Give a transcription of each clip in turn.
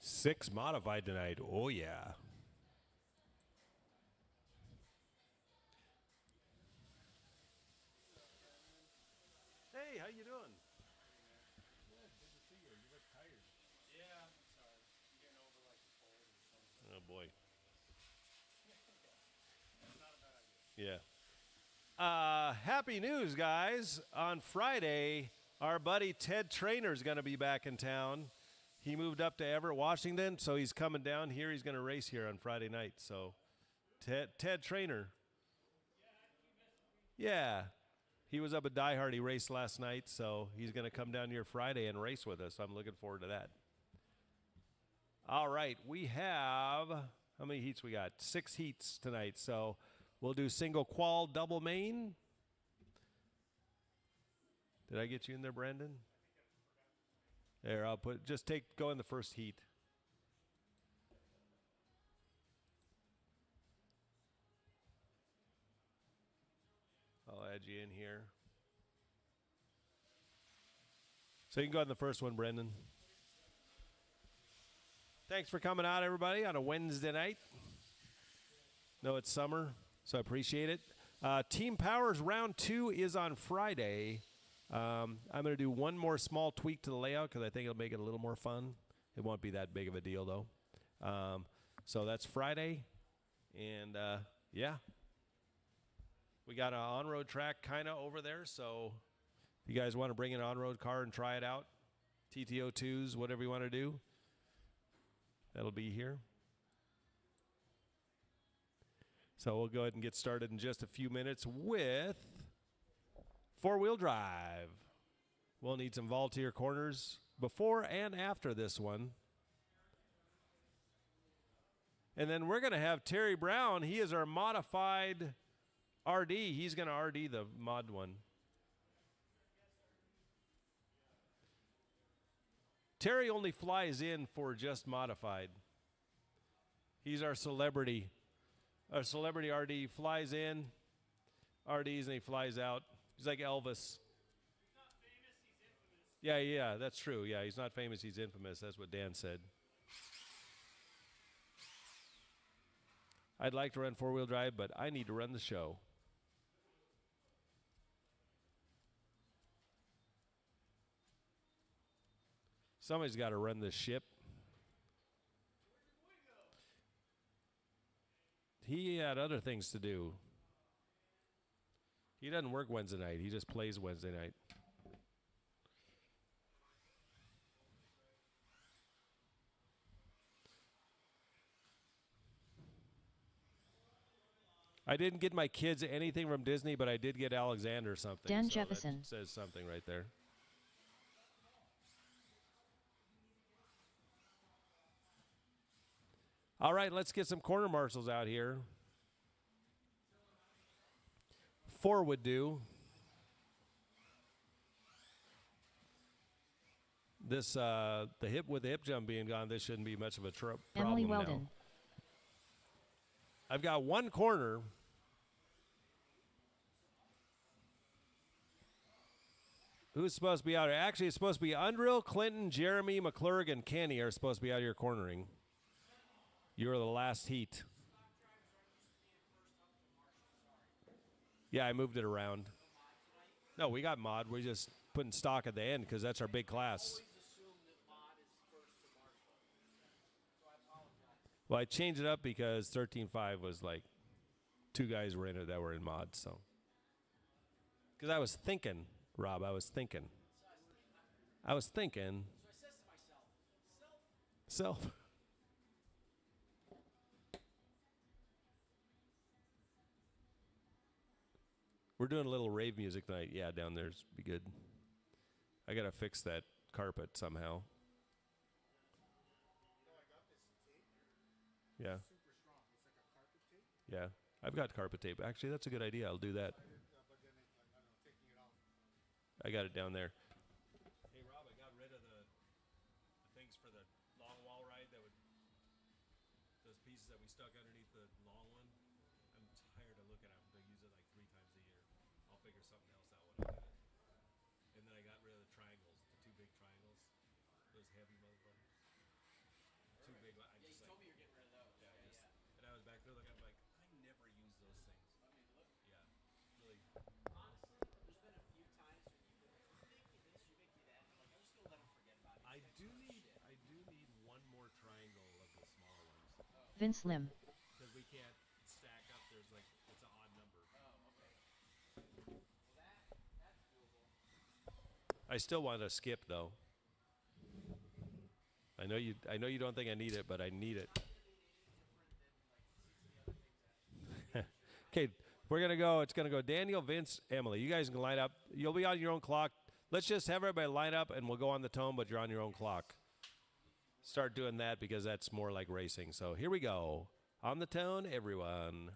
6 modified tonight. Oh, yeah. Hey, how you doing? Good to see you. You look tired. Yeah, I'm sorry. I'm getting over like a cold or something. Oh, boy. That's not a bad idea. Yeah. Happy news, guys. On Friday, our buddy Ted Trainer is going to be back in town. He moved up to Everett, Washington, so he's coming down here. He's going to race here on Friday night. So, Ted Trainer. Yeah. He was up at Die Hard. He raced last night, so he's going to come down here Friday and race with us. I'm looking forward to that. All right. We have, how many heats we got? 6 heats tonight. So we'll do single qual, double main. Did I get you in there, Brandon? There, I'll put, go in the first heat. I'll add you in here. So you can go in the first one, Brendan. Thanks for coming out, everybody, on a Wednesday night. Know it's summer, so I appreciate it. Team Powers Round 2 is on Friday. I'm going to do one more small tweak to the layout because I think it'll make it a little more fun. It won't be that big of a deal, though. So that's Friday. And, yeah. We got an on-road track kind of over there, so if you guys want to bring an on-road car and try it out, TTO2s, whatever you want to do, that'll be here. So we'll go ahead and get started in just a few minutes with four-wheel drive. We'll need some volunteer corners before and after this one. And then we're going to have Terry Brown. He is our modified RD. He's going to RD the mod one. Terry only flies in for just modified. He's our celebrity. Our celebrity RD flies in, RDs, and he flies out. He's like Elvis. He's not famous, he's infamous. Yeah, that's true. Yeah, he's not famous, he's infamous. That's what Dan said. I'd like to run four-wheel drive, but I need to run the show. Somebody's got to run this ship. He had other things to do. He doesn't work Wednesday night. He just plays Wednesday night. I didn't get my kids anything from Disney, but I did get Alexander something. Dan so Jefferson that says something right there. All right, let's get some corner marshals out here. 4 would do. This the hip jump being gone, this shouldn't be much of a problem. Emily Weldon. Now. I've got one corner. Who's supposed to be out here? Actually, it's supposed to be Undrill, Clinton, Jeremy, McClurg, and Kenny are supposed to be out here cornering. You're the last heat. Yeah, I moved it around. No, we got mod. We're just putting stock at the end because that's our big class. Well, I changed it up because 13.5 was like 2 guys were in it that were in mod. So, because I was thinking, Rob, I was thinking. So I says to myself, self. We're doing a little rave music tonight. Yeah, down there's be good. I gotta fix that carpet somehow. Yeah. Super strong. It's like a carpet tape. Yeah, I've got carpet tape. Actually, that's a good idea. I'll do that. But then taking it off. I got it down there. Hey, Rob, I got rid of the things for the long wall ride that would, those pieces that we stuck underneath the long one. I'm tired of looking at them. They use it like 3 times a year. I'll figure something else out when I get it. And then I got rid of the triangles, the 2 big triangles, those heavy motherfuckers. back there. Look, I'm like, I never use those things. Let me look. Yeah, really. Honestly, there's been a few times when you've been like, you make me this, you make me that, and I'm like, I'm just gonna let him forget about it. He's fixing my shit. I do need one more triangle of the smaller ones Vince Lim. because we can't stack up. There's like it's an odd number. Oh, okay. Well, that's doable. I still want to skip though. I know you. I know you don't think I need it, but I need it. Not gonna need any different than like 60 other things that Okay, we're gonna go. It's gonna go. Daniel, Vince, Emily. You guys can line up. You'll be on your own clock. Let's just have everybody line up, and we'll go on the tone. But you're on your own clock. Start doing that because that's more like racing. So here we go. On the tone, everyone.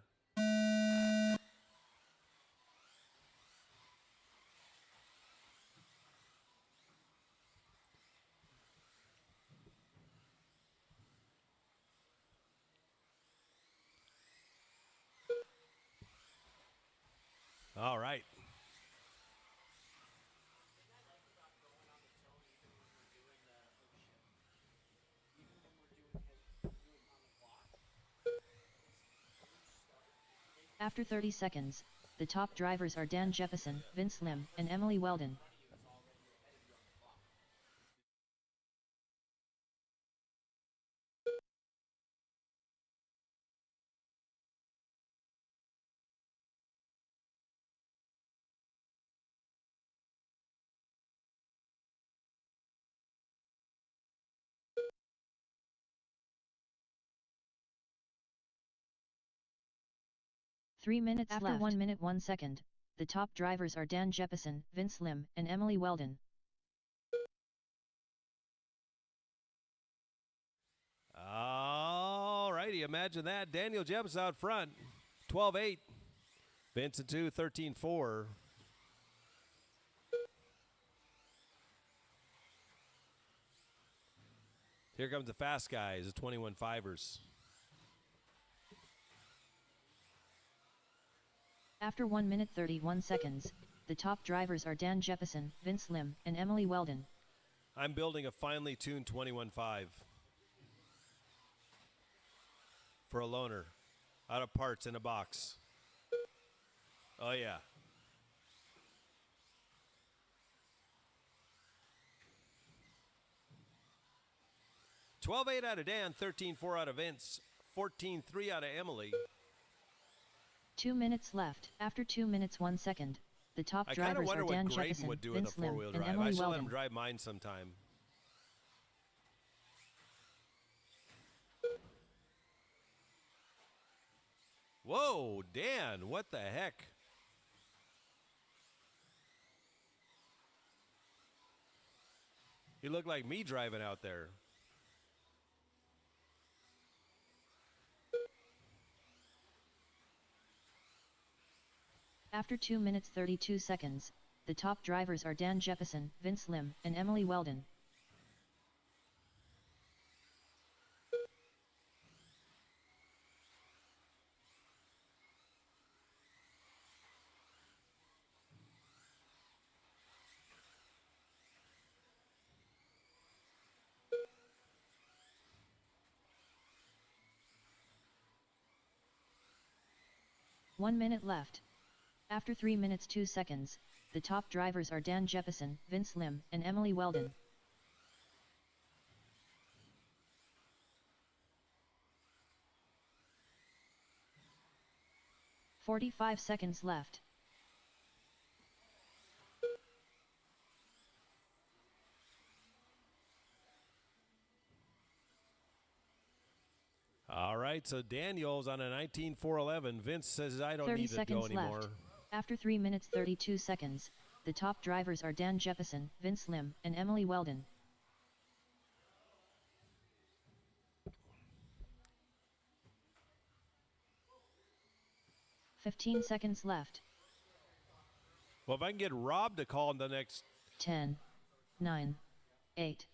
All right. I like about going on the tone even when we're doing the even when we're doing on the clock. When you start, it After 30 seconds, the top drivers are Dan Jefferson, Vince Lim, and Emily Weldon. front of you is already ahead of you on the clock. Three minutes After left. 1 minute 1 second, the top drivers are Dan Jefferson, Vince Lim, and Emily Weldon. All righty. Imagine that. Daniel Jeffs out front. 12-8. Vincent 2, 13-4. Here comes the fast guys, the 21-5ers. After 1 minute 31 seconds, the top drivers are Dan Jefferson, Vince Lim, and Emily Weldon. I'm building a finely tuned 21-5 for a loaner, out of parts in a box. Oh, yeah. $12.8 out of Dan, $13.4 out of Vince, $14.3 out of Emily. 2 minutes left. After 2 minutes 1 second, the top I kind of drivers wonder are what Dan Graydon Jefferson, would do with a Vince Lim, four-wheel and drive. I Emily should let Weldon. him drive mine sometime. Whoa, Dan, what the heck? You look like me driving out there. After 2 minutes 32 seconds, the top drivers are Dan Jefferson, Vince Lim, and Emily Weldon. One minute left. After 3 minutes 2 seconds, the top drivers are Dan Jefferson, Vince Lim, and Emily Weldon. 45 seconds left. All right, so Daniel's on a 19.411. Vince says I don't 30 need to seconds go anymore. left. After 3 minutes 32 seconds, the top drivers are Dan Jefferson, Vince Lim, and Emily Weldon. "15 seconds left. Well, if I can get Rob to call in the next... 10, 9, 8,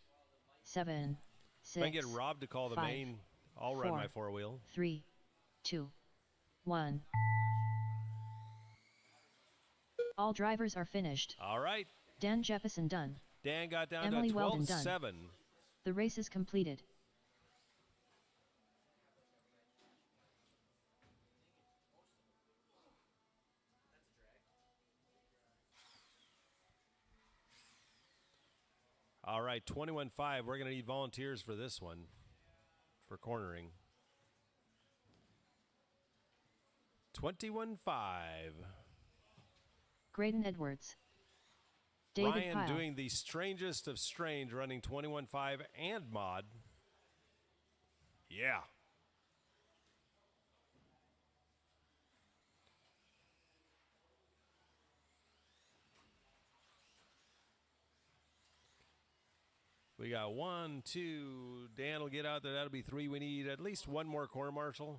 7, 6, If I can get Rob to call the 5, main, I'll run 4, my four-wheel. 3, 2, 1. All drivers are finished. All right. Dan Jefferson done. Dan got down Emily to Weldon done. 12-7. The race is completed. All right, 21.5. We're going to need volunteers for this one, for cornering. 21.5. Graydon Edwards. David Ryan Pyle. doing the strangest of strange, running 21.5 and mod. Yeah. We got 1, 2. Dan will get out there. That'll be 3. We need at least one more corner marshal.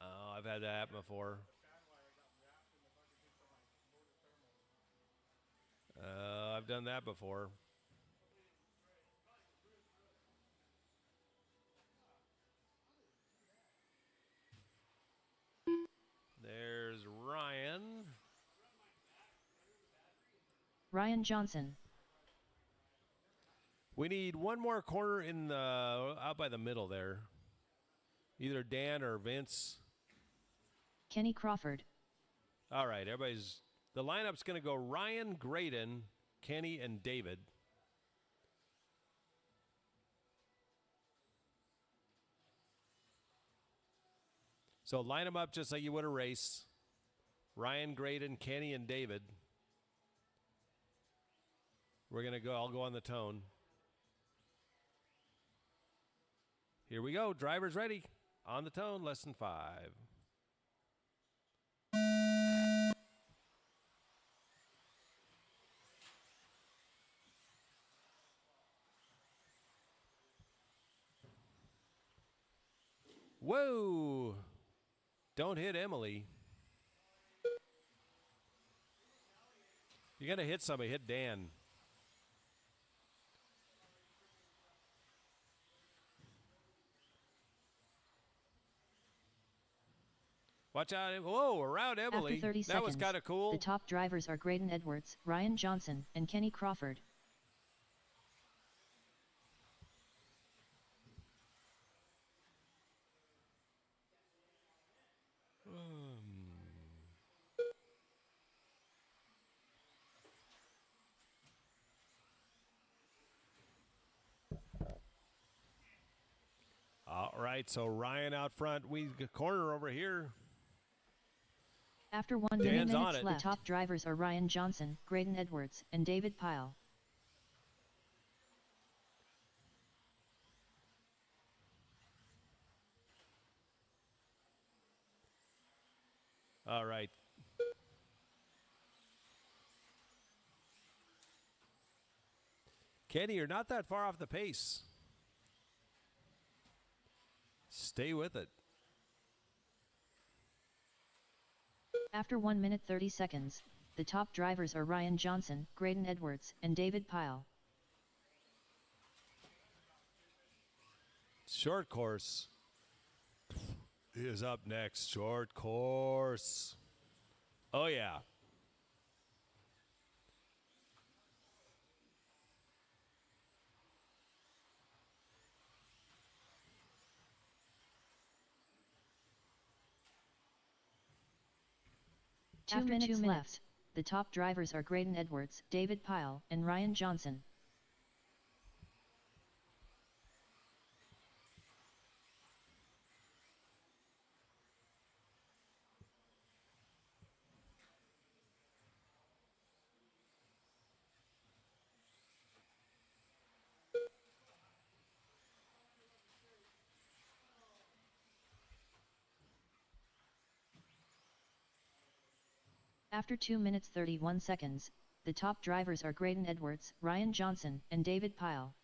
Oh, I've had that happen before. I've done that before. There's Ryan. Ryan Johnson. We need one more corner in the out by the middle there. Either Dan or Vince. Kenny Crawford. All right, everybody's. The lineup's going to go Ryan, Graydon, Kenny, and David. So line them up just like you would a race. Ryan, Graydon, Kenny, and David. We're going to go. I'll go on the tone. Here we go. Drivers ready. On the tone, less than 5. Whoa! Don't hit Emily. You're going to hit somebody. Hit Dan. Watch out. Whoa, around Emily. After 30 that seconds, was kind of cool. The top drivers are Graydon Edwards, Ryan Johnson, and Kenny Crawford. All right, so Ryan out front. We corner over here. After 1 Dan's minute on it. the top drivers are Ryan Johnson, Graydon Edwards, and David Pyle. All right. Kenny, you're not that far off the pace. Stay with it. After 1 minute 30 seconds, the top drivers are Ryan Johnson, Graydon Edwards, and David Pyle. Short course is up next. Short course. Oh, yeah. After 2 minutes left, the top drivers are Graydon Edwards, David Pyle, and Ryan Johnson. After 2 minutes 31 seconds, the top drivers are Graydon Edwards, Ryan Johnson, and David Pyle.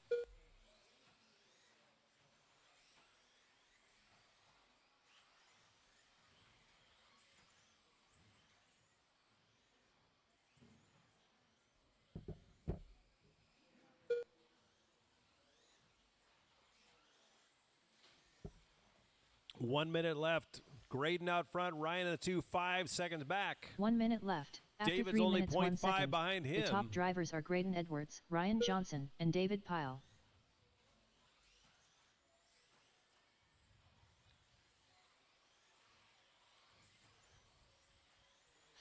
One minute left. Graydon out front. Ryan in the 2, 5 seconds back. 1 minute left. After David's 3 only minutes 1 0.5 second, behind him. the top drivers are Graydon Edwards, Ryan Johnson, and David Pyle.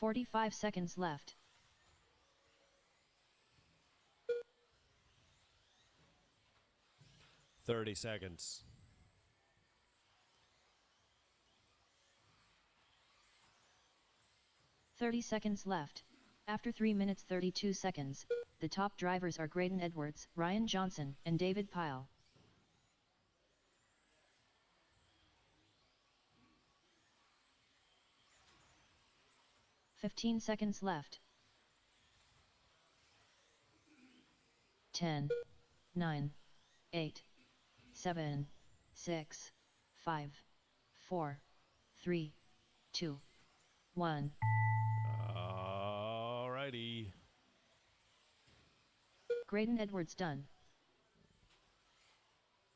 .45 seconds left. 30 seconds. .30 seconds left. After 3 minutes 32 seconds, the top drivers are Graydon Edwards, Ryan Johnson, and David Pyle. 15 seconds left. 10, 9, 8, 7, 6, 5, 4, 3, 2, 1. Alrighty. Graydon Edwards done.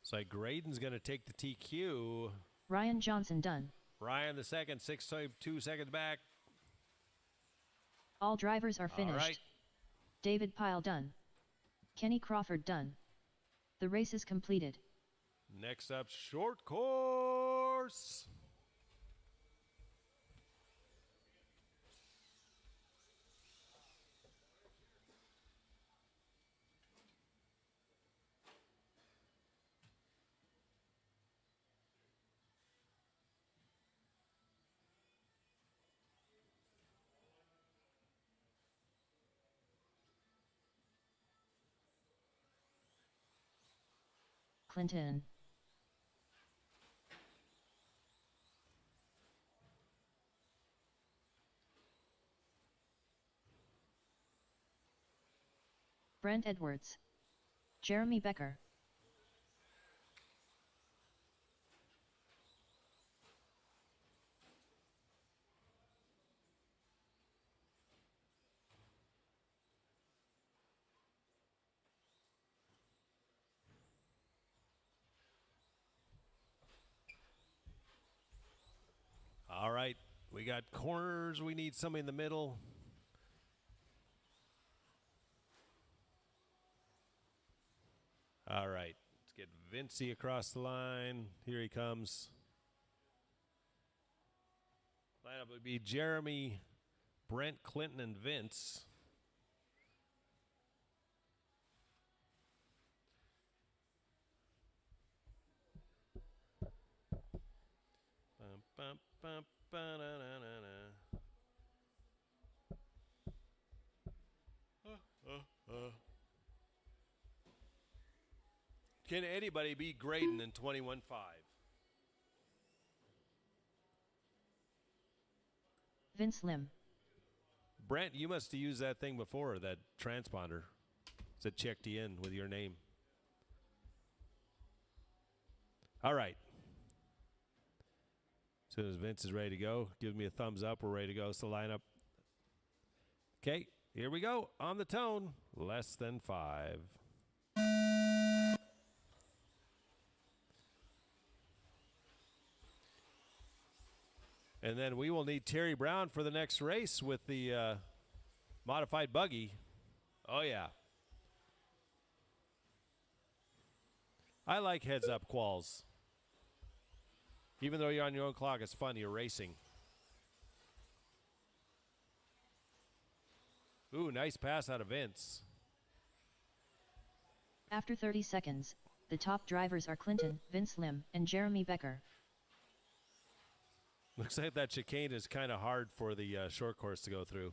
So Graydon's going to take the TQ. Ryan Johnson done. Ryan the second, 2 seconds back. All drivers are finished. All right. David Pyle done. Kenny Crawford done. The race is completed. Next up, short course. Clinton. Brent Edwards. Jeremy Becker. All right, we got corners. We need somebody in the middle. All right, let's get Vincey across the line. Here he comes. Lineup would be Jeremy, Brent, Clinton, and Vince. Bum, bum, bum, ba-na-na-na-na. Can anybody beat Graydon in 21.5? Vince Lim. Brent, you must have used that thing before, that transponder. That checked you in with your name. All right. As soon as Vince is ready to go, give me a thumbs up. We're ready to go. So line up. Okay, here we go. On the tone, less than 5. And then we will need Terry Brown for the next race with the modified buggy. Oh, yeah. I like heads-up quals. Even though you're on your own clock, it's fun. You're racing. Ooh, nice pass out of Vince. After 30 seconds, the top drivers are Clinton, Vince Lim, and Jeremy Becker. Looks like that chicane is kind of hard for the short course to go through.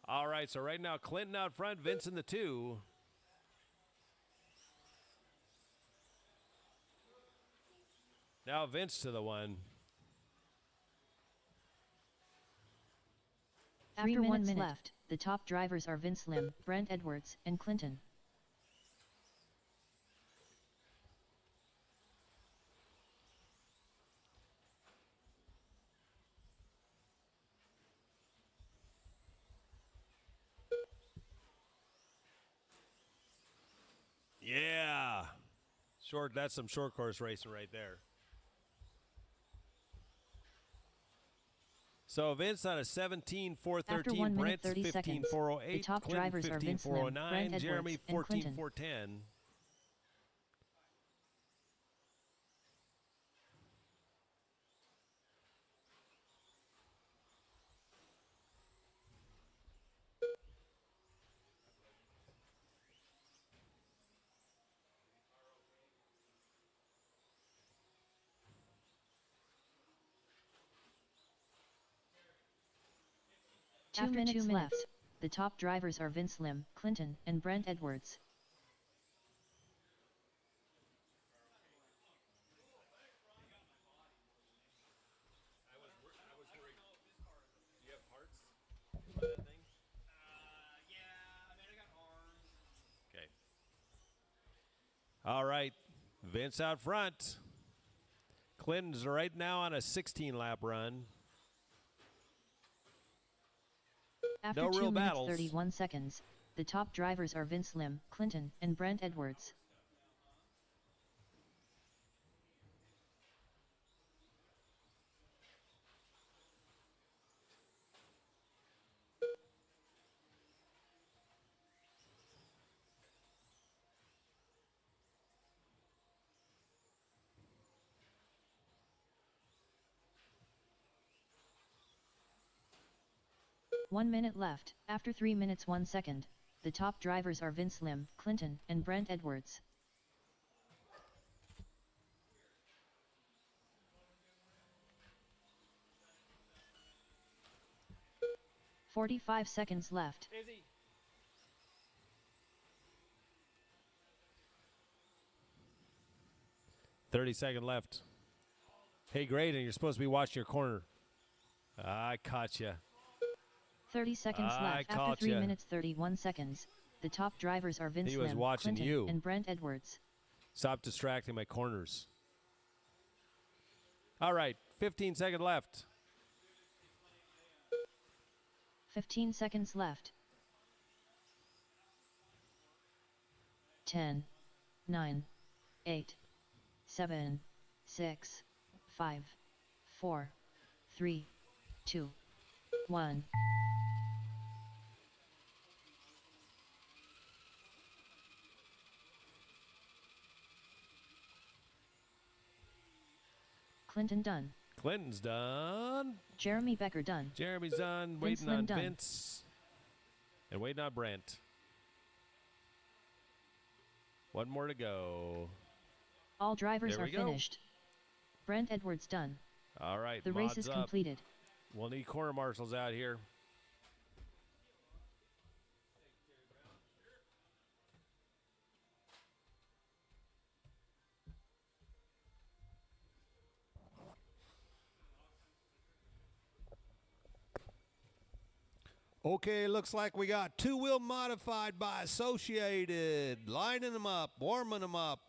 All right, so right now, Clinton out front, Vince in the 2. Now Vince to the 1. After 1 minute left, the top drivers are Vince Lim, Brent Edwards, and Clinton. Yeah. That's some short course racing right there. So Vince on a 17.413, Brent 15.408, the top Clinton drivers are Vince Lim, 15.409, Brent Jeremy Edwards, and 14.410. 2 minutes left. The top drivers are Vince Lim, Clinton, and Brent Edwards. Yeah, I mean, I got arms. Okay. All right. Vince out front. Clinton's right now on a 16-lap run. After No 2 real minutes battles. 31 seconds, the top drivers are Vince Lim, Clinton, and Brent Edwards. One minute left. After 3 minutes 1 second, the top drivers are Vince Lim, Clinton, and Brent Edwards. "45 seconds left. Izzy. 30-second left. Hey, Graydon, you're supposed to be watching your corner. I caught you. 30 seconds I left. After caught 3 ya. minutes 31 seconds, the top drivers are Vince He was Lim, watching Clinton, you. and Brent Edwards. Stop distracting my corners. All right, 15-second left. 15 seconds left. 10, 9, 8, 7, 6, 5, 4, 3, 2, 1. Clinton done. Clinton's done. Jeremy Becker done. Jeremy's done. Vince Waiting Lim on done. Vince. And waiting on Brent. One more to go. All drivers There are we go. finished. Brent Edwards done. All right, The race is mods up. completed. We'll need corner marshals out here. Okay, looks like we got two-wheel modified by Associated. Lining them up, warming them up.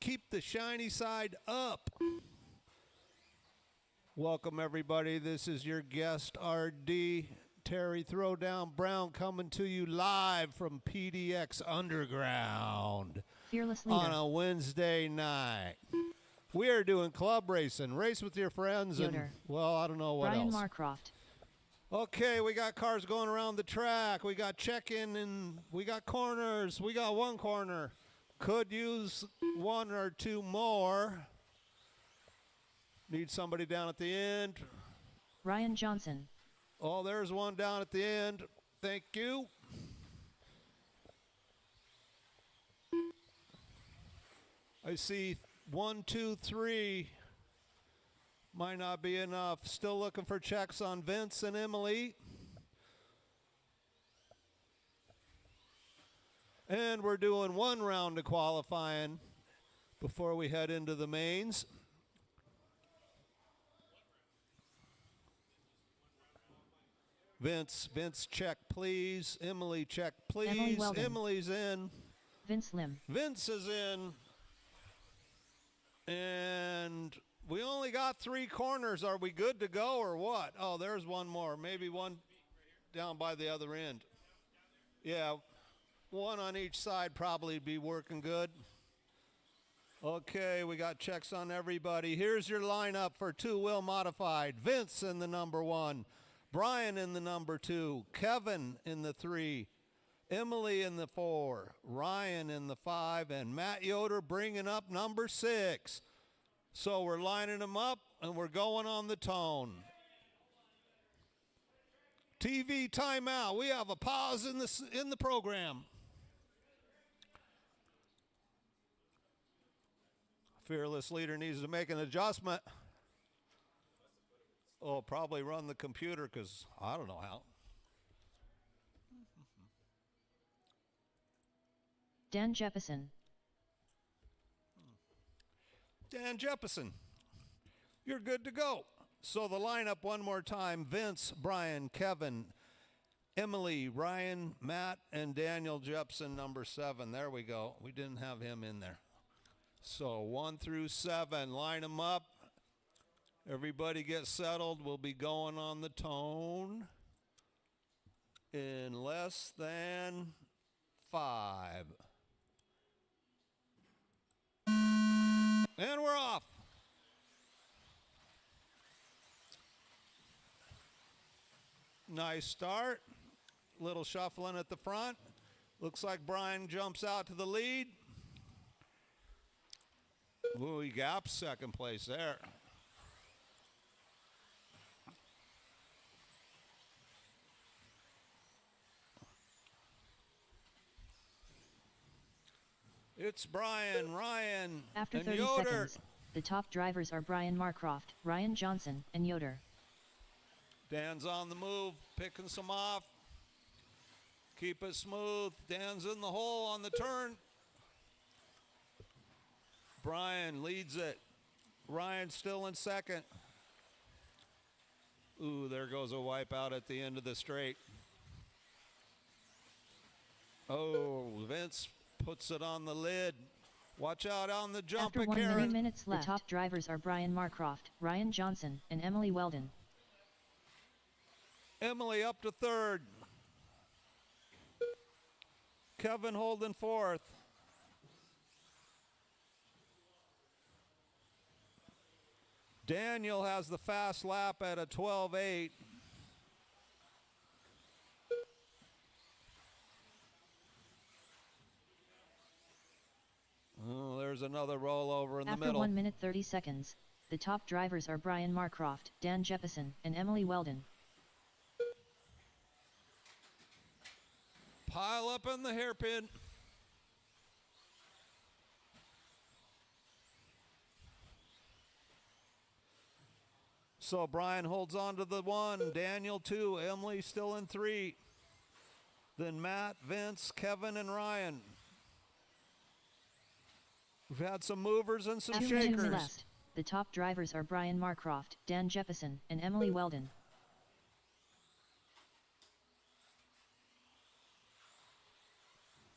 Keep the shiny side up. Welcome, everybody. This is your guest, RD Terry Throwdown Brown, coming to you live from PDX Underground Fearless leader. on a Wednesday night. We are doing club racing. Race with your friends and, Yoder. well, I don't know what Brian else. Marcroft. Okay, we got cars going around the track. We got check-in and we got corners. We got one corner. Could use one or two more. Need somebody down at the end. Ryan Johnson. Oh, there's one down at the end. Thank you. I see 1, 2, 3. Might not be enough. Still looking for checks on Vince and Emily. And we're doing one round of qualifying before we head into the mains. Vince, check, please. Emily, check, Emily please. Weldon. Emily's in. Vince Lim. Vince is in. And we only got 3 corners. Are we good to go or what? Oh, there's one more. Maybe one down by the other end. Yeah, one on each side probably be working good. Okay, we got checks on everybody. Here's your lineup for two-wheel modified. Vince in the number 1. Brian in the number 2. Kevin in the 3. Emily in the 4. Ryan in the 5. And Matt Yoder bringing up number 6. So we're lining them up, and we're going on the tone. TV timeout. We have a pause in the program. Fearless leader needs to make an adjustment. Oh, probably run the computer because I don't know how. Dan Jeppesen. Dan Jeppesen, you're good to go. So the lineup one more time: Vince, Brian, Kevin, Emily, Ryan, Matt, and Daniel Jeppesen, number 7. There we go. We didn't have him in there. So 1 through 7, line them up. Everybody get settled. We'll be going on the tone in less than 5. And we're off. Nice start. Little shuffling at the front. Looks like Brian jumps out to the lead. Ooh, he gaps second place there. It's Brian, Ryan, After and 30 Yoder. seconds, the top drivers are Brian Marcroft, Ryan Johnson, and Yoder. Dan's on the move, picking some off. Keep it smooth. Dan's in the hole on the turn. Brian leads it. Ryan still in second. Ooh, there goes a wipeout at the end of the straight. Oh, Vince puts it on the lid. Watch out on the jump After at 1 Karen. minute left, the top drivers are Brian Marcroft, Ryan Johnson, and Emily Weldon. Emily up to third. Kevin holding fourth. Daniel has the fast lap at a 12.8. Oh, there's another rollover in the After middle. 1 minute 30 seconds, the top drivers are Brian Marcroft, Dan Jeppesen, and Emily Weldon. Pile up in the hairpin. So Brian holds on to the 1, Daniel 2, Emily still in 3. Then Matt, Vince, Kevin, and Ryan. We've had some movers and some 2 minutes shakers. left, the top drivers are Brian Marcroft, Dan Jeppesen, and Emily Weldon.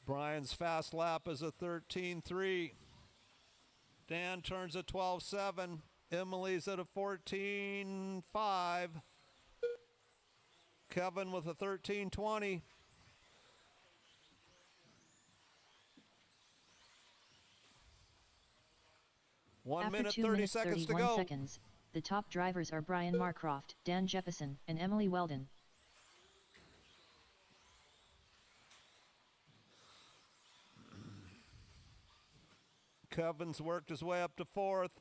Brian's fast lap is a 13.3. Dan turns a 12.7. Emily's at a 14.5. Kevin with a 13.20. One After minute, 2 30 minutes seconds to 31 go. seconds, the top drivers are Brian Marcroft, Dan Jeppesen, and Emily Weldon. Kevin's worked his way up to fourth.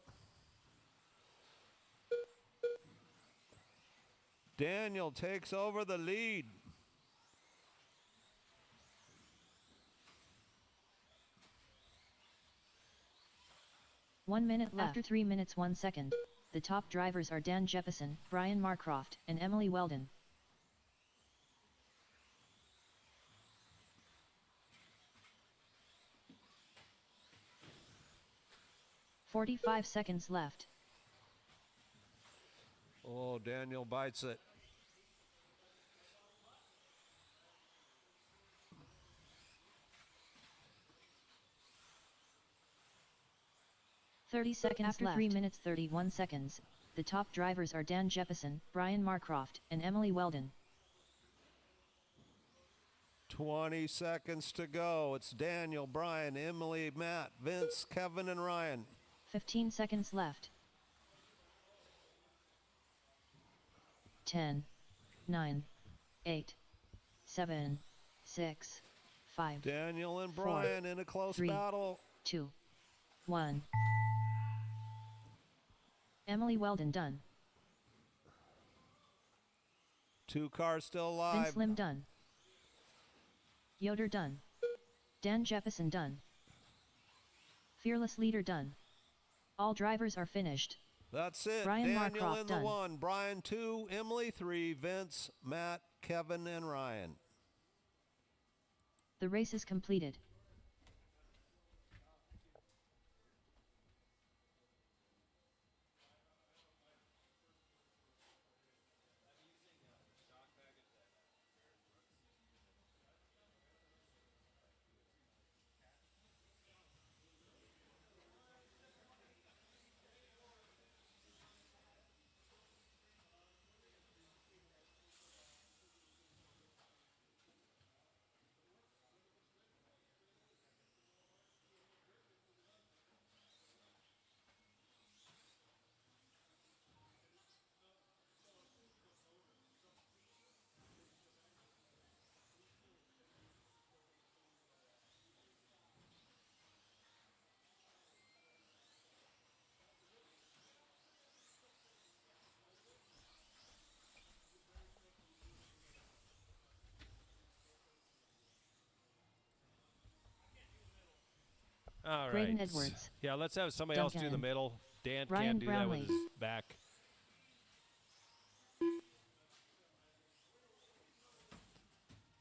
Daniel takes over the lead. One minute left. After 3 minutes 1 second, the top drivers are Dan Jeppesen, Brian Marcroft, and Emily Weldon. "45 seconds left. Oh, Daniel bites it. After 3 minutes 31 seconds, the top drivers are Dan Jeppesen, Brian Marcroft, and Emily Weldon. 20 seconds to go. It's Daniel, Brian, Emily, Matt, Vince, Kevin, and Ryan. 15 seconds left. 10, 9, 8, 7, 6, 5, Daniel and 4, Brian in a close 3, battle. 2, 1. Emily Weldon done. 2 cars still alive. Vince Lim done. Yoder done. Dan Jeppesen done. Fearless Leader done. All drivers are finished. That's it. Ryan Daniel Marcroft in the done. 1, Brian 2, Emily 3, Vince, Matt, Kevin, and Ryan. The race is completed. All right. Graydon Edwards. Yeah, let's have somebody else do the Duncan. middle. Dan Ryan can't do that with Brownlee. his back.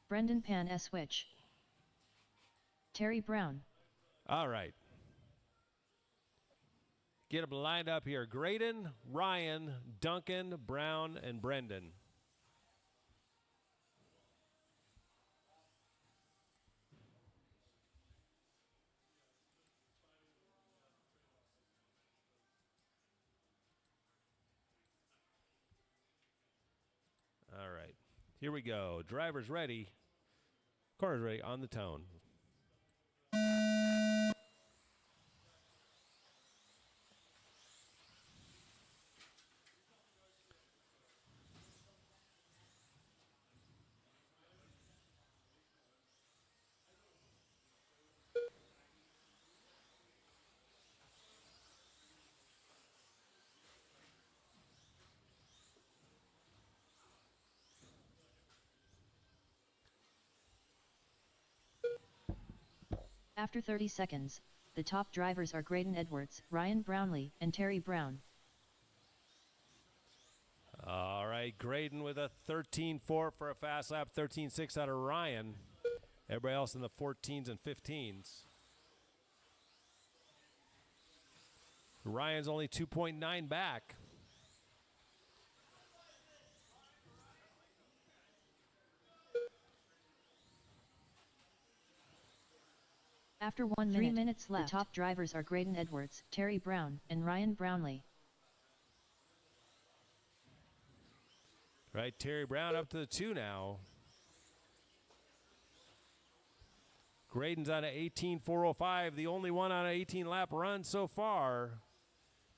Brendan Pan Switch. Terry Brown. All right. Get them lined up here. Graydon, Ryan, Duncan, Brown, and Brendan. All right. Here we go. Driver's ready. Corner's ready. On the tone. After 30 seconds, the top drivers are Graydon Edwards, Ryan Brownlee, and Terry Brown. All right. Graydon with a 13.4 for a fast lap. 13.6 out of Ryan. Everybody else in the 14s and 15s. Ryan's only 2.9 back. After 1 minute, 3 minutes left, the top drivers are Graydon Edwards, Terry Brown, and Ryan Brownlee. Right, Terry Brown up to the 2 now. Graydon's on an 18.405, the only one on an 18-lap run so far.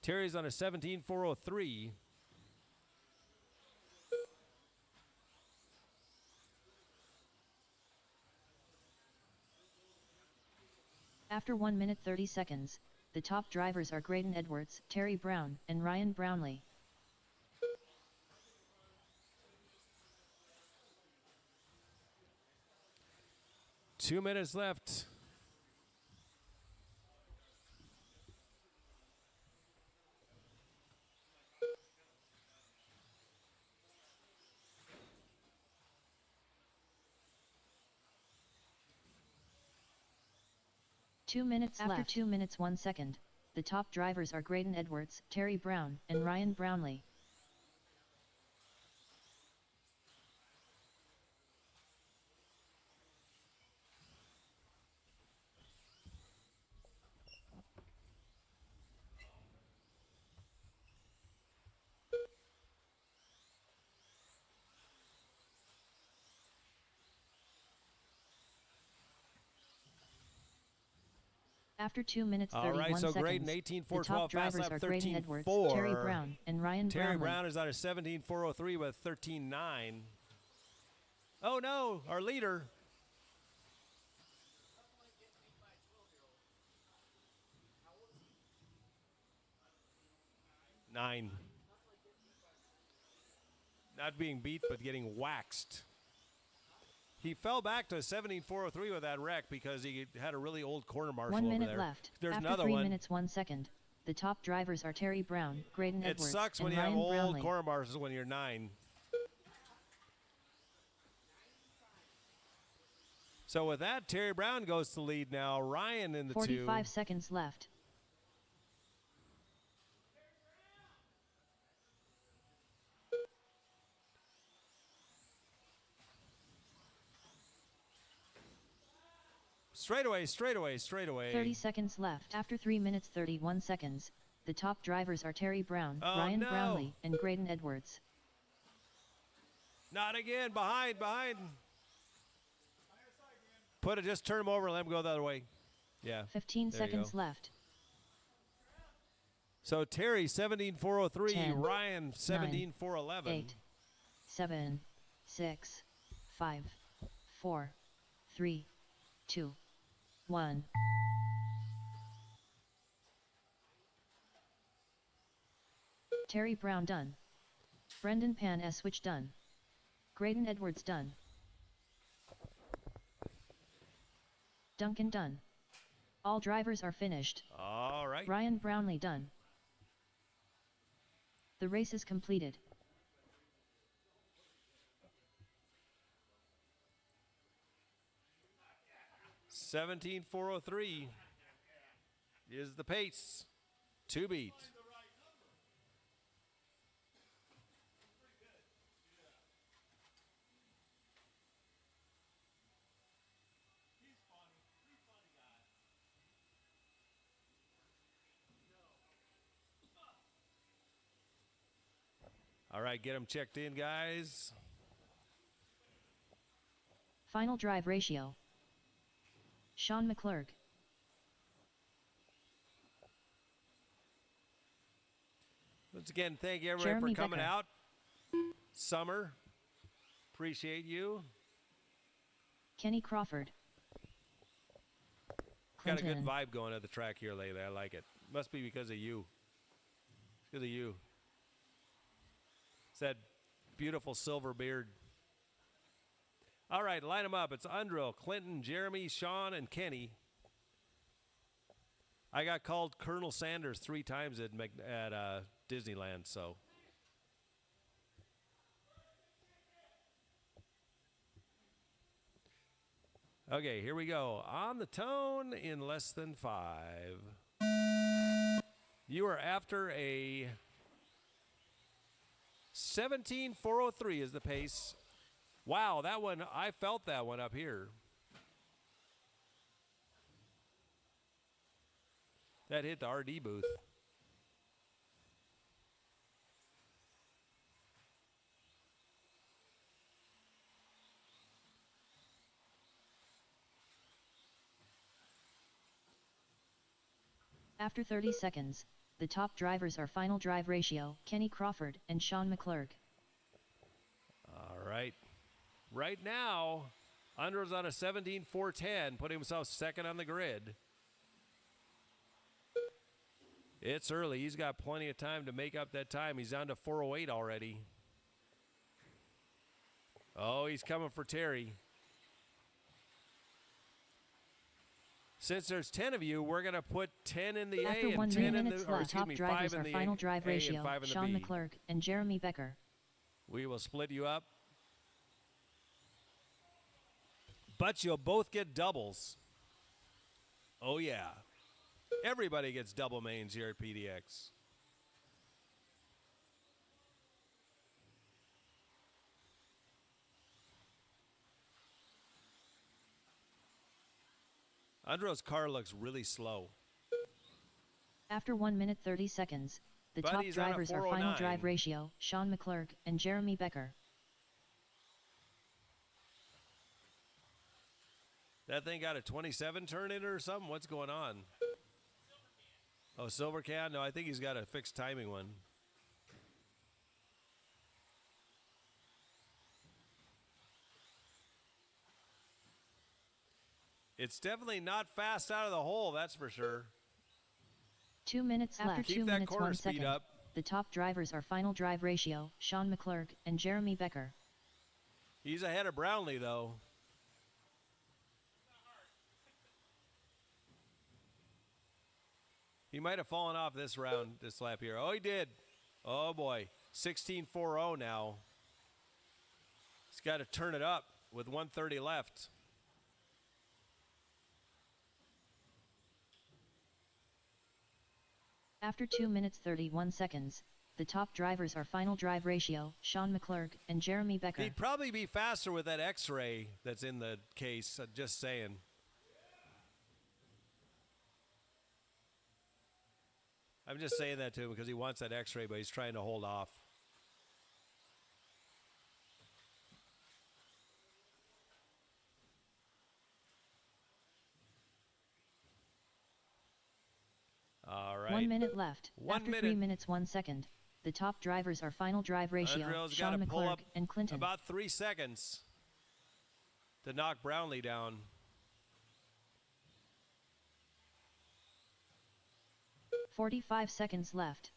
Terry's on a 17.403. After 1 minute 30 seconds, the top drivers are Graydon Edwards, Terry Brown, and Ryan Brownlee. Two minutes left. After 2 minutes 1 second, the top drivers are Graydon Edwards, Terry Brown, and Ryan Brownlee. After 2 minutes 31 All right, so seconds, Graydon, the 18.412, top fast drivers lap are Graydon Edwards, 13.4. Terry Brown, and Ryan Terry Brownlee. Brown is on a 17.403 with 13.9. Oh no, our leader. Nine. Not being beat, but getting waxed. He fell back to 17.403 with that wreck because he had a really old corner marshal 1 over minute there. left. There's After another 3 one. minutes 1 second, The top drivers are Terry Brown, Graydon It Edwards, sucks and when you have Ryan old Brownlee. corner bars when you're 9. So with that, Terry Brown goes to lead now. Ryan in the 2. 45 seconds left. Straightaway, straightaway, straightaway. 30 seconds left. After 3 minutes 31 seconds, the top drivers are Terry Brown, Oh, Ryan no. Brownlee, and Graydon Edwards. Not again. Behind, behind. Put it, just turn him over and let him go the other way. Yeah. 15 there you seconds go. left. So Terry 17.403, 10, Ryan 17.411. 8, 7, 6, 5, 4, 3, 2, 1. Terry Brown done. Brendan Pan Switch done. Graydon Edwards done. Duncan done. All drivers are finished. All right. Ryan Brownlee done. The race is completed. $17.403 is the pace to beat. All right, get them checked in, guys. Final drive ratio. Sean McClurg. Once again, thank you everybody Jeremy for coming Becker. out. Summer, appreciate Kenny Crawford. Got a good Clinton. vibe going at the track here lately. I like it. Must be because of you. It's because of you. It's that beautiful silver beard. All right, line them up. It's Undrill, Clinton, Jeremy, Sean, and Kenny. I got called Colonel Sanders 3 times at Disneyland, so. Okay, here we go. On the tone in less than 5. You are after a 17.403 is the pace. Wow, that one, I felt that one up here. That hit the RD booth. After 30 seconds, the top drivers are final drive ratio, Kenny Crawford and Sean McClurg. All right. Right now, Under's on a 17.410, putting himself second on the grid. It's early. He's got plenty of time to make up that time. He's down to 4:08 already. Oh, he's coming for Terry. Since there's 10 of you, we're going to put 10 in the After A 1 and 10 in minute the, or left, excuse top me, 5 drivers in are the final drive A and ratio, 5 in the Sean B. McClurg and Jeremy Becker. We will split you up. But you'll both get doubles. Oh, yeah. Everybody gets double mains here at PDX. Andro's car looks really slow. After 1 minute 30 seconds, the But top he's on a drivers are final 409. drive ratio, Sean McClurg and Jeremy Becker. That thing got a 27 turn in it or something? What's going on? Oh, silver can? No, I think he's got a fixed timing one. It's definitely not fast out of the hole, that's for sure. 2 minutes After left. Keep 2 that minutes corner 1 speed second. up. The top drivers are final drive ratio, Sean McClurg and Jeremy Becker. He's ahead of Brownlee, though. He might have fallen off this round, this lap here. Oh, he did. Oh, boy. 16.40 now. He's got to turn it up with 1:30 left. After 2 minutes 31 seconds, the top drivers are final drive ratio, Sean McClurg and Jeremy Becker. He'd probably be faster with that X-ray that's in the case, just saying. I'm just saying that to him because he wants that X-ray, but he's trying to hold off. All right. 1 minute left. 1 After minute. 3 minutes 1 second, the top drivers are final drive ratio, Andreo's got Sean to pull McClurg up and Clinton. about 3 seconds to knock Brownlee down. 45 seconds left.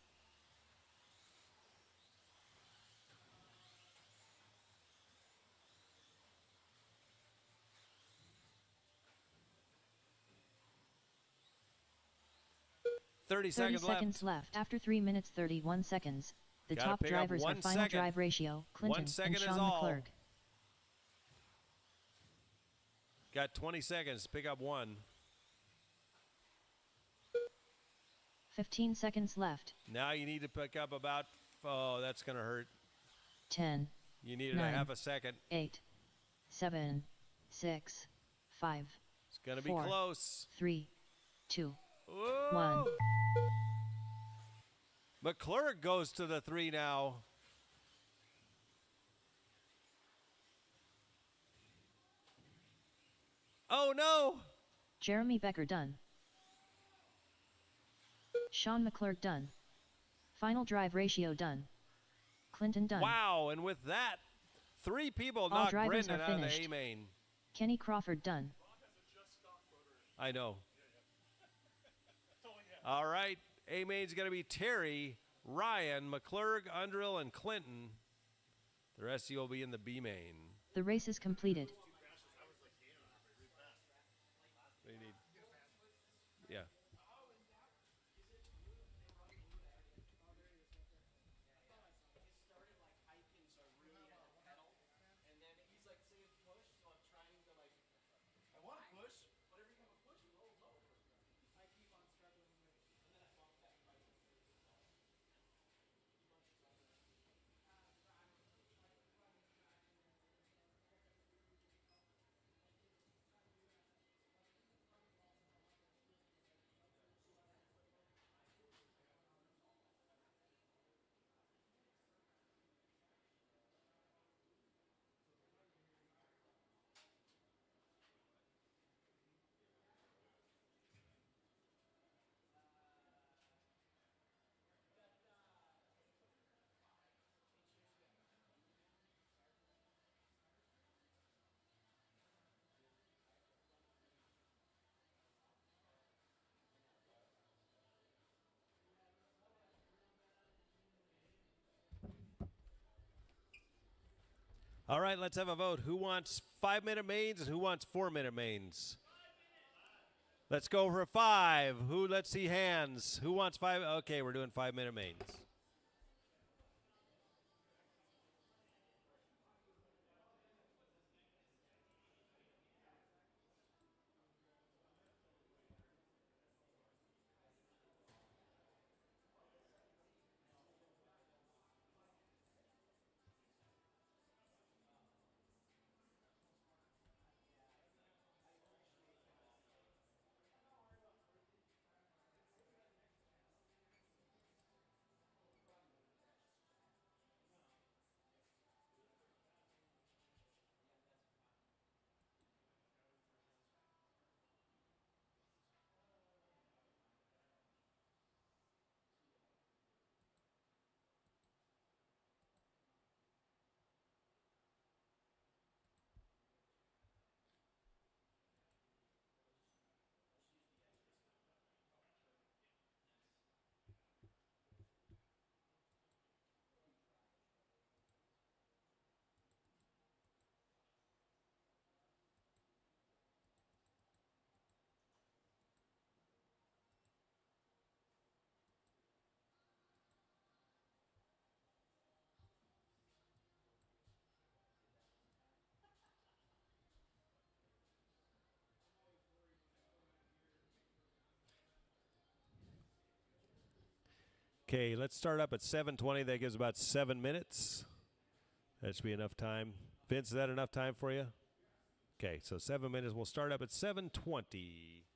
Thirty 30 seconds seconds left. left. After 3 minutes 31 seconds, the Gotta top pick up drivers are 1 final second. drive ratio, Clinton 1 second and is Sean all. McClurg. Got 20 seconds to pick up one. 15 seconds left. Now you need to pick up about, oh, that's going to hurt. 10, You needed 9, a half a second. 8, 7, 6, 5, It's going to be 4, close. 3, 2. Whoa. 1. McClurg goes to the 3 now. Oh, no. Jeremy Becker done. Sean McClurg done. Final drive ratio done. Clinton done. Wow, and with that, 3 people All knocked drivers Brendan are out of the finished. A-main. Kenny Crawford done. I know. All right, A-main's going to be Terry, Ryan, McClurg, Undrill, and Clinton. The rest of you will be in the B-main. The race is completed. What do you need? Yeah. Started like hiking, so I really had to pedal. And then he's like saying push, so I'm trying to like. I want to push. But every time I push, it rolls over. I keep on struggling with it, and then I bumped that bike into the wall. Keep on struggling. All right, let's have a vote. Who wants 5-minute mains and who wants 4-minute mains? Let's go for 5. Let's see hands. Who wants 5? Okay, we're doing 5-minute mains. Okay, let's start up at 7:20. That gives about 7 minutes. That should be enough time. Vince, is that enough time for you? Okay, so 7 minutes. We'll start up at 7:20.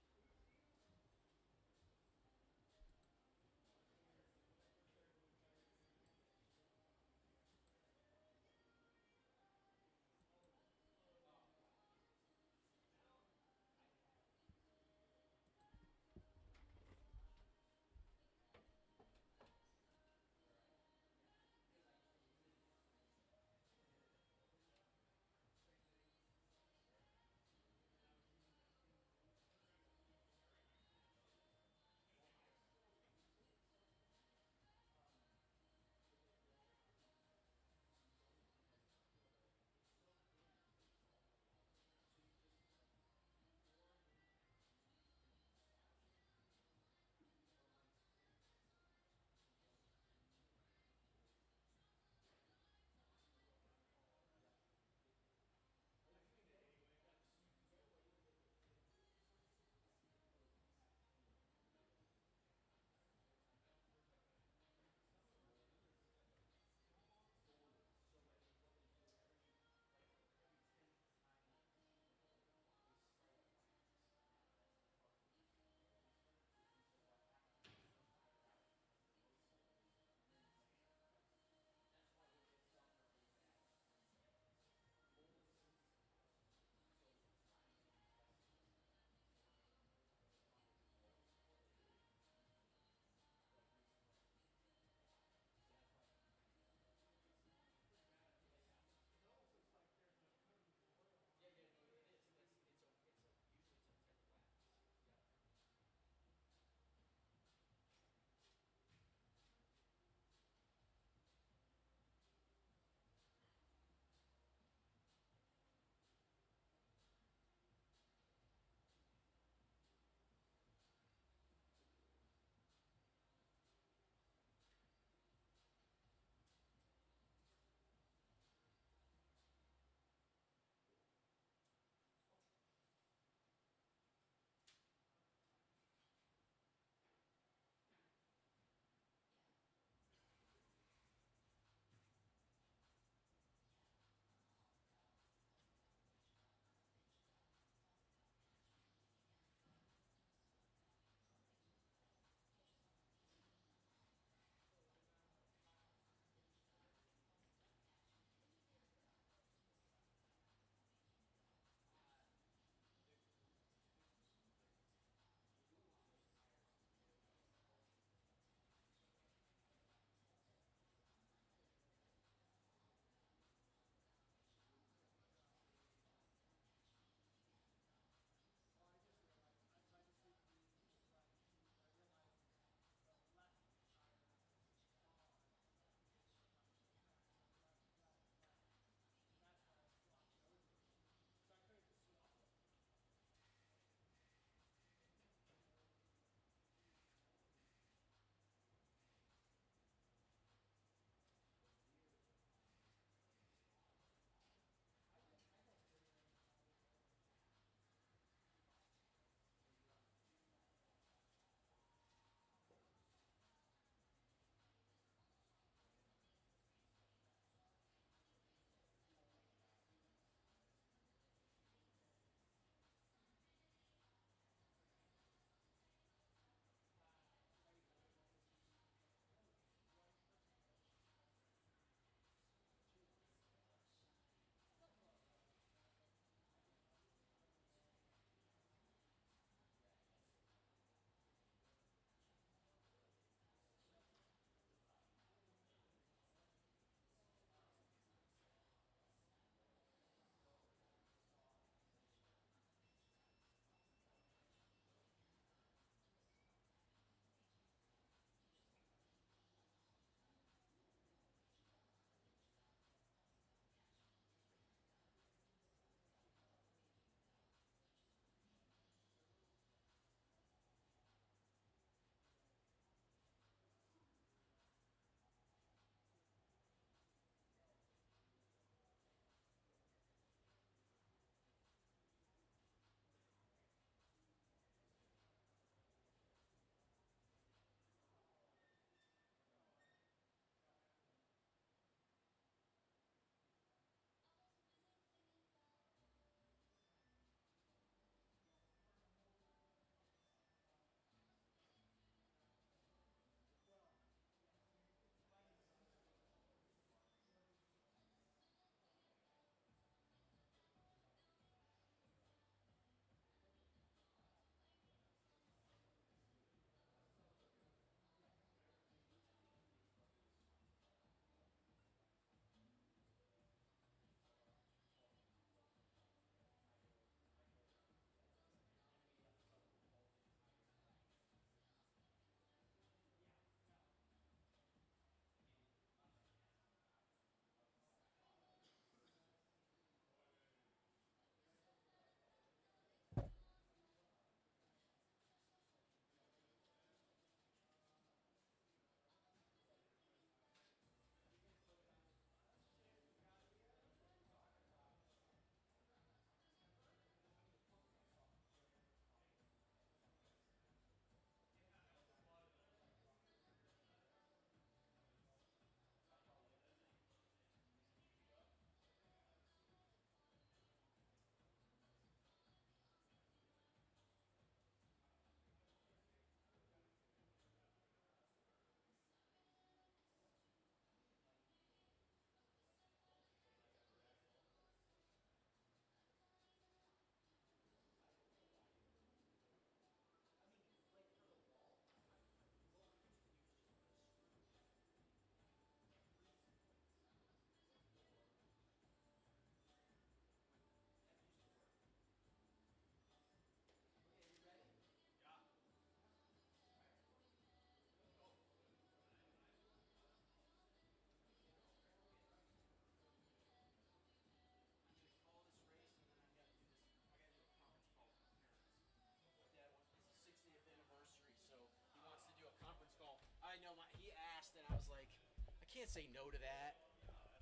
can't say no to that.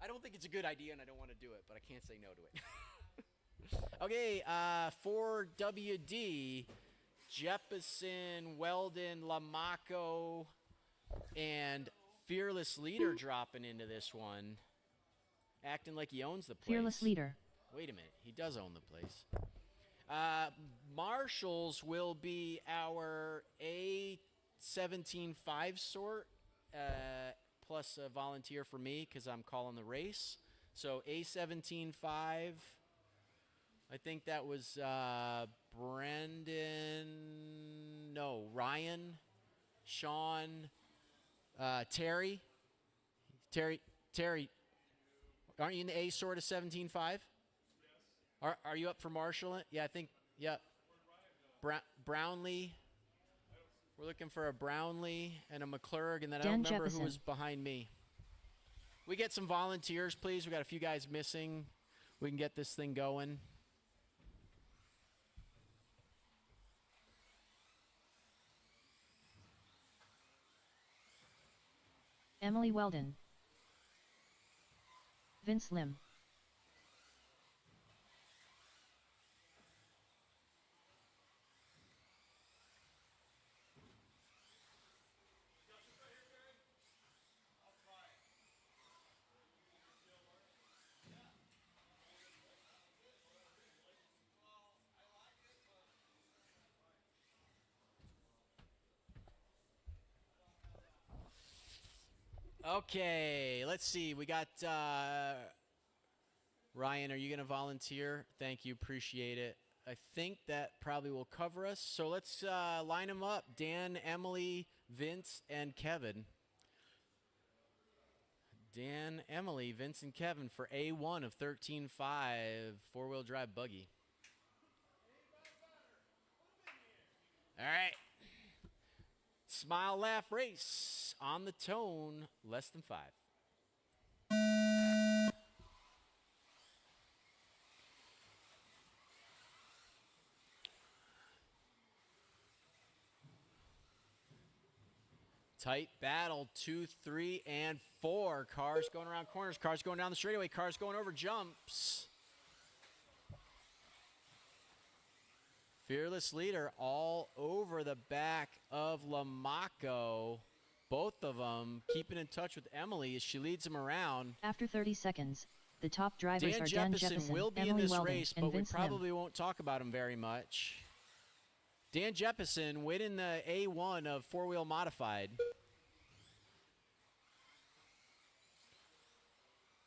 I don't think it's a good idea, and I don't want to do it, but I can't say no to it. Okay, for WD, Jeppesen, Weldon, Lamaco, and Fearless Leader dropping into this one, acting like he owns the place. Fearless Leader. Wait a minute, he does own the place. Marshals will be our A17-5 sort, plus a volunteer for me because I'm calling the race. So A17-5, I think that was Ryan, Sean, Terry. Terry, aren't you in the A sort of 17-5? Yes. Are you up for Marshall? Yeah, I think, yeah. Brownlee. We're looking for a Brownlee and a McClurg, and then I don't remember who was behind me. We get some volunteers, please. We got a few guys missing. We can get this thing going. Emily Weldon. Vince Lim. Okay, let's see. We got Ryan, are you going to volunteer? Thank you. Appreciate it. I think that probably will cover us. So let's line them up. Dan, Emily, Vince, and Kevin. Dan, Emily, Vince, and Kevin for A1 of 13.5 four-wheel drive buggy. All right. Smile, laugh, race on the tone, less than 5. Tight battle, 2, 3, and 4. Cars going around corners, cars going down the straightaway, cars going over jumps. Fearless Leader all over the back of Lamaco. Both of them keeping in touch with Emily as she leads them around. After 30 seconds, the top drivers are Dan Jeppesen, will be Emily in this Weldon, race, and but Vince we probably won't talk about him very much. Dan Jeppesen winning the A1 of four-wheel modified.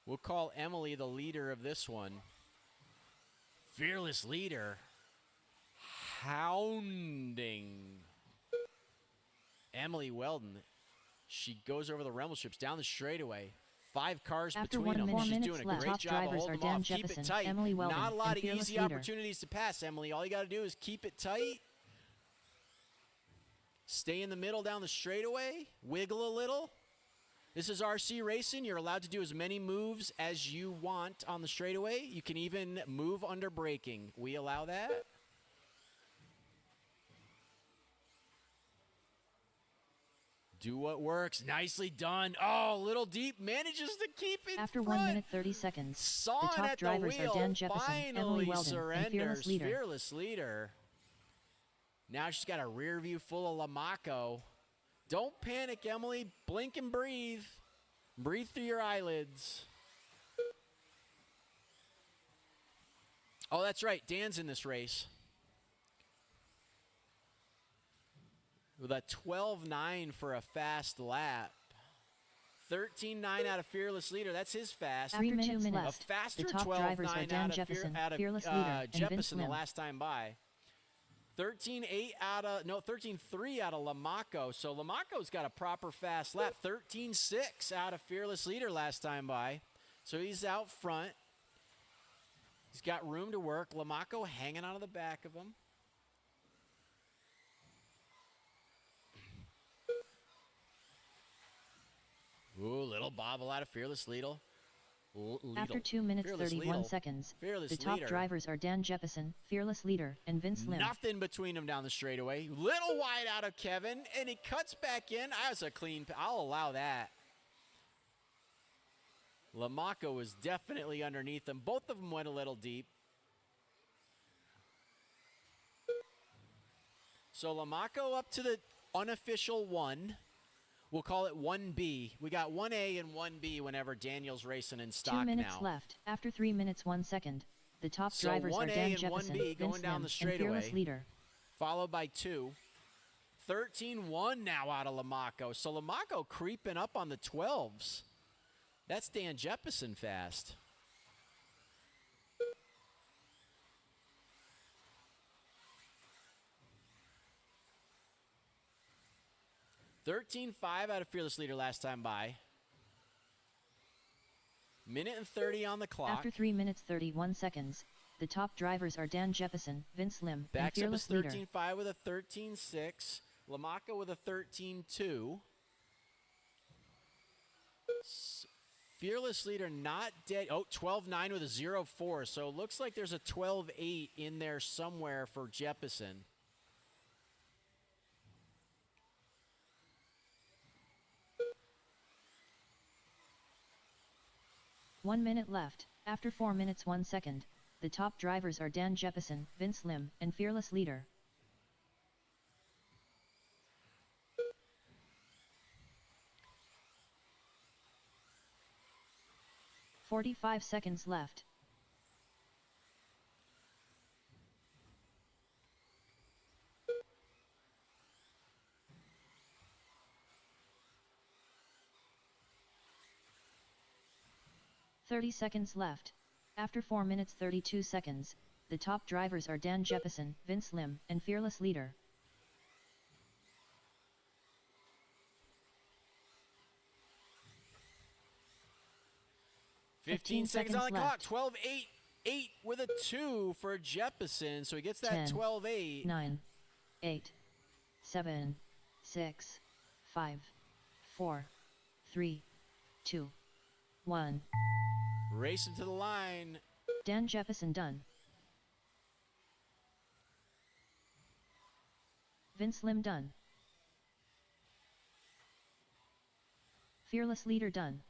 We'll call Emily the leader of this one. Fearless Leader hounding Emily Weldon. She goes over the rumble strips down the straightaway. 5 cars After between them. She's doing a left, great top job of drivers holding are them Dan off. Keep it Jeppesen, tight. Emily Weldon, Not a lot and of Fearless easy Leader. opportunities to pass, Emily. All you got to do is keep it tight. Stay in the middle down the straightaway. Wiggle a little. This is RC Racing. You're allowed to do as many moves as you want on the straightaway. You can even move under braking. We allow that. Do what works. Nicely done. Oh, little deep. Manages to keep it After front. 1 minute 30 seconds, Saw the it top at drivers the wheel. are Dan Jeppesen, Finally Emily Weldon, surrenders. and Fearless Leader. Fearless Leader. Now she's got a rear view full of Lamaco. Don't panic, Emily. Blink and breathe. Breathe through your eyelids. Oh, that's right. Dan's in this race. With a 12.9 for a fast lap. 13.9 out of Fearless Leader. That's his fast. After 2 A minutes, faster the top drivers are 12.9 Dan out of, Jeppesen, out of Fearless Leader, and Vince Jeppesen the Lim. last time by. 13.3 out of Lamaco. So Lamaco's got a proper fast lap. 13.6 out of Fearless Leader last time by. So he's out front. He's got room to work. Lamaco hanging out of the back of him. Ooh, little bobble out of Fearless Leader. After 2 minutes Fearless 31 Leader. seconds, Fearless the top Leader. drivers are Dan Jeppesen, Fearless Leader, and Vince Lim. Nothing between them down the straightaway. Little wide out of Kevin, and he cuts back in. That's a clean. I'll allow that. Lamaco was definitely underneath them. Both of them went a little deep. So Lamaco up to the unofficial 1. We'll call it 1B. We got 1A and 1B whenever Daniel's racing in stock now. 2 minutes left. After 3 minutes 1 second, the top So drivers are 1A Dan and Jefferson, 1B going Vince down Lim, the and straightaway. Fearless Leader. Followed by 2. 13-1 now out of Lamaco. So Lamaco creeping up on the 12s. That's Dan Jefferson fast. $13.5 out of Fearless Leader last time by. Minute and 30 on the clock. After 3 minutes 31 seconds, the top drivers are Dan Jefferson, Vince Lim, and Backs up his Fearless Leader. 13.5 with a 13.6. Lamaco with a 13.2. Fearless Leader not dead. Oh, 12.9 with a 0.4. So it looks like there's a 12.8 in there somewhere for Jefferson. One minute left. After 4 minutes 1 second, the top drivers are Dan Jefferson, Vince Lim, and Fearless Leader. "45 seconds left. "30 seconds left. After 4 minutes 32 seconds, the top drivers are Dan Jefferson, Vince Lim, and Fearless Leader. Fifteen seconds on the left. clock. 12.8. 8 with a 2 for Jefferson. So he gets that 10, 12.8. 9, 8, 7, 6, 5, 4, 3, 2, 1. Racing to the line. Dan Jefferson done. Vince Lim done. Fearless Leader done.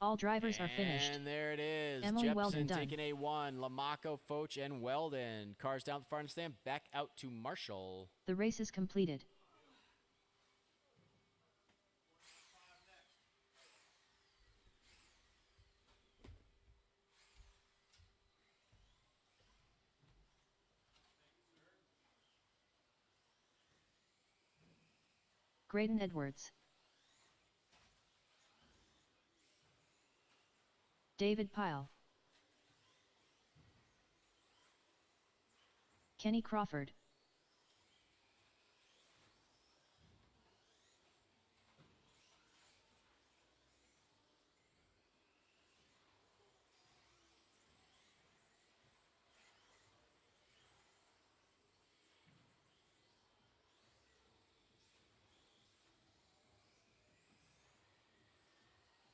All drivers are finished. And there it is. Emily Weldon Jefferson done. taking A1. Lamaco, Foch, and Weldon. Cars down the far end stand. Back out to Marshall. The race is completed. Graydon Edwards. David Pyle. Kenny Crawford.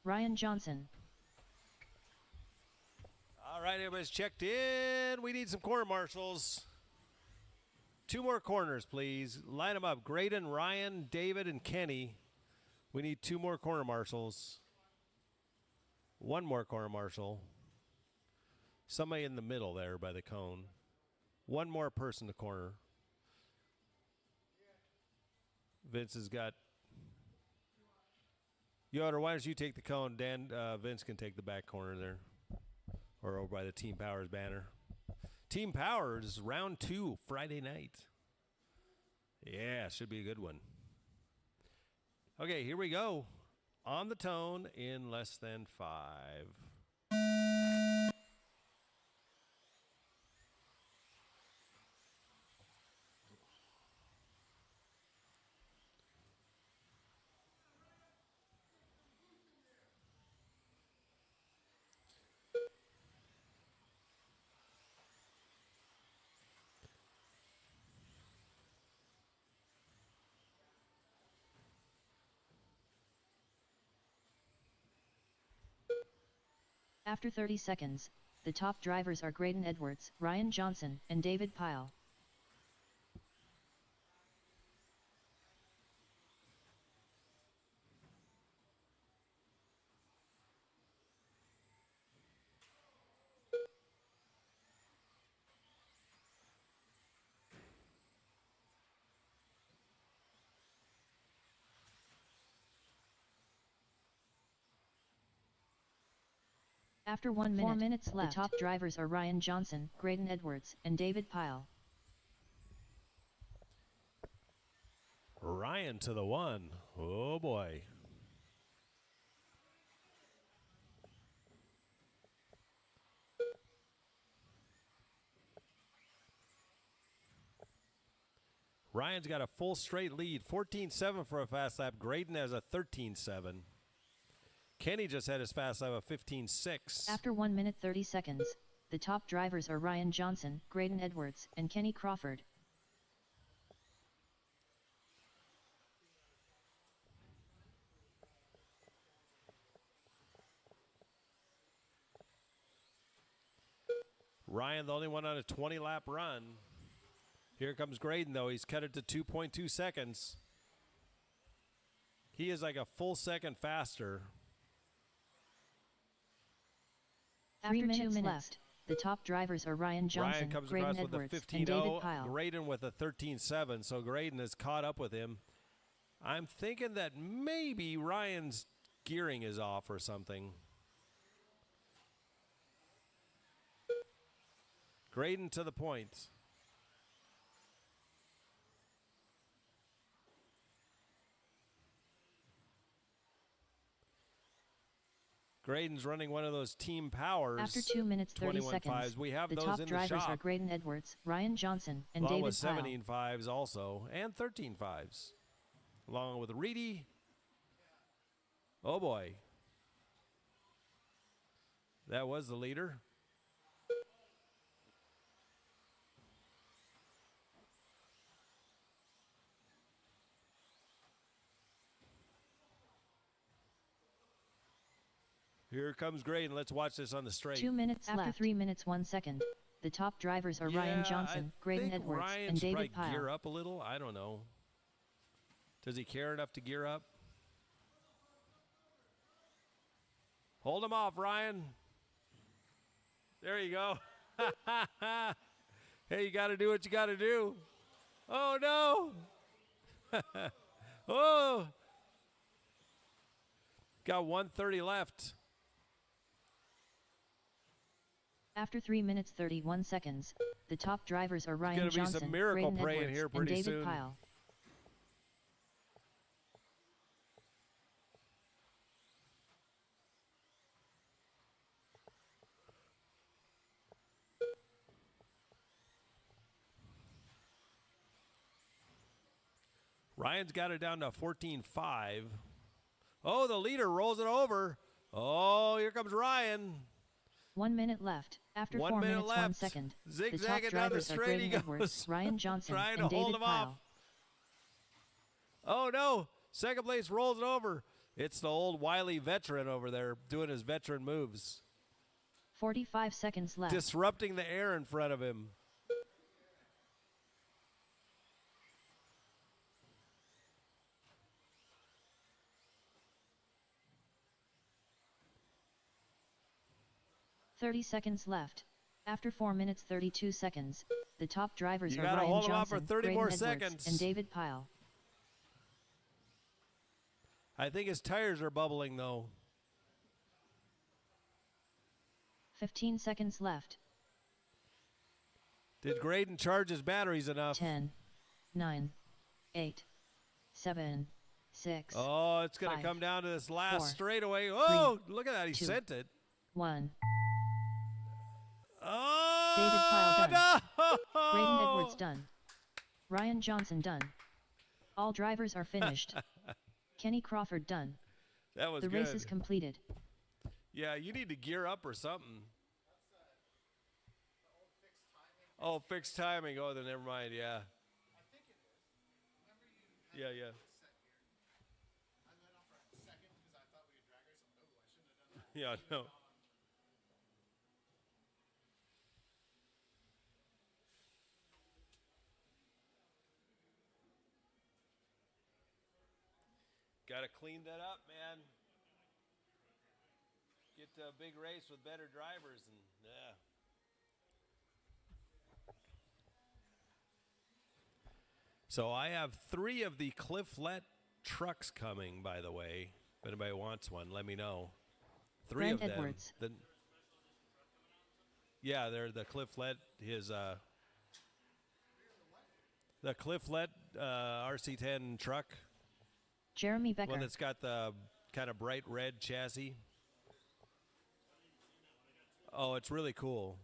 Ryan Johnson. All right, everybody's checked in. We need some corner marshals. 2 more corners, please. Line them up. Graydon, Ryan, David, and Kenny. We need 2 more corner marshals. 1 more corner marshal. Somebody in the middle there by the cone. 1 more person to corner. Vince has got. Yoder, why don't you take the cone? Dan, Vince can take the back corner there. Or over by the Team Powers banner. Team Powers, round 2, Friday night. Yeah, should be a good one. Okay, here we go. On the tone in less than 5. After 30 seconds, the top drivers are Graydon Edwards, Ryan Johnson, and David Pyle. After 1 minute, 4 minutes the left. top drivers are Ryan Johnson, Graydon Edwards, and David Pyle. Ryan to the 1. Oh, boy. Ryan's got a full straight lead, 14.7 for a fast lap. Graydon has a 13.7. Kenny just had his fast lap of 15.6. After 1 minute 30 seconds, the top drivers are Ryan Johnson, Graydon Edwards, and Kenny Crawford. Ryan, the only one on a 20-lap run. Here comes Graydon, though. He's cut it to 2.2 seconds. He is like a full second faster. After 2 minutes left, the top drivers are Ryan Johnson, Ryan comes Graydon across with a Edwards, and David 15.0. Pyle. Graydon with a 13.7, so Graydon has caught up with him. I'm thinking that maybe Ryan's gearing is off or something. Graydon to the point. Graydon's running one of those team powers. After 2 minutes 30 seconds, We have the those top in drivers the shop. are Graydon Edwards, Ryan Johnson, and along David with Pyle. 17.5s also, and 13.5s. Along with Reedy. Oh boy. That was the leader. Here comes Graydon. Let's watch this on the straight. 2 minutes after left. 3 minutes 1 second. The top drivers are Ryan Johnson, Graydon think Edwards, Ryan and should David probably gear Pyle. up a little. I don't know. Does he care enough to gear up? Hold him off, Ryan. There you go. Hey, you got to do what you got to do. Oh, no. Oh. Got 1:30 left. After 3 minutes 31 seconds, the top drivers are Ryan gonna be some Johnson, miracle Graydon praying Edwards, here and pretty David soon. Pyle. Ryan's got it down to 14.5. Oh, the leader rolls it over. Oh, here comes Ryan. 1 minute left. After 1 4 minute minutes left. 1 second, the top Zigzagging down the drivers are straight he Graydon Edwards, goes. Ryan Johnson, Trying to and hold David him off. Pyle. Oh, no. Second place rolls it over. It's the old wily veteran over there doing his veteran moves. 45 seconds left. Disrupting the air in front of him. .30 seconds left. After 4 minutes 32 seconds, the top drivers You are gotta Ryan hold 'em off for Johnson, 30 Graydon more Edwards, seconds. and David Pyle. I think his tires are bubbling, though. 15 seconds left. Did Graydon charge his batteries enough? 10, 9, 8, 7, 6, Oh, it's going to 5, come down to this last 4, straightaway. Oh, 3, look at that. He 2, sent it. 1. Oh, David Pyle done. no! Graydon Edwards done. Ryan Johnson done. All drivers are finished. Kenny Crawford done. That was The good. race is completed. Yeah, you need to gear up or something. Oh, fixed timing. Oh, then never mind. Yeah. Yeah, yeah. Yeah, no. Got to clean that up, man. Get to a big race with better drivers and yeah. So I have 3 of the Clifflet trucks coming, by the way. If anybody wants one, let me know. 3 Brent of them. Edwards. Yeah, they're the Clifflet. The Clifflet RC10 truck. Jeremy Becker. One that's got the kind of bright red chassis. Oh, it's really cool.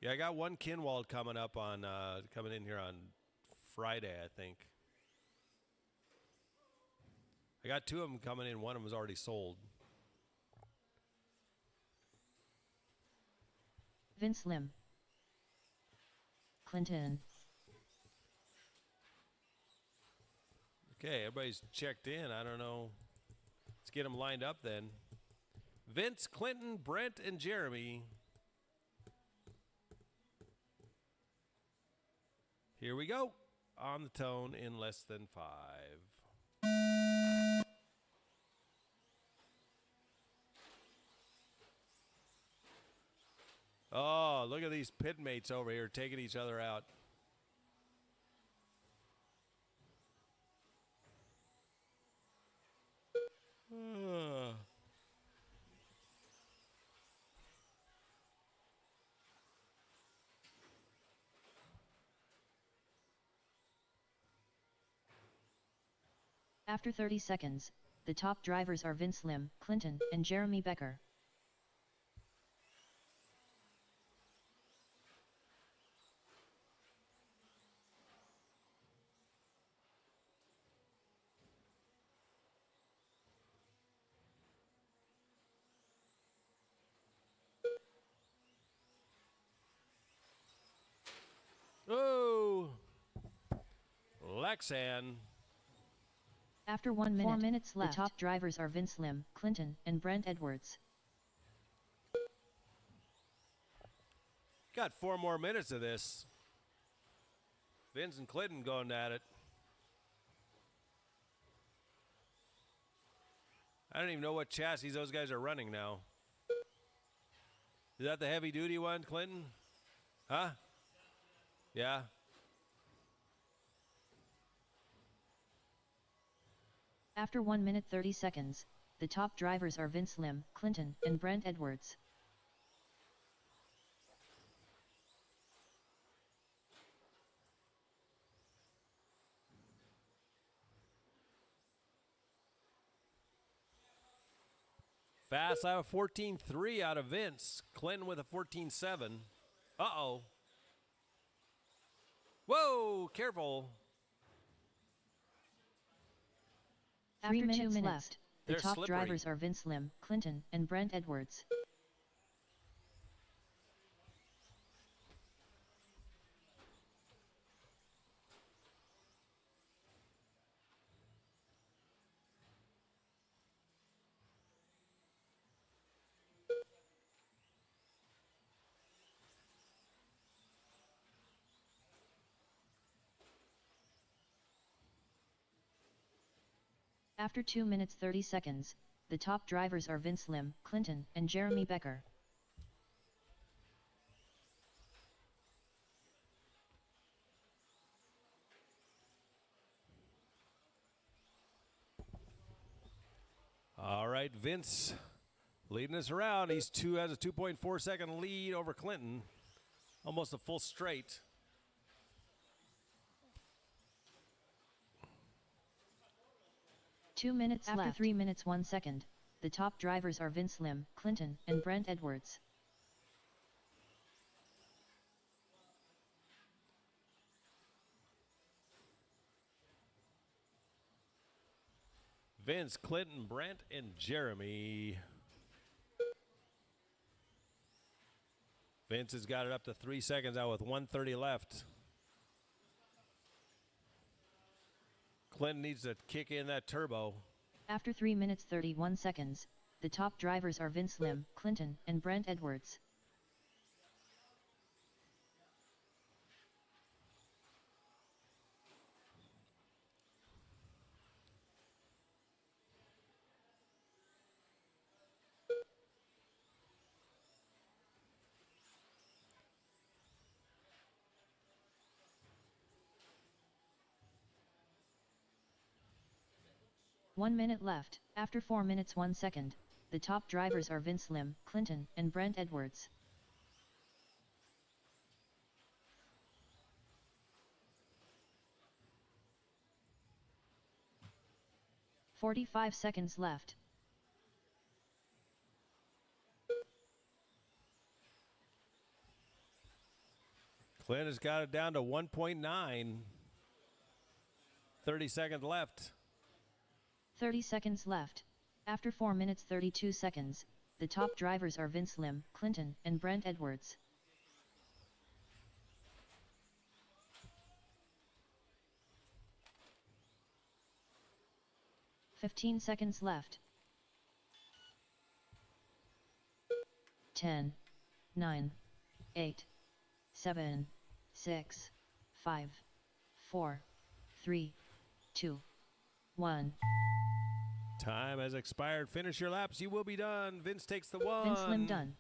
Yeah, I got one Kinwald coming up on coming in here on Friday, I think. I got two of them coming in. One of them was already sold. Vince Lim. Clinton. Okay, everybody's checked in. I don't know. Let's get them lined up then. Vince, Clinton, Brent, and Jeremy. Here we go. On the tone in less than 5. Oh, look at these pit mates over here taking each other out. After 30 seconds, the top drivers are Vince Lim, Clinton, and Jeremy Becker. Oh, Lexan. After 1 minute, 4 minutes left, the top drivers are Vince Lim, Clinton, and Brent Edwards. Got 4 more minutes of this. Vince and Clinton going at it. I don't even know what chassis those guys are running now. Is that the heavy duty one, Clinton? Huh? Yeah. After 1 minute 30 seconds, the top drivers are Vince Lim, Clinton, and Brent Edwards. Fast, I have a 14.3 out of Vince. Clinton with a 14.7. Uh-oh. Whoa, careful. After 2 minutes left, the They're top slippery. drivers are Vince Lim, Clinton, and Brent Edwards. After 2 minutes 30 seconds, the top drivers are Vince Lim, Clinton, and Jeremy Becker. All right, Vince leading us around. Has a 2.4 second lead over Clinton. Almost a full straight. Two minutes after left. 3 minutes 1 second, the top drivers are Vince Lim, Clinton, and Brent Edwards. Vince, Clinton, Brent, and Jeremy. Vince has got it up to 3 seconds out with 1:30 left. Clinton needs to kick in that turbo. After 3 minutes 31 seconds, the top drivers are Vince Lim, Clinton, and Brent Edwards. One minute left. After 4 minutes 1 second, The top drivers are Vince Lim, Clinton, and Brent Edwards. 45 seconds left. Clint has got it down to 1.9. 30 seconds left. 30 seconds left. After 4 minutes 32 seconds, the top drivers are Vince Lim, Clinton, and Brent Edwards. "15 seconds left. 10, 9, 8, 7, 6, 5, 4, 3, 2, 1. Time has expired. Finish your laps. You will be done. Vince takes the one. Vince Lim done.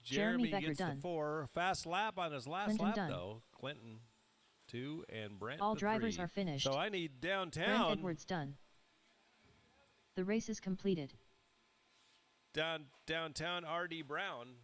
Jeremy Becker gets done. the 4. Fast lap on his last Clinton lap, done. though. Clinton 2 and Brent All the drivers 3. are finished. So I need Brent downtown. Edwards done. The race is completed. Downtown R.D. Brown.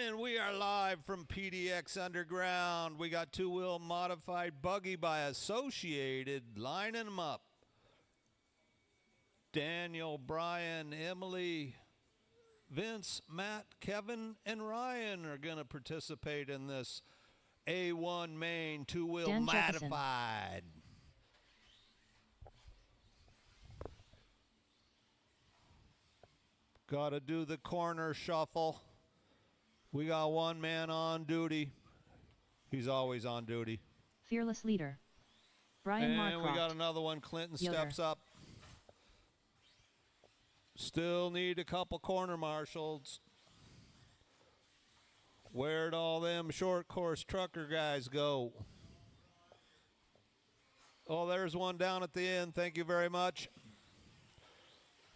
And we are live from PDX Underground. We got two-wheel modified buggy by Associated lining them up. Daniel, Brian, Emily, Vince, Matt, Kevin, and Ryan are going to participate in this A1 main two-wheel Dan Jefferson. modified. Got to do the corner shuffle. We got one man on duty. He's always on duty. Fearless leader. Brian And Marcroft. we got another one. Clinton Yoder. steps up. Still need a couple corner marshals. Where'd all them short course trucker guys go? Oh, there's one down at the end. Thank you very much.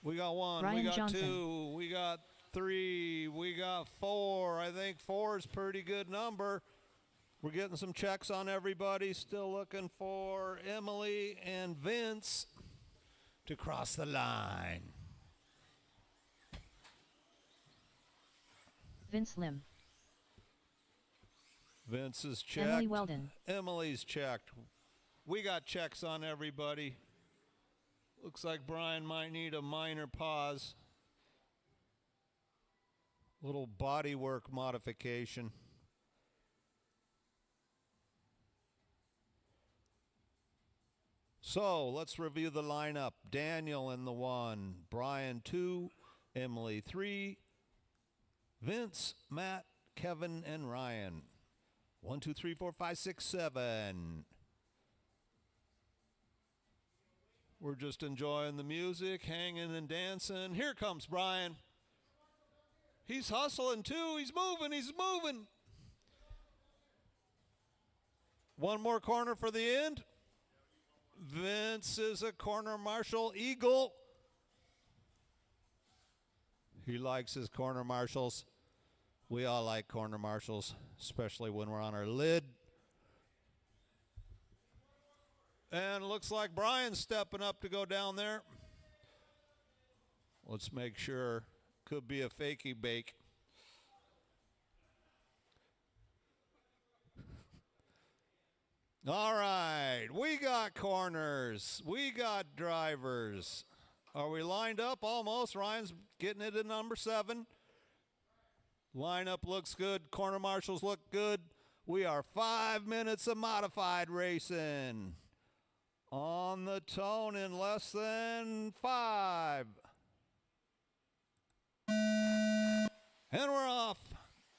We got one. Ryan we got Johnson. 2. We got 3. We got 4. I think 4 is a pretty good number. We're getting some checks on everybody. Still looking for Emily and Vince to cross the line. Vince Lim. Vince is checked. Emily Weldon. Emily's checked. We got checks on everybody. Looks like Brian might need a minor pause. Little body work modification. So let's review the lineup. Daniel in the 1, Brian 2, Emily 3, Vince, Matt, Kevin, and Ryan. 1, 2, 3, 4, 5, 6, 7. We're just enjoying the music, hanging and dancing. Here comes Brian. He's hustling too. He's moving. He's moving. One more corner for the end. Vince is a corner marshal eagle. He likes his corner marshals. We all like corner marshals, especially when we're on our lid. And it looks like Brian's stepping up to go down there. Let's make sure. Could be a fakey bake. All right, we got corners. We got drivers. Are we lined up? Almost. Ryan's getting it at number 7. Lineup looks good. Corner marshals look good. We are 5 minutes of modified racing. On the tone in less than 5. And we're off.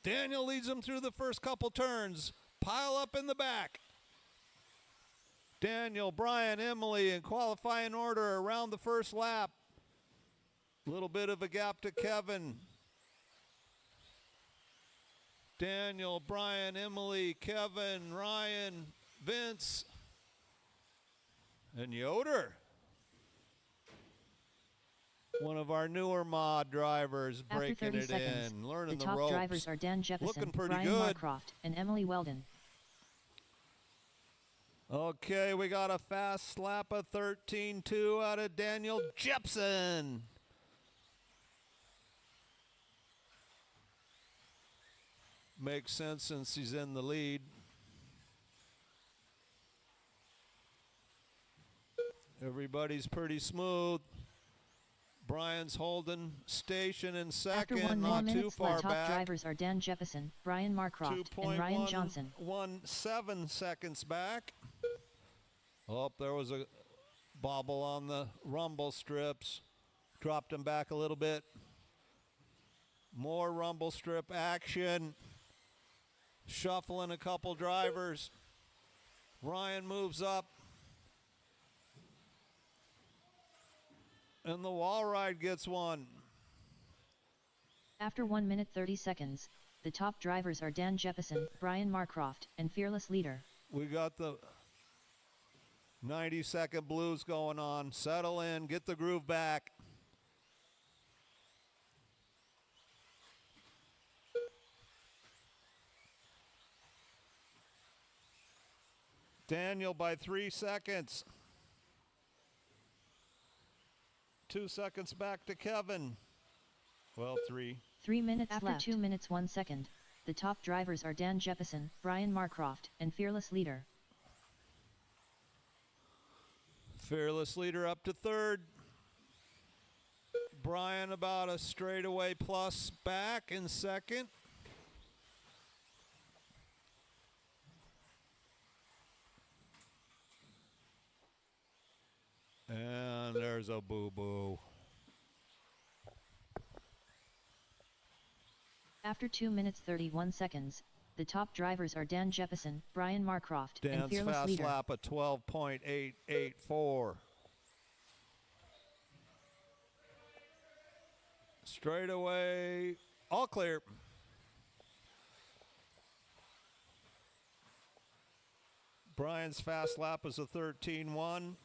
Daniel leads them through the first couple turns. Pile up in the back. Daniel, Brian, Emily in qualifying order around the first lap. Little bit of a gap to Kevin. Daniel, Brian, Emily, Kevin, Ryan, Vince, and Yoder. One of our newer mod drivers After breaking 30 it seconds, in, the learning the top ropes. drivers are Dan Jeppeson, Looking pretty Brian good. Marcroft, and Emily Weldon. Okay, we got a fast lap of 13.2 out of Daniel Jepson. Makes sense since he's in the lead. Everybody's pretty smooth. Brian's holding station in After second, 1 not too minute, far top back. drivers are Dan Jeppeson, Brian Marcroft, and Ryan Johnson. 2.17 seconds back. Oh, there was a bobble on the rumble strips. Dropped him back a little bit. More rumble strip action. Shuffling a couple drivers. Ryan moves up. And the wall ride gets one. After 1 minute 30 seconds, the top drivers are Dan Jeppeson, Brian Marcroft, and Fearless Leader. We got the 90-second blues going on. Settle in, get the groove back. Daniel by 3 seconds. 2 seconds back to Kevin. Well, 3. 3 minutes After left. 2 minutes 1 second, the top drivers are Dan Jeppeson, Brian Marcroft, and Fearless Leader. Fearless Leader up to third. Brian about a straightaway plus back in second. And there's a boo-boo. After 2 minutes 31 seconds, the top drivers are Dan Jeppeson, Brian Marcroft, and Dan's Fearless fast Leader. lap of 12.884. Straightaway, all clear. Brian's fast lap is a 13.1.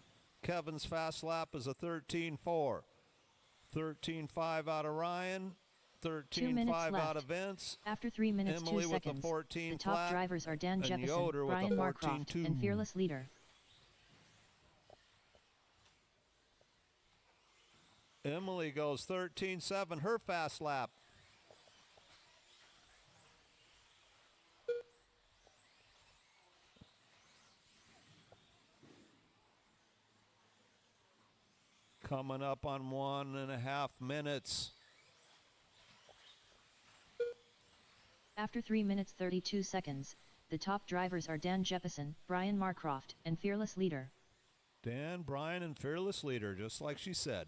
Kevin's fast lap is a 13.4. 13.5 out of Ryan. 2 minutes 13.5 out left. of Vince. After 3 minutes Emily 2 with the seconds, 14 the top flat, drivers are Dan and Jeppeson, Yoder with the Brian Marcroft, 14.2. and Fearless Leader. Emily goes 13.7, her fast lap. Coming up on 1.5 minutes. After 3 minutes 32 seconds, the top drivers are Dan Jeppeson, Brian Marcroft, and Fearless Leader. Dan, Brian, and Fearless Leader, just like she said.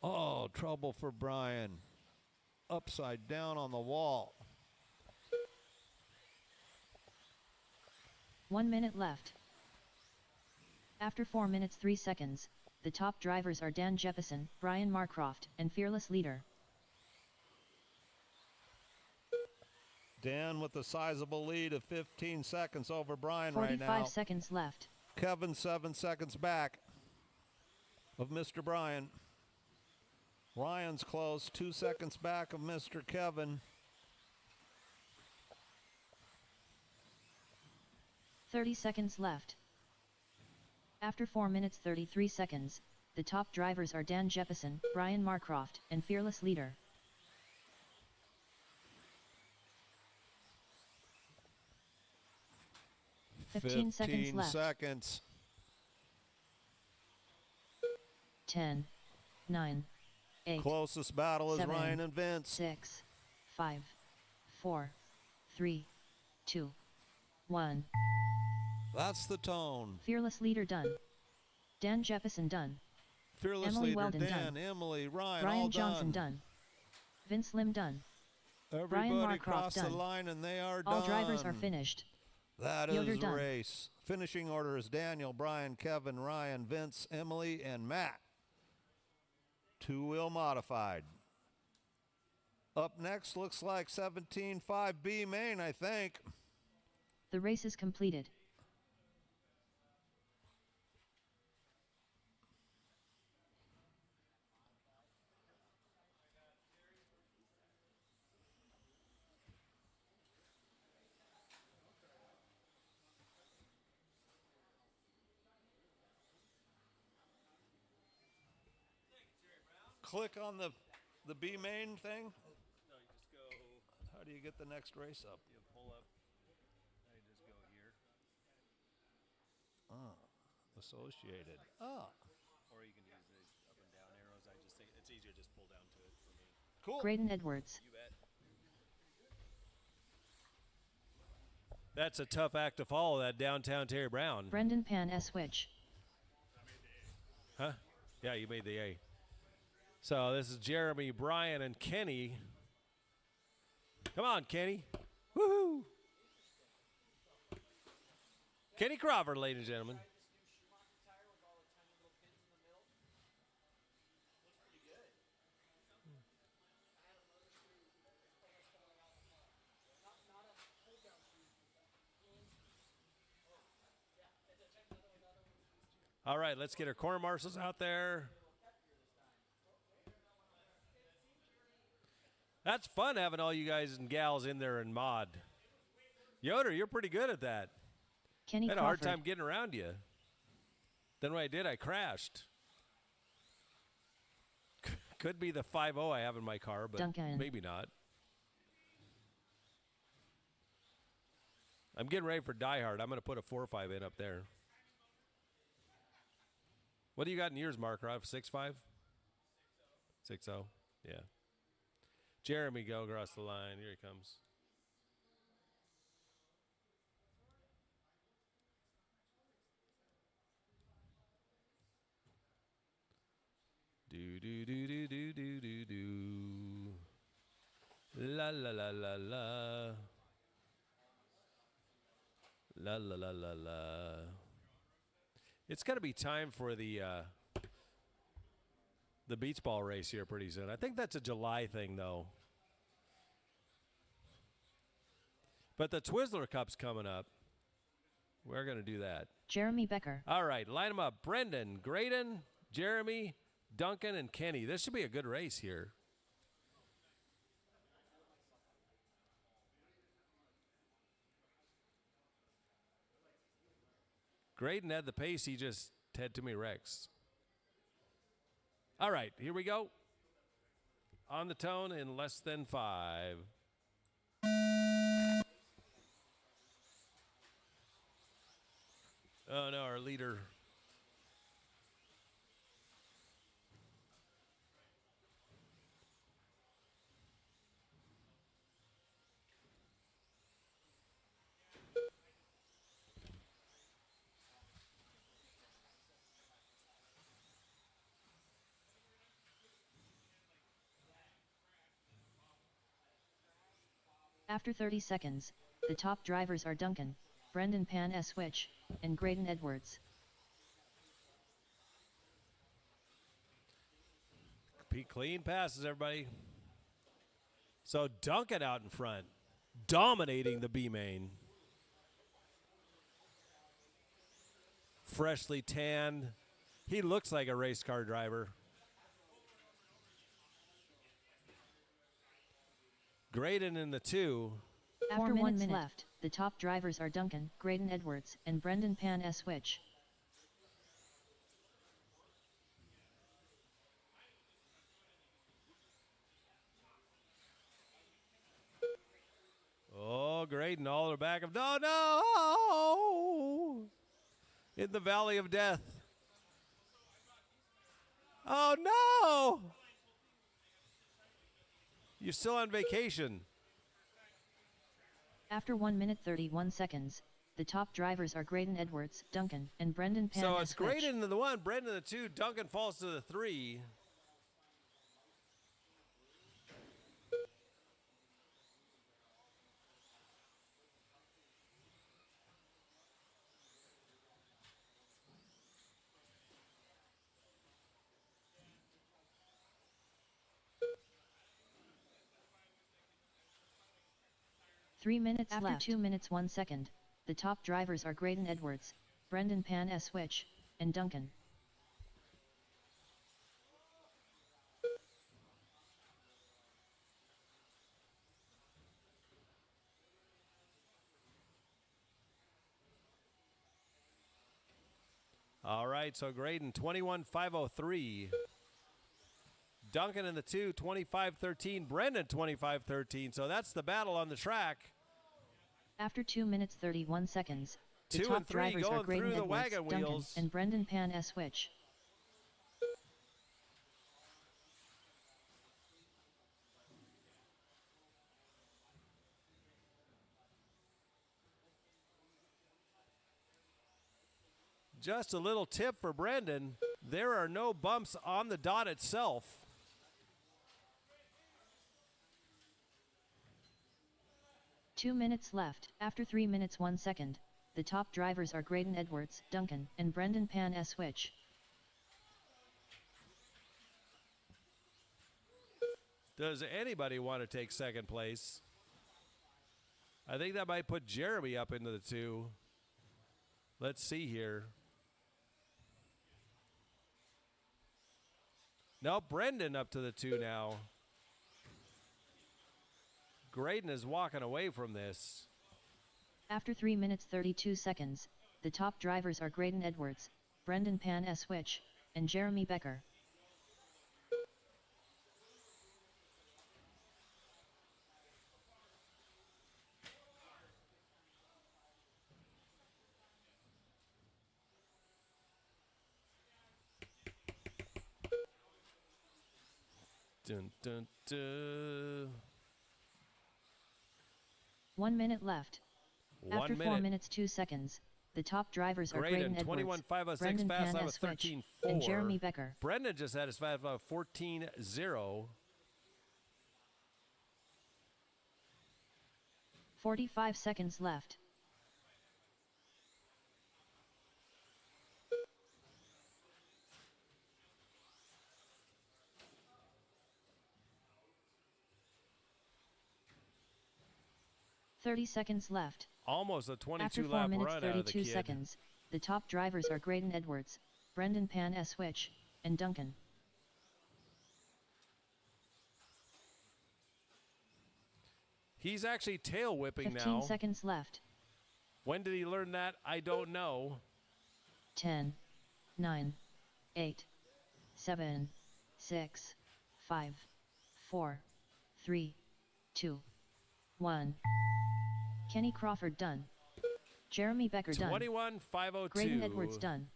Oh, trouble for Brian. Upside down on the wall. 1 minute left. After 4 minutes 3 seconds, the top drivers are Dan Jeppeson, Brian Marcroft, and Fearless Leader. Dan with a sizable lead of 15 seconds over Brian right 45 now. seconds left. Kevin 7 seconds back of Mr. Brian. Ryan's close, 2 seconds back of Mr. Kevin. 30 seconds left. After 4 minutes 33 seconds, the top drivers are Dan Jeppeson, Brian Marcroft, and Fearless Leader. Fifteen seconds left. Seconds. 10, 9, 8, Closest battle is 7, Ryan and Vince. 6, 5, 4, 3, 2, 1. That's the tone. Fearless Leader done. Dan Jeppeson done. Fearless Emily Leader, Weldon Dan, done. Emily, Ryan, all Brian Johnson done. done. Vince Lim done. Everybody Marcroft crossed the done. line and they are All done. drivers are finished. That Yoder is the done. race. Finishing order is Daniel, Brian, Kevin, Ryan, Vince, Emily, and Matt. Two-wheel modified. Up next looks like 17.5 B main, I think. The race is completed. Click on the B main thing. No, you just go. How do you get the next race up? You pull up. I just go here, Associated. Ah, or you can use the up and down arrows. I just think it's easier to just pull down to it for me. cool. Graydon Edwards. You bet. That's a tough act to follow. That downtown Terry Brown. Brendan Pan Switch. Huh? Yeah, you made the A. So this is Jeremy, Brian, and Kenny. Come on, Kenny. Woohoo! Kenny Crawford, ladies and gentlemen. All right, let's get our corner marshals out there. That's fun having all you guys and gals in there and mod. Yoder, you're pretty good at that. Kenny I had a hard Crawford. time getting around you. Then when I did, I crashed. Could be the 5.0 I have in my car, but Duncan. maybe not. I'm getting ready for Die Hard. I'm going to put a 4.5 in up there. What do you got in yours, Mark? 6.5? 6.0? Yeah. Jeremy, go across the line. Here he comes. Do do do do do do do do. La la la la la. La la la la la. It's got to be time for the beach ball race here pretty soon. I think that's a July thing, though. But the Twizzler Cup's coming up. We're going to do that. Jeremy Becker. All right, line them up. Brendan, Graydon, Jeremy, Duncan, and Kenny. This should be a good race here. Graydon had the pace. He just had too many wrecks. All right, here we go. On the tone in less than 5. Oh, no, our leader. After 30 seconds, the top drivers are Duncan, Brendan Pan Switch, and Graydon Edwards. Clean passes, everybody. So Duncan out in front, dominating the B main. Freshly tanned. He looks like a race car driver. Graydon in the 2. After 4 minutes left, the top drivers are Duncan, Graydon Edwards, and Brendan Pan Switch. Oh, Graydon all the back of no. In the valley of death. Oh no! You're still on vacation. After 1 minute 31 seconds, the top drivers are Graydon Edwards, Duncan, and Brendan Pan So it's Switch. Graydon in the 1, Brendan in the 2, Duncan falls to the 3. 3 minutes after left. 2 minutes 1 second, the top drivers are Graydon Edwards, Brendan Pan Switch, and Duncan. All right, so Graydon 21.503. Duncan in the 2, 25.13. Brendan 25.13. So that's the battle on the track. After 2 minutes 31 seconds, the 2 top and 3 drivers are going Graydon through the Edwards, wagon Duncan, wheels. and Brendan Pan Switch. Just a little tip for Brendan. There are no bumps on the dot itself. Two minutes left. After 3 minutes 1 second, the top drivers are Graydon Edwards, Duncan, and Brendan Pan Switch. Does anybody want to take second place? I think that might put Jeremy up into the 2. Let's see here. No, Brendan up to the 2 now. Graydon is walking away from this. After 3 minutes 32 seconds, the top drivers are Graydon Edwards, Brendan Pan Switch, and Jeremy Becker. Dun, dun, dun. 1 minute left. 1 After minute. 4 minutes 2 seconds, the top drivers are Graydon, Graydon Edwards, 21.506, Brendan fast Pan lap of Switch, 13.4. and Jeremy Becker. Brendan just had his fast lap of 14.0. 45 seconds left. "30 seconds left. Almost a After 22 4 lap minutes run out of the 32 kid. seconds, the top drivers are Graydon Edwards, Brendan Pan Switch, and Duncan. He's actually tail whipping 15 now. seconds left. When did he learn that? I don't know. 10, 9, 8, 7, 6, 5, 4, 3, 2, 1. Kenny Crawford done. Jeremy Becker done. 21.502. Graydon Edwards done.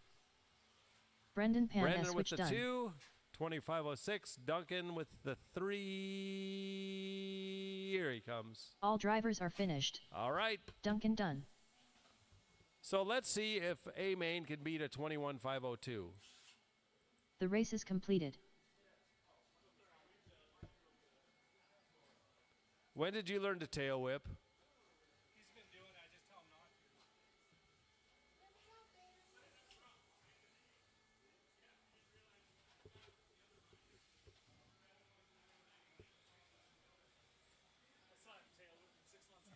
Brendan Pan Brendan with Switch the done. 2. 25.06. Duncan with the 3. Here he comes. All drivers are finished. All right. Duncan done. So let's see if A-Main can beat a 21.502. The race is completed. When did you learn to tail whip? He's been doing it, I just tell him not to. I saw him tail whipping 6 months ago.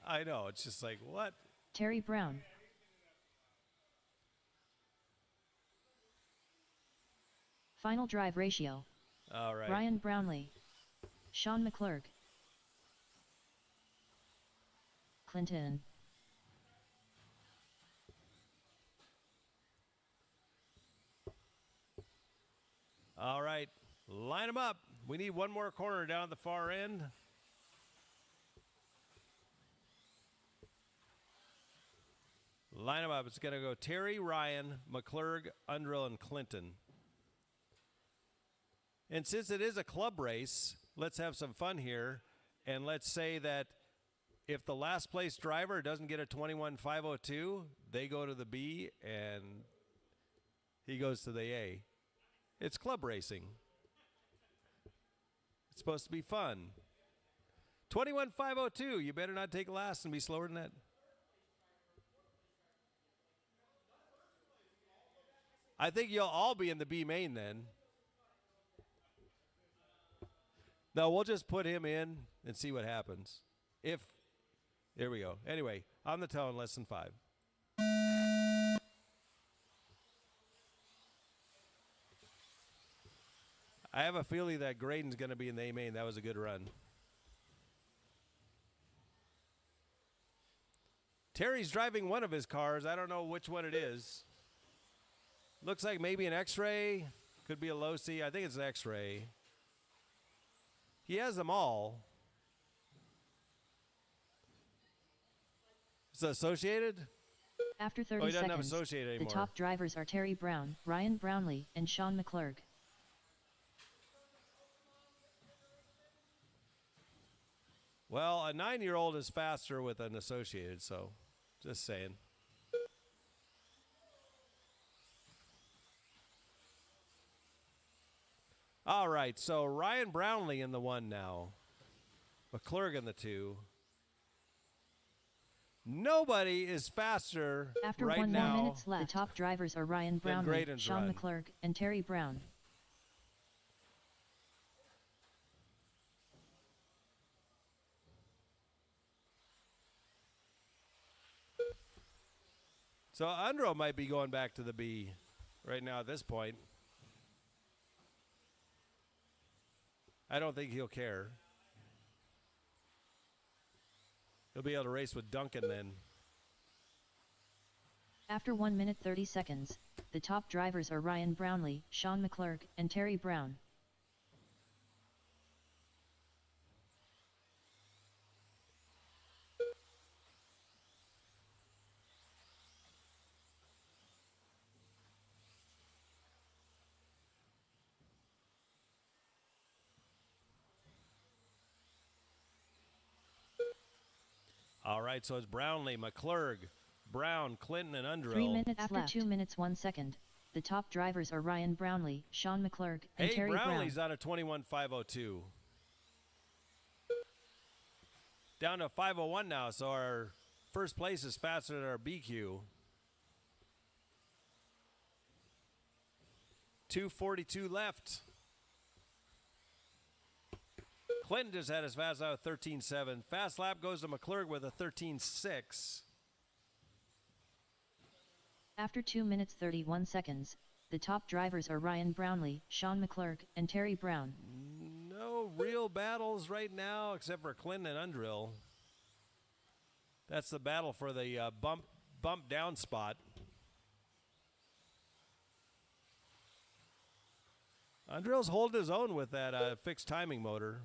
I know. It's just like, what? Terry Brown. Final drive ratio. All right. Ryan Brownlee. Sean McClurg. Clinton. All right. Line them up. We need one more corner down at the far end. Line them up. It's going to go Terry, Ryan, McClurg, Undrill, and Clinton. And since it is a club race, let's have some fun here. And let's say that if the last place driver doesn't get a 21.502, they go to the B and he goes to the A. It's club racing. It's supposed to be fun. 21.502, you better not take last and be slower than that. I think you'll all be in the B main then. No, we'll just put him in and see what happens. If There we go. Anyway, on the toe in less than 5. I have a feeling that Graydon's going to be in the A main. That was a good run. Terry's driving one of his cars. I don't know which one it is. Looks like maybe an X-Ray. Could be a low C. I think it's an X-Ray. He has them all. Is it Associated? After 30 Oh, he doesn't have seconds, Associated the anymore. top drivers are Terry Brown, Ryan Brownlee, and Sean McClurg. Well, a 9-year-old is faster with an Associated, so just saying. All right, so Ryan Brownlee in the 1 now. McClurg in the 2. Nobody is faster After right 1 now. more minutes left, the top drivers are Ryan Brownlee, Graydon's Sean run. McClurg, and Terry Brown. So Undro might be going back to the B right now at this point. I don't think he'll care. He'll be able to race with Duncan then. After 1 minute 30 seconds, the top drivers are Ryan Brownlee, Sean McClurg, and Terry Brown. All right, so it's Brownlee, McClurg, Brown, Clinton, and Undro. 3 minutes After left. 2 2 minutes 1 second, the top drivers are Ryan Brownlee, Sean McClurg, and Hey, Terry Brownlee's Brown. on a 21.502. Down to 501 now, so our first place is faster than our BQ. 2:42 left. Clinton just had his fast lap of 13.7. Fast lap goes to McClurg with a 13.6. After 2 minutes 31 seconds, the top drivers are Ryan Brownlee, Sean McClurg, and Terry Brown. No real battles right now except for Clinton and Undrill. That's the battle for the bump down spot. Undrill's holding his own with that fixed timing motor.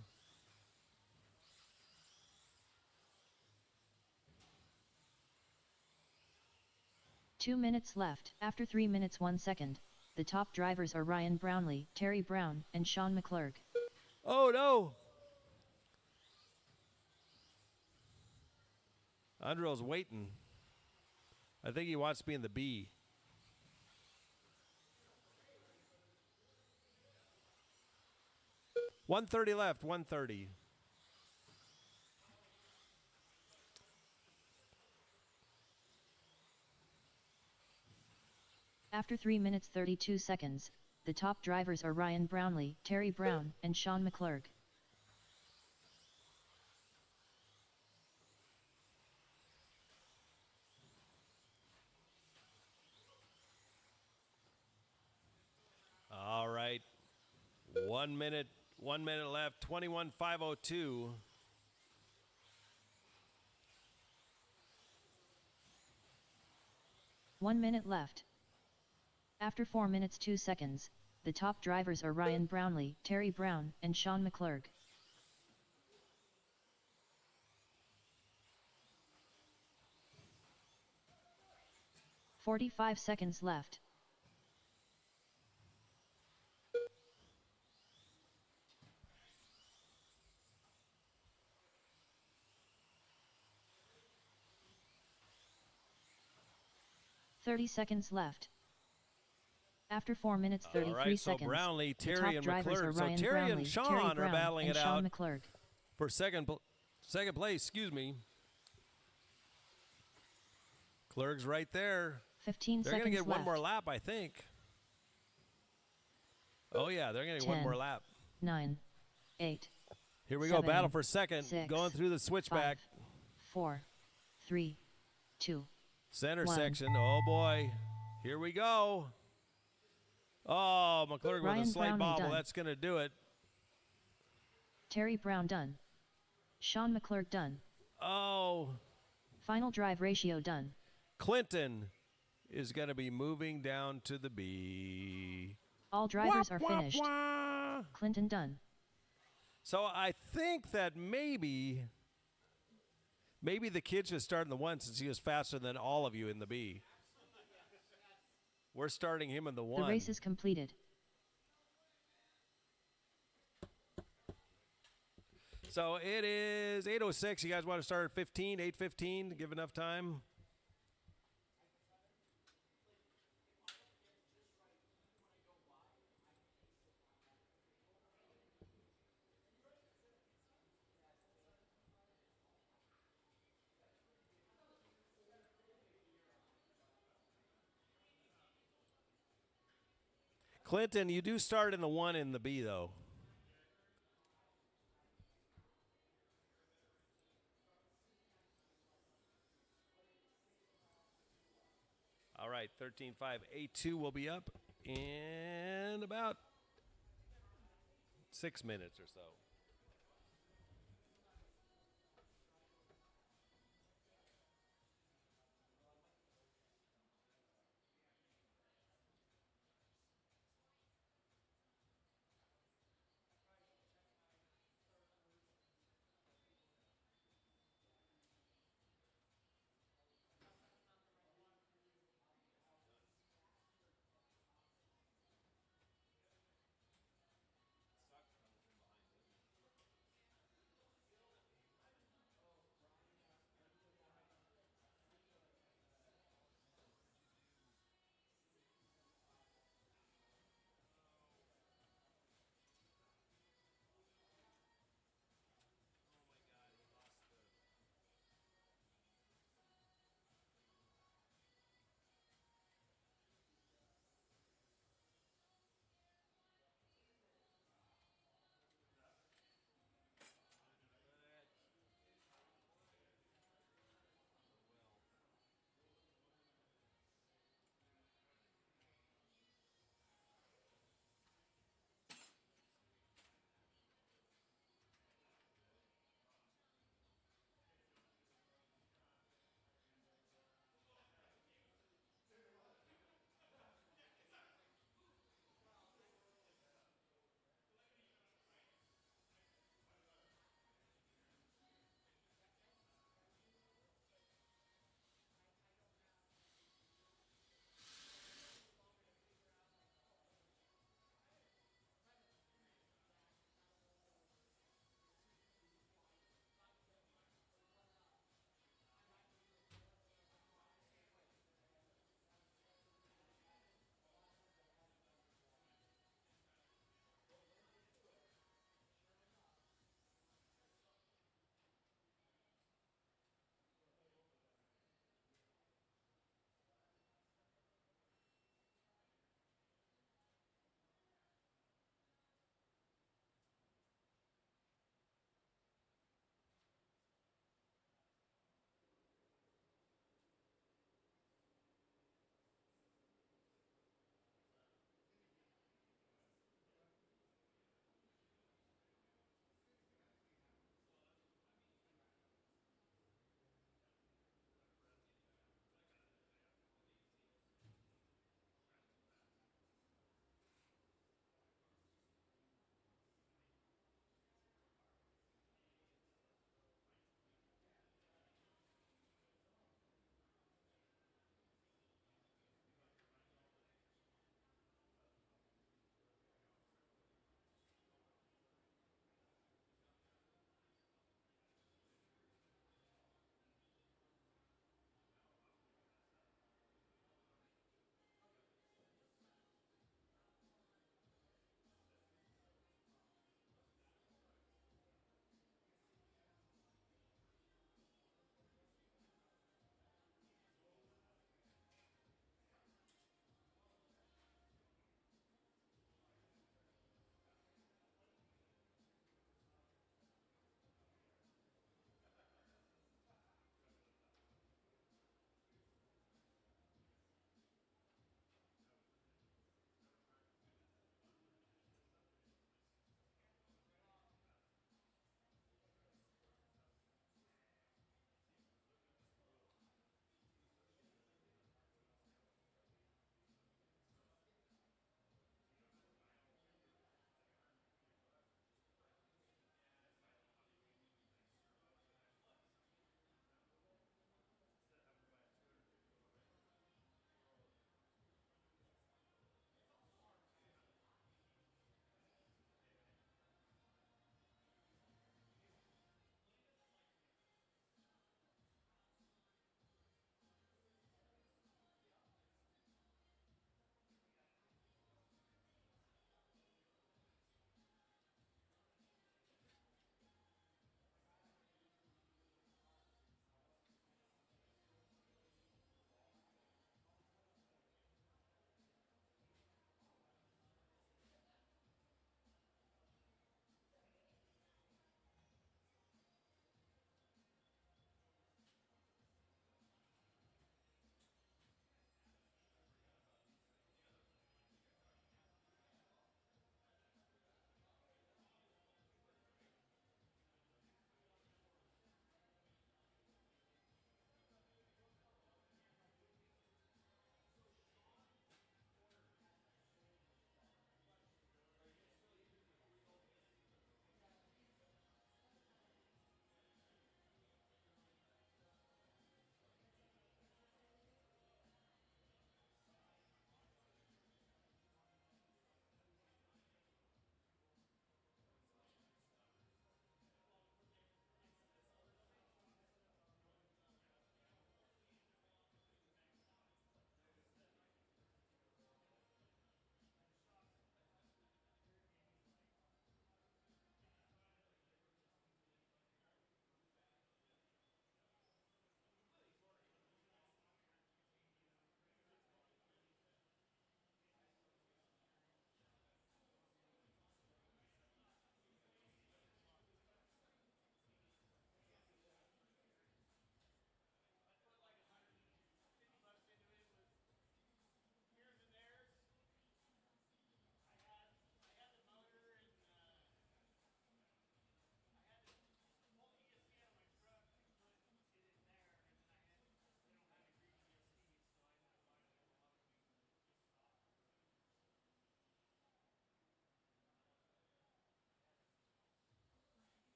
Two minutes left. After 3 minutes 1 second, the top drivers are Ryan Brownlee, Terry Brown, and Sean McClurg. Oh no! Undrill's waiting. I think he wants to be in the B. $130 left, $130. After 3 minutes 32 seconds, the top drivers are Ryan Brownlee, Terry Brown, and Sean McClurg. All right. 1 minute left, 21.502. One minute left. After 4 minutes 2 seconds, the top drivers are Ryan Brownlee, Terry Brown, and Sean McClurg. "45 seconds left. "30 seconds left. After 4 minutes 33 All right, so seconds, Brownlee, the Terry, top and drivers are McClurg. So Ryan Terry Brownlee, and Sean Terry are Brown, battling and it Sean out McClurg. for second place. Excuse me. Clerg's right there. 15 They're seconds going to get left. one more lap, I think. Oh yeah, they're going to get one 10, more lap. 9, 8, Here we go, 7, battle for second, 6, going through the switchback. 5, 4, 3, 2. Center One. section. Oh boy. Here we go. Oh, McClurg with Ryan a slight Brown bobble. done. That's going to do it. Terry Brown done. Sean McClurg done. Oh, Final drive ratio done. Clinton is going to be moving down to the B. All drivers Wah, are wah, finished. wah. Clinton done. So I think that maybe the kid should start in the 1 since he was faster than all of you in the B. We're starting him in the 1. The race is completed. So it is 8:06. You guys want to start at 15, 8:15 to give enough time? Clinton, you do start in the 1 in the B, though. All right, 13.582 will be up in about 6 minutes or so.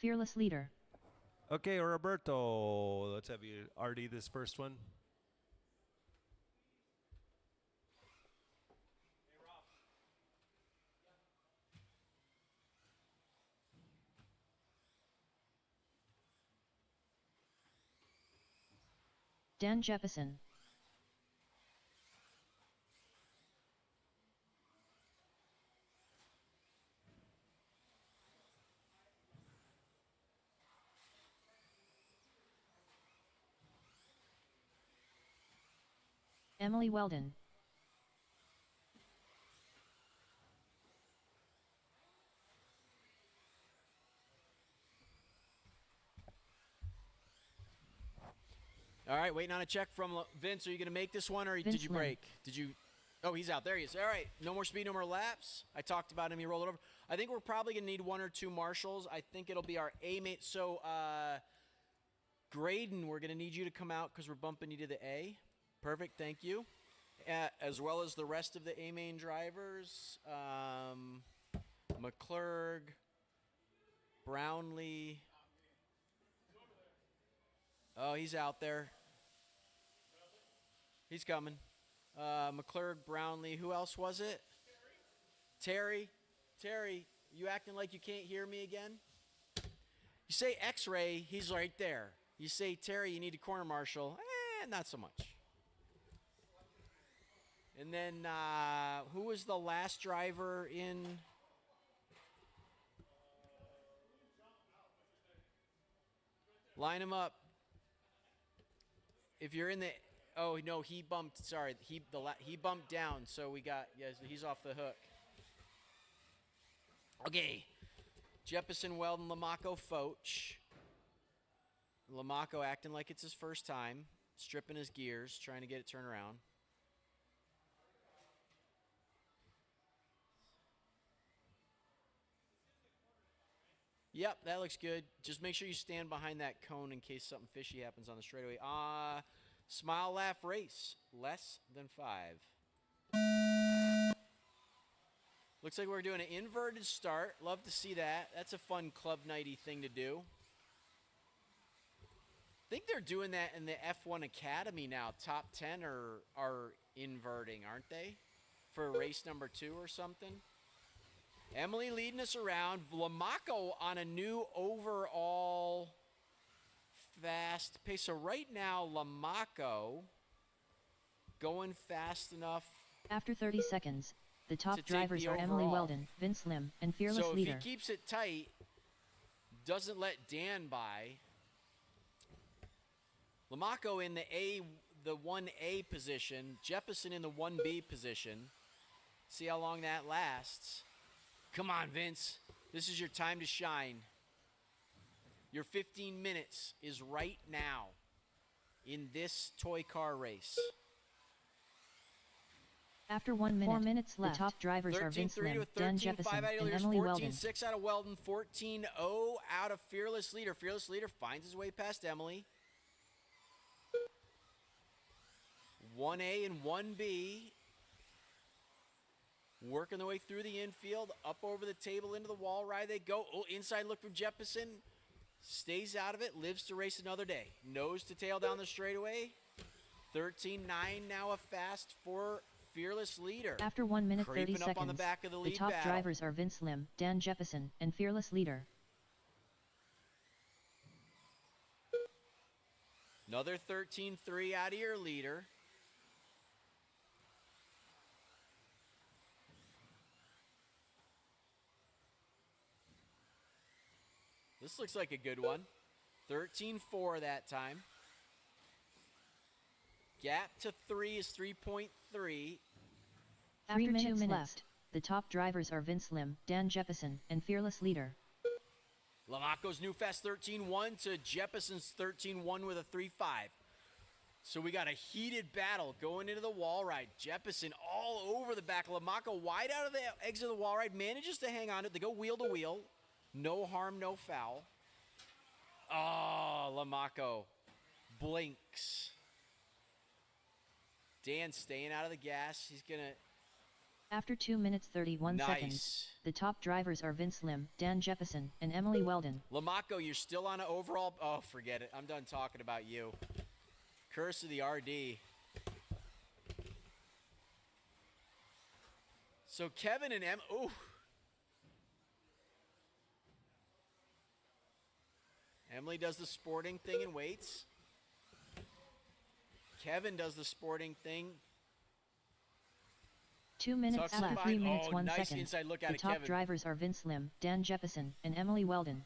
Fearless Leader. Okay, Roberto, let's have you RD this first one. Dan Jeppesen. Emily Weldon. All right, waiting on a check from Vince. Are you going to make this one, or Vince did you Lim. break? Did you? Oh, he's out. There he is. All right, no more speed, no more laps. I talked about him. He rolled it over. I think we're probably going to need one or two marshals. I think it'll be our A mate. So, Graydon, we're going to need you to come out because we're bumping you to the A. Perfect, thank you. As well as the rest of the A main drivers. McClurg, Brownlee. Oh, he's out there. He's coming. McClurg, Brownlee. Who else was it? Terry. Terry, you acting like you can't hear me again? You say X-ray, he's right there. You say, Terry, you need a corner marshal. Not so much. And then, who was the last driver in? Line him up. If you're in the, oh no, he bumped. Sorry, he bumped down. So we got, yes, he's off the hook. Okay, Jeppesen, Weldon, Lamaco, Foch. Lamaco acting like it's his first time, stripping his gears, trying to get it turned around. Yep, that looks good. Just make sure you stand behind that cone in case something fishy happens on the straightaway. Smile, laugh, race. Less than 5. Looks like we're doing an inverted start. Love to see that. That's a fun club nighty thing to do. I think they're doing that in the F1 Academy now. Top 10 are inverting, aren't they? For race number 2 or something. Emily leading us around. Lamaco on a new overall fast pace. So right now, Lamaco going fast enough. After 30 seconds, the top To take drivers the are Emily overall. Weldon, Vince Lim, and Fearless So if Leader. he keeps it tight, doesn't let Dan by. Lamaco in the 1A position, Jeppesen in the 1B position. See how long that lasts. Come on, Vince. This is your time to shine. Your 15 minutes is right now in this toy car race. After 1 minute, 4 minutes left. The top drivers are Vince 13-3 Lim, to Dan 13-5 Jeppesen, out of and leaders, Emily Weldon. 14-6 out of Weldon, 14-0 out of Fearless Leader. Fearless Leader finds his way past Emily. 1A and 1B. Working their way through the infield, up over the table, into the wall ride they go. Oh, inside look from Jeppesen. Stays out of it, lives to race another day. Nose to tail down the straightaway. 13-9 now a fast for Fearless Leader. After 1 minute 30 Creeping up seconds, on the back of the lead top battle. drivers are Vince Lim, Dan Jeppesen, and Fearless Leader. Another 13-3 out of your leader. This looks like a good one. 13-4 that time. Gap to 3 is 3.3. 3 minutes left. The top drivers are Vince Lim, Dan Jeppesen, and Fearless Leader. Lamaco's new fast 13-1 to Jeppesen's 13-1 with a 3.5. So we got a heated battle going into the wall ride. Jeppesen all over the back. Lamaco wide out of the exit of the wall ride. Manages to hang on it. They go wheel to wheel. No harm, no foul. Oh, Lamaco blinks. Dan staying out of the gas. He's going to After 2 minutes 31 seconds, Nice. the top drivers are Vince Lim, Dan Jeppesen, and Emily Weldon. Lamaco, you're still on an overall. Oh, forget it. I'm done talking about you. Curse of the RD. So Kevin and Ooh. Emily does the sporting thing and waits. Kevin does the sporting thing. 2 minutes Tucks after in 3 behind. minutes Oh, 1 nice second, inside look out the of top Kevin. drivers are Vince Lim, Dan Jeppesen, and Emily Weldon.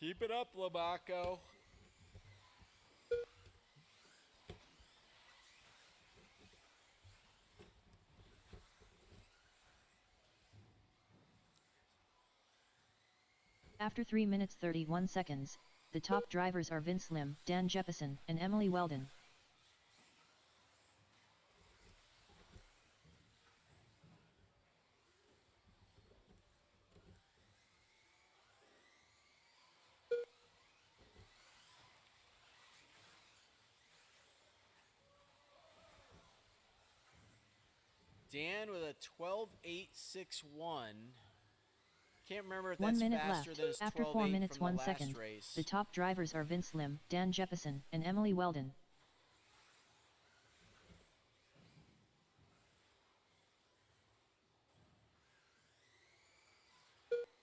Keep it up, Lamaco. After 3 minutes 31 seconds, the top drivers are Vince Lim, Dan Jeppesen, and Emily Weldon. Dan with a 12.861. Can't remember if 1 that's minute faster left. than his After 12.8 4 minutes from 1 the last second, race. the top drivers are Vince Lim, Dan Jeppesen, and Emily Weldon.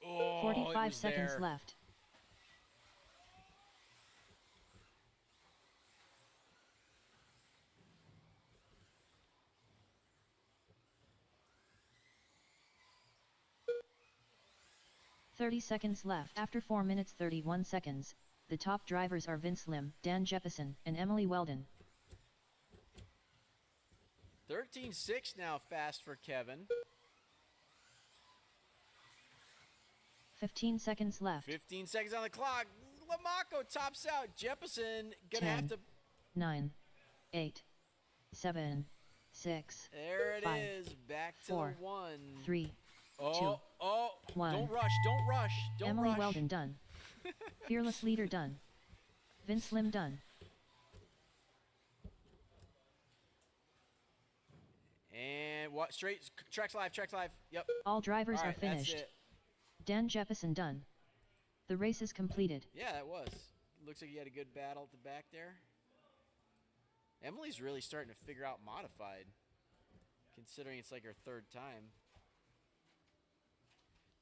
Oh, 45 seconds left. "30 seconds left. After 4 minutes 31 seconds, the top drivers are Vince Lim, Dan Jeppesen, and Emily Weldon. 13.6 now fast for Kevin. 15 seconds left. 15 seconds on the clock. Lamaco tops out. Jeppesen gonna 10, have to. 9, 8, 7, 6, There it 5, is. Back to 4, the 1. 3, Oh, 1. Don't rush. Don't rush. Don't Emily rush. Weldon done. Fearless Leader done. Vince Lim done. And what? Straight. Tracks live. Tracks live. Yep. All drivers All are right, that's finished. it. Dan Jeppesen done. The race is completed. Yeah, that was. Looks like you had a good battle at the back there. Emily's really starting to figure out modified, considering it's like her third time.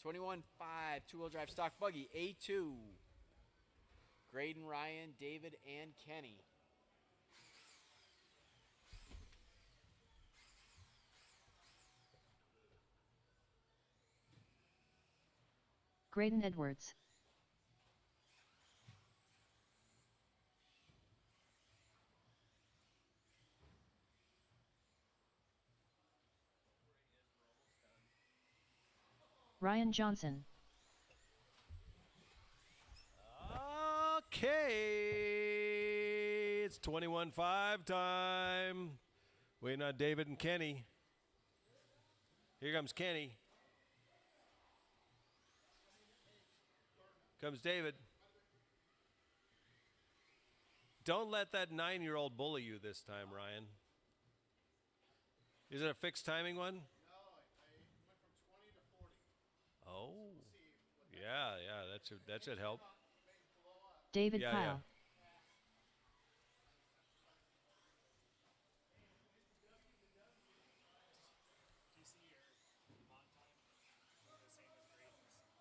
21.5, two-wheel drive stock buggy, A2. Graydon, Ryan, David, and Kenny. Graydon Edwards. Ryan Johnson. Okay, it's 21-5 time. Waiting on David and Kenny. Here comes Kenny. Comes David. Don't let that 9-year-old bully you this time, Ryan. Is it a fixed timing one? No, I went from 20 to 40. Oh, yeah, that should help. David Yeah, Kyle. yeah.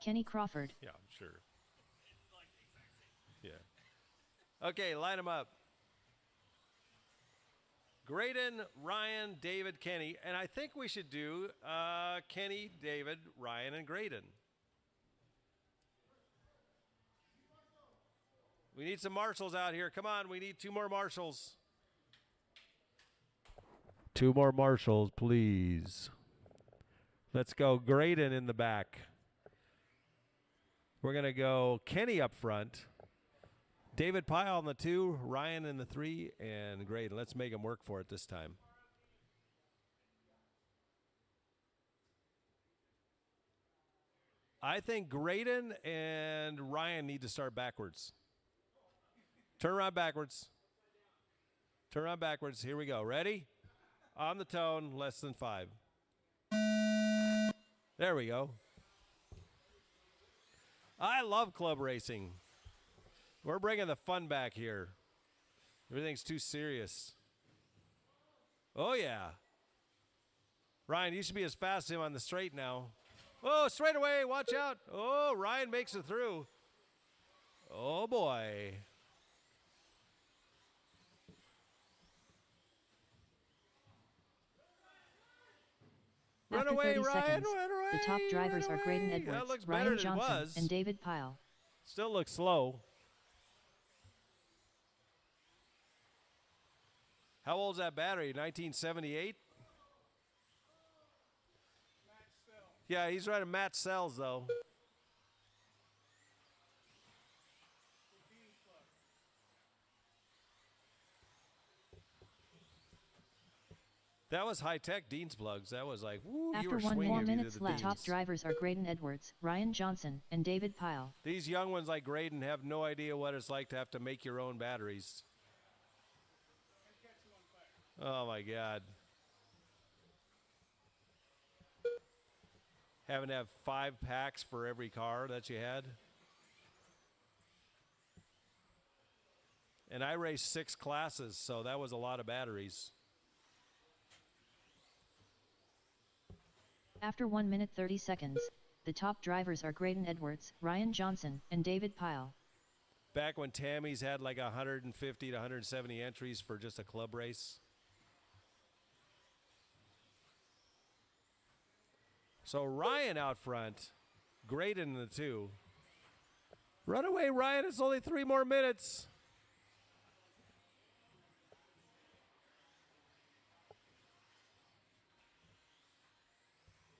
Kenny Crawford. Yeah, I'm sure. Yeah. Okay, line them up. Graydon, Ryan, David, Kenny, and I think we should do Kenny, David, Ryan, and Graydon. We need some marshals out here. Come on, we need 2 more marshals. 2 more marshals, please. Let's go Graydon in the back. We're going to go Kenny up front. David Pyle in the 2, Ryan in the 3, and Graydon. Let's make them work for it this time. I think Graydon and Ryan need to start backwards. Turn around backwards. Turn around backwards. Here we go. Ready? On the tone, less than 5. There we go. I love club racing. We're bringing the fun back here. Everything's too serious. Oh, yeah. Ryan, you should be as fast as him on the straight now. Oh, straight away. Watch out. Oh, Ryan makes it through. Oh, boy. Run After away, 30 Ryan. seconds, Run away. the top drivers run are Graydon away. Edwards, That looks better Ryan than it Johnson, was. and David Pyle. Still looks slow. How old's that battery? 1978? Yeah, he's running Matt Sells, though. That was high-tech Dean's plugs. That was like, woo, you After were 1 swinging more if you minutes did the left, top Deans. drivers are Graydon Edwards, Ryan Johnson, and David Pyle. These young ones like Graydon have no idea what it's like to have to make your own batteries. Oh, my God. Having to have 5 packs for every car that you had. And I raced 6 classes, so that was a lot of batteries. After 1 minute 30 seconds, the top drivers are Graydon Edwards, Ryan Johnson, and David Pyle. Back when Tammy's had like 150 to 170 entries for just a club race. So Ryan out front, Graydon in the 2. Run away, Ryan. It's only 3 more minutes.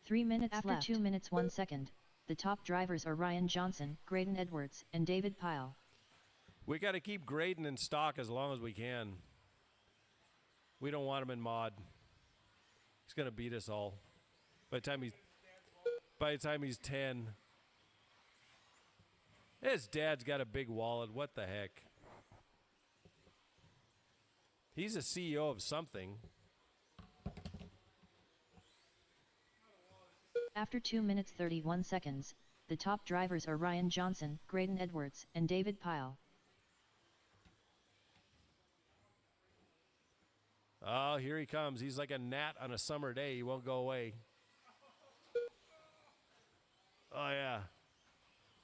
Three minutes After left. 2 minutes 1 second, the top drivers are Ryan Johnson, Graydon Edwards, and David Pyle. We got to keep Graydon in stock as long as we can. We don't want him in mod. He's going to beat us all. By the time he's 10. His dad's got a big wallet. What the heck? He's a CEO of something. After 2 minutes 31 seconds, the top drivers are Ryan Johnson, Graydon Edwards, and David Pyle. Oh, here he comes. He's like a gnat on a summer day. He won't go away. Oh, yeah.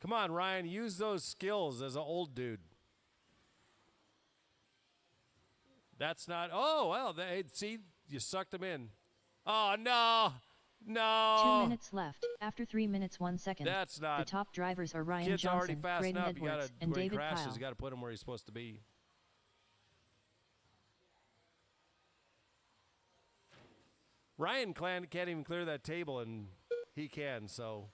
Come on, Ryan. Use those skills as an old dude. That's not. Oh, well, see, you sucked him in. Oh, no. No. 2 minutes left. After 3 minutes 1 second, That's not. the top drivers are Ryan Kid's already Johnson, fast Graydon enough. You Edwards, gotta, and when he David crashes, Pyle. you got to put him where he's supposed to be. Ryan can't even clear that table, and he can, so.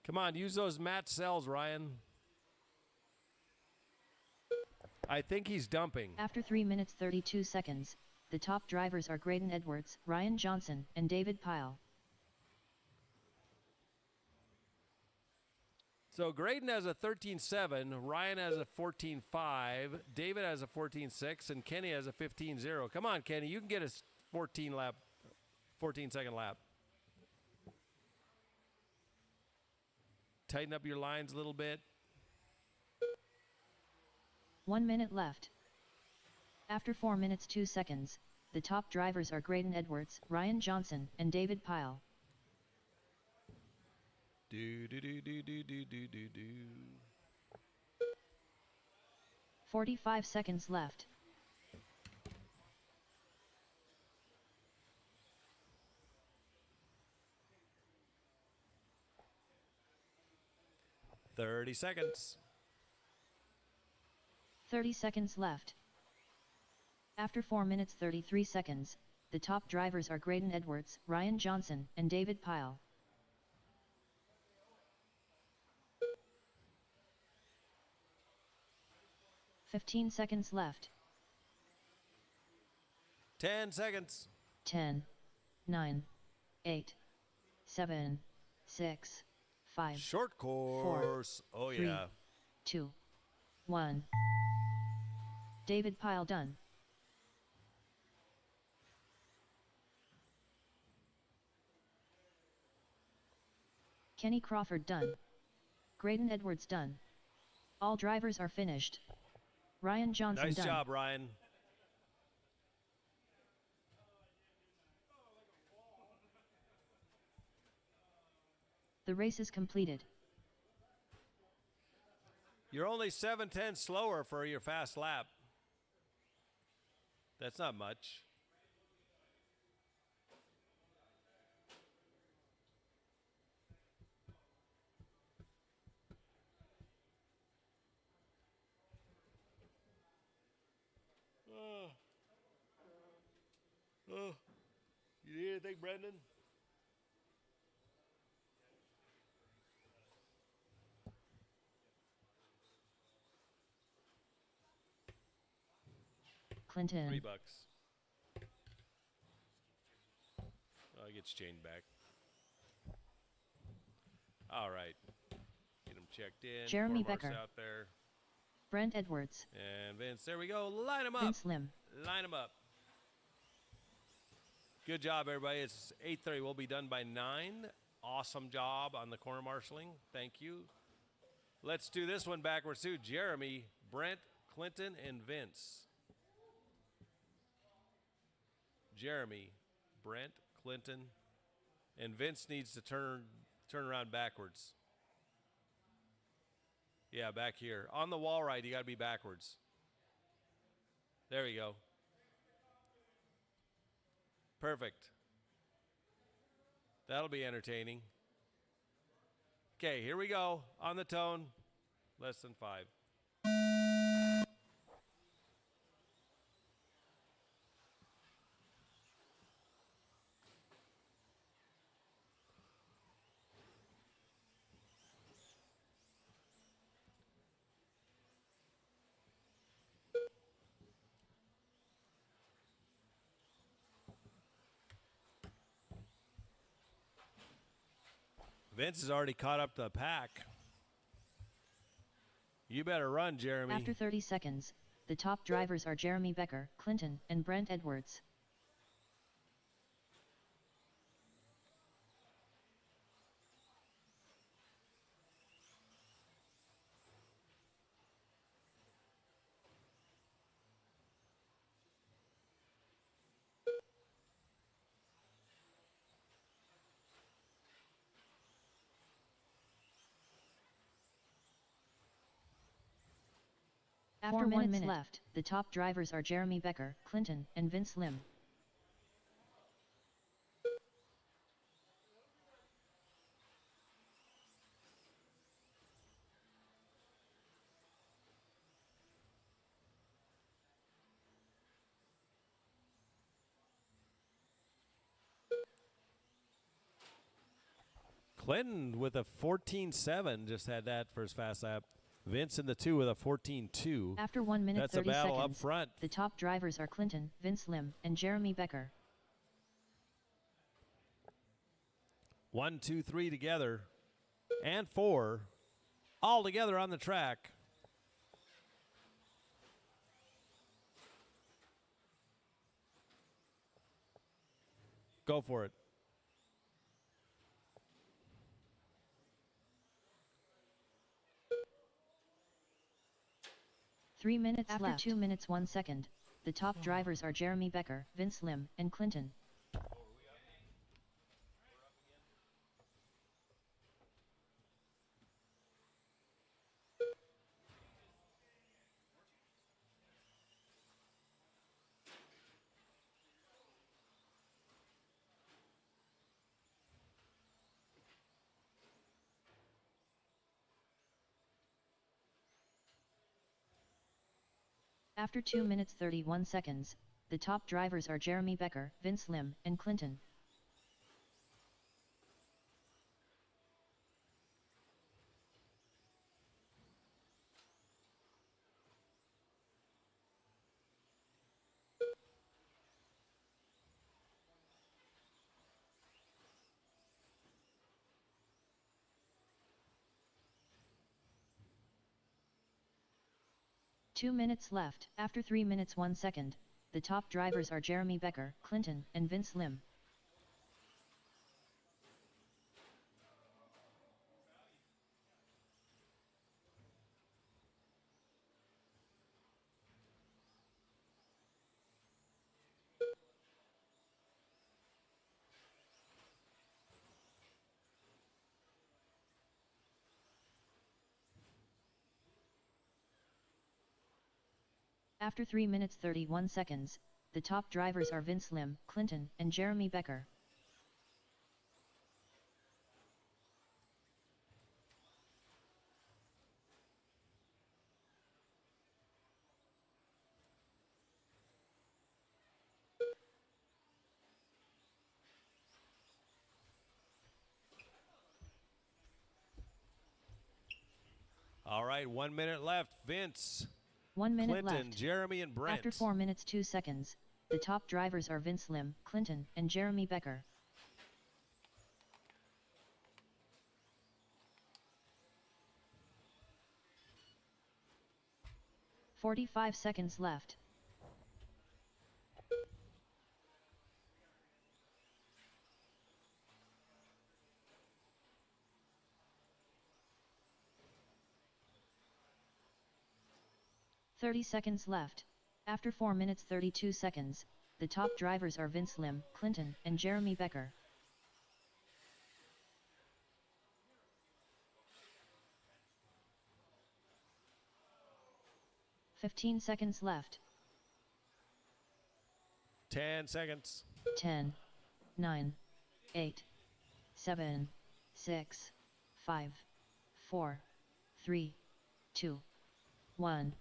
Come on, use those Matt cells, Ryan. I think he's dumping. After 3 minutes 32 seconds, the top drivers are Graydon Edwards, Ryan Johnson, and David Pyle. So Graydon has a 13.7, Ryan has a 14.5, David has a 14.6, and Kenny has a 15.0. Come on, Kenny, you can get a 14-second lap. Tighten up your lines a little bit. 1 minute left. After 4 minutes 2 seconds, the top drivers are Graydon Edwards, Ryan Johnson, and David Pyle. Do do do do do do do do do. 45 seconds left. $30 seconds. 30 seconds left. After 4 minutes 33 seconds, the top drivers are Graydon Edwards, Ryan Johnson, and David Pyle. "15 seconds left. 10 seconds. 10, 9, 8, 7, 6, 5, Short course. Oh, 3, yeah. 2, 1. David Pyle done. Kenny Crawford done. Graydon Edwards done. All drivers are finished. Ryan Johnson Nice done. job, Ryan. The race is completed. You're only 7/10 slower for your fast lap. That's not much. Oh, you need anything, Brendan? Clinton. $3. Oh, it gets chained back. All right. Get him checked in. Jeremy Cormar's Becker. out there. Brent Edwards. And Vince, there we go. Line him up. Vince Lim. Line them up. Good job, everybody. It's 8:30. We'll be done by 9. Awesome job on the corner marshaling. Thank you. Let's do this one backwards, too. Jeremy, Brent, Clinton, and Vince. Jeremy, Brent, Clinton, and Vince needs to turn around backwards. Yeah, back here. On the wall right, you got to be backwards. There we go. Perfect. That'll be entertaining. Okay, here we go. On the tone. Less than 5. Vince has already caught up to the pack. You better run, Jeremy. After 30 seconds, the top drivers are Jeremy Becker, Clinton, and Brent Edwards. After 1 minute left, the top drivers are Jeremy Becker, Clinton, and Vince Lim. Clinton with a 14.7 just had that for his fast lap. Vince in the 2 with a 14.2. After 1 minute That's 30 a battle seconds, up front. the top drivers are Clinton, Vince Lim, and Jeremy Becker. 1, 2, 3 together, and 4 all together on the track. Go for it. Three minutes After left. 2 minutes 1 second, the top drivers are Jeremy Becker, Vince Lim, and Clinton. After 2 minutes 31 seconds, the top drivers are Jeremy Becker, Vince Lim, and Clinton. 2 minutes left. After 3 minutes 1 second, the top drivers are Jeremy Becker, Clinton, and Vince Lim. After 3 minutes 31 seconds, the top drivers are Vince Lim, Clinton, and Jeremy Becker. All right, 1 minute left. Vince, 1 minute Clinton, left. Jeremy, and Brent. After 4 minutes 2 seconds, the top drivers are Vince Lim, Clinton, and Jeremy Becker. "45 seconds left. "30 seconds left. After 4 minutes 32 seconds, the top drivers are Vince Lim, Clinton, and Jeremy Becker. "15 seconds left. 10 seconds. 10, 9, 8, 7, 6, 5, 4, 3, 2, 1.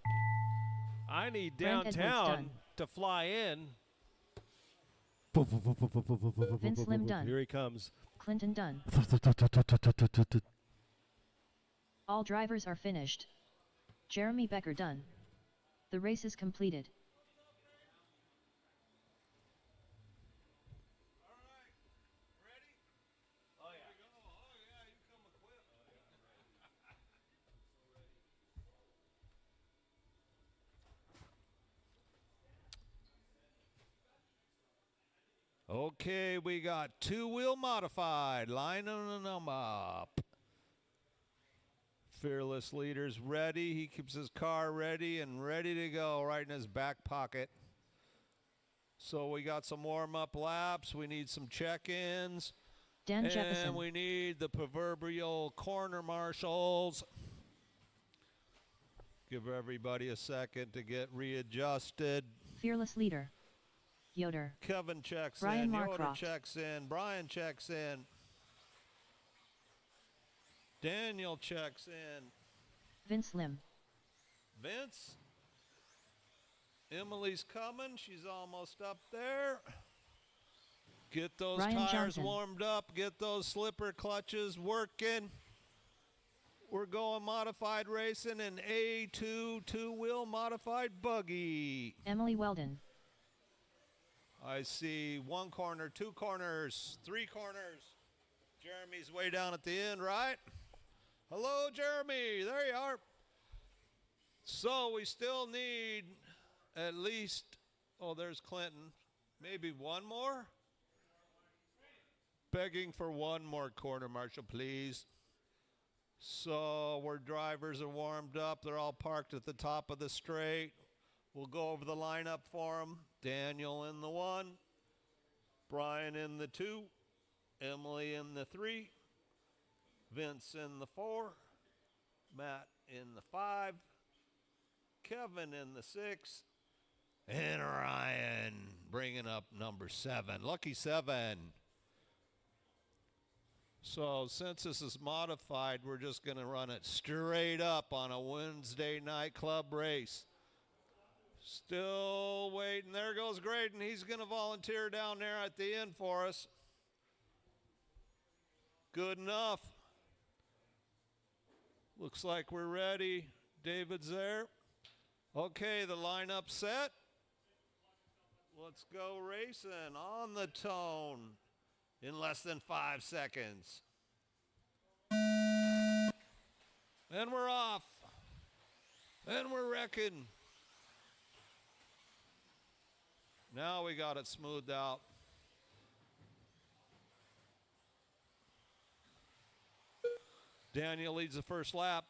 I need Brent Edwards downtown done. to fly in. Vince Lim done. Here he comes. Clinton done. All drivers are finished. Jeremy Becker done. The race is completed. Okay, we got two-wheel modified. Line them up. Fearless Leader's ready. He keeps his car ready and ready to go right in his back pocket. So we got some warm-up laps. We need some check-ins. Dan And Jefferson. we need the proverbial corner marshals. Give everybody a second to get readjusted. Fearless Leader. Yoder. Kevin checks Brian in. Yoder Marcroft. checks in. Brian checks in. Daniel checks in. Vince Lim. Vince. Emily's coming. She's almost up there. Get those Ryan tires Johnson. warmed up. Get those slipper clutches working. We're going modified racing in A2 two-wheel modified buggy. Emily Weldon. I see one corner, two corners, three corners. Jeremy's way down at the end, right? Hello, Jeremy. There you are. So we still need at least, oh, there's Clinton. Maybe one more? Begging for one more corner marshal, please. So where drivers are warmed up, they're all parked at the top of the straight. We'll go over the lineup for them. Daniel in the 1, Brian in the 2, Emily in the 3, Vince in the 4, Matt in the 5, Kevin in the 6, and Ryan bringing up number 7. Lucky 7. So since this is modified, we're just going to run it straight up on a Wednesday night club race. Still waiting. There goes Graydon. He's going to volunteer down there at the end for us. Good enough. Looks like we're ready. David's there. Okay, the lineup set. Let's go racing on the tone in less than 5 seconds. And we're off. And we're wrecking. Now we got it smoothed out. Daniel leads the first lap.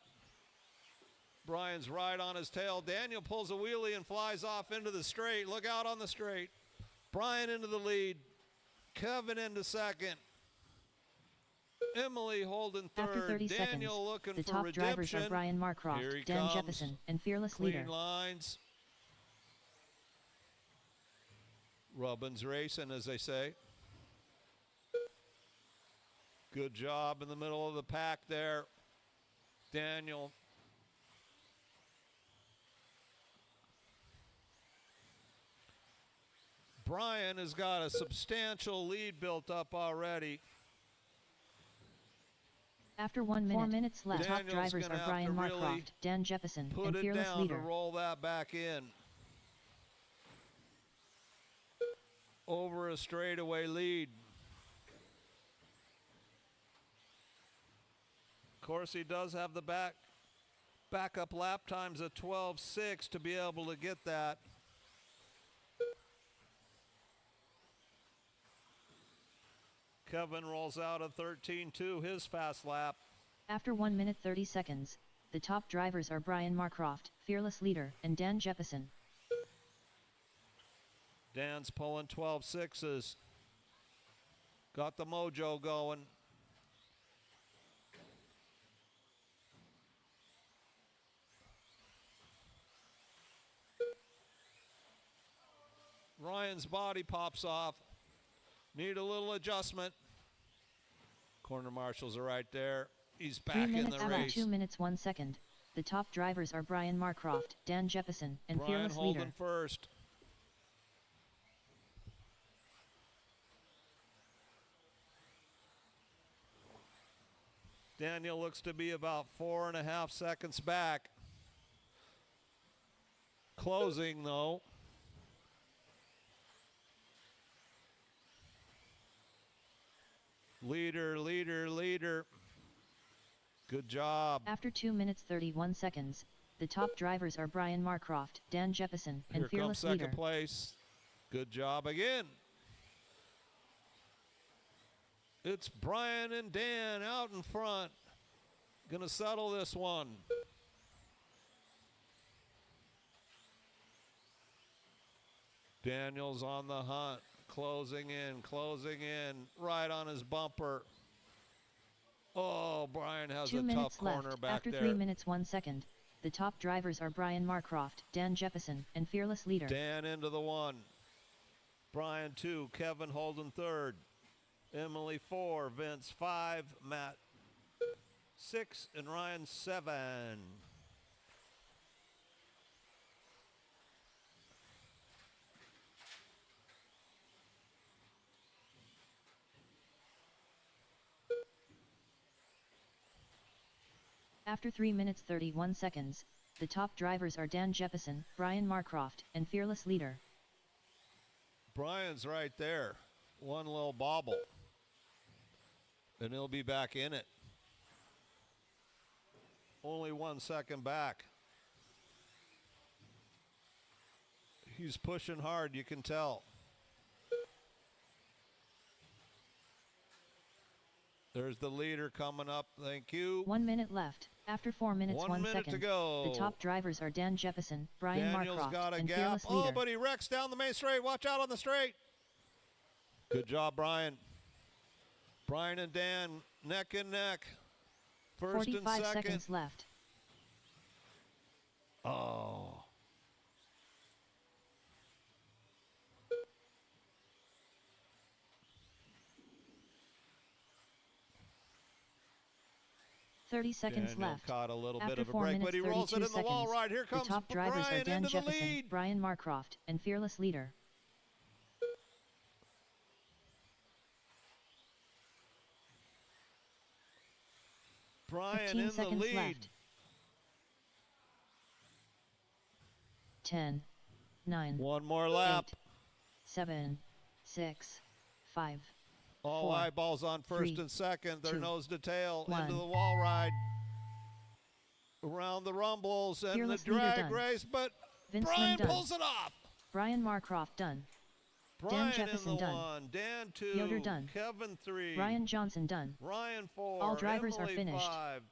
Brian's right on his tail. Daniel pulls a wheelie and flies off into the straight. Look out on the straight. Brian into the lead. Kevin into second. Emily holding third. After 30 Daniel seconds, looking the for top redemption. drivers are Brian Here he Marcroft, Dan comes. Jepson, and Fearless Clean Leader. lines. Robbins racing, as they say. Good job in the middle of the pack there. Daniel. Brian has got a substantial lead built up already. After 1 minute, 4 minutes left, top Daniel's drivers gonna are have Brian to Marcroft, really Dan Jepson, Put and it Fearless down Leader. to roll that back in. Over a straightaway lead. Of course, he does have the backup lap times of 12.6 to be able to get that. Kevin rolls out a 13.2, his fast lap. After 1 minute 30 seconds, the top drivers are Brian Marcroft, Fearless Leader, and Dan Jepson. Dan's pulling 12.6s. Got the mojo going. Ryan's body pops off. Need a little adjustment. Corner marshals are right there. He's 3 back in minutes the out, race. 2 minutes 1 second. The top drivers are Brian Marcroft, Dan Jepson, and Brian Fearless holding Leader. first. Daniel looks to be about 4.5 seconds back. Closing though. Leader, leader, leader. Good job. After 2 minutes 31 seconds, the top drivers are Brian Marcroft, Dan Jepson, and Here comes Fearless second Leader. place. Good job again. It's Brian and Dan out in front. Gonna settle this one. Daniel's on the hunt. Closing in, right on his bumper. Oh, Brian has 2 a minutes tough corner left. back After there. 3 minutes 1 second, the top drivers are Brian Marcroft, Dan Jepson, and Fearless Leader. Dan into the 1. Brian 2. Kevin holding third. Emily 4. Vince 5. Matt 6. And Ryan 7. After 3 minutes 31 seconds, the top drivers are Dan Jepson, Brian Marcroft, and Fearless Leader. Brian's right there. One little bobble. And he'll be back in it. Only 1 second back. He's pushing hard, you can tell. There's the leader coming up. Thank you. 1 minute left. After 4 minutes 1 1 minute second, to go. the top drivers are Dan Jepson, Brian Daniel's Marcroft, got a and gap. Fearless Oh, Leader. but he wrecks down the main straight. Watch out on the straight. Good job, Brian. Brian and Dan neck and neck. First and 45 second. seconds left. Oh. Thirty seconds Daniel left. caught a little After bit of a 4 break, minutes but he rolls it 32 in the wall seconds, right. Here comes the top drivers Brian are Dan into the Jepson, lead. Brian Marcroft, and Fearless Leader. Brian 15 in the seconds lead. left. 10, 9, One more lap. 8, 7, 6, 5, All 4, eyeballs on first 3, and second. They're 2, nose to tail 1. into the wall ride. Around the rumbles and Fearless the leader drag done. race, but Vince Brian Lynn done. pulls it off. Brian Marcroft done. Brian in Jefferson the done. 1, Dan 2, Yoder done. Kevin 3, Ryan Johnson done. Ryan 4, All drivers are Emily finished. 5,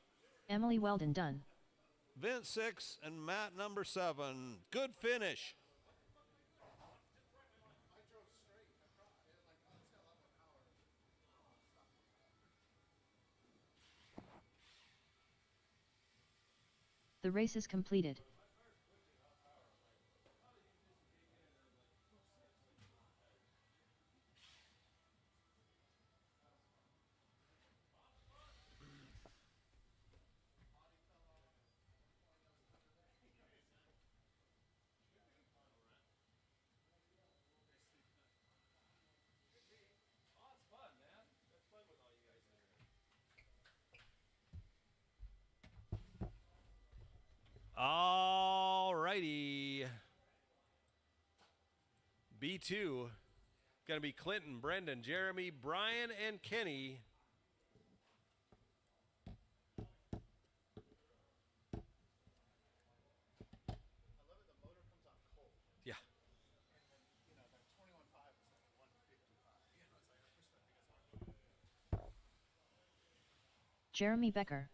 Emily Weldon done. Vince 6, and Matt number 7. Good finish. The race is completed. All righty. B2. Going to be Clinton, Brendan, Jeremy, Brian, and Kenny. Yeah. Jeremy Becker.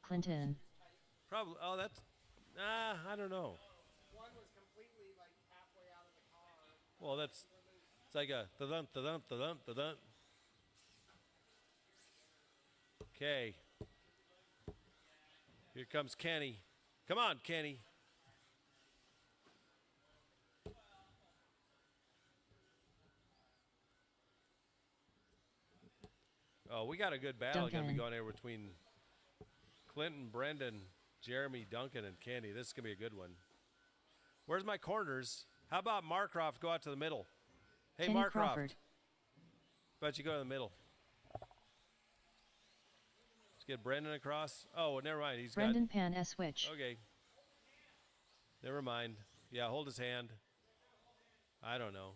Clinton. Probably. Oh, that's. I don't know. One was completely like halfway out of the car. Well, that's. It's like a da-dun, da-dun, da-dun, da-dun. Okay. Here comes Kenny. Come on, Kenny. Oh, we got a good battle going to be Duncan. going here between Clinton, Brendan, Jeremy, Duncan, and Kenny. This is going to be a good one. Where's my corners? How about Marcroft go out to the middle? Hey, Kenny Marcroft. Crawford. How about you go to the middle? Let's get Brendan across. Oh, well, never mind. He's Brendan Pan S. Switch. got. Okay. Never mind. Yeah, hold his hand. I don't know.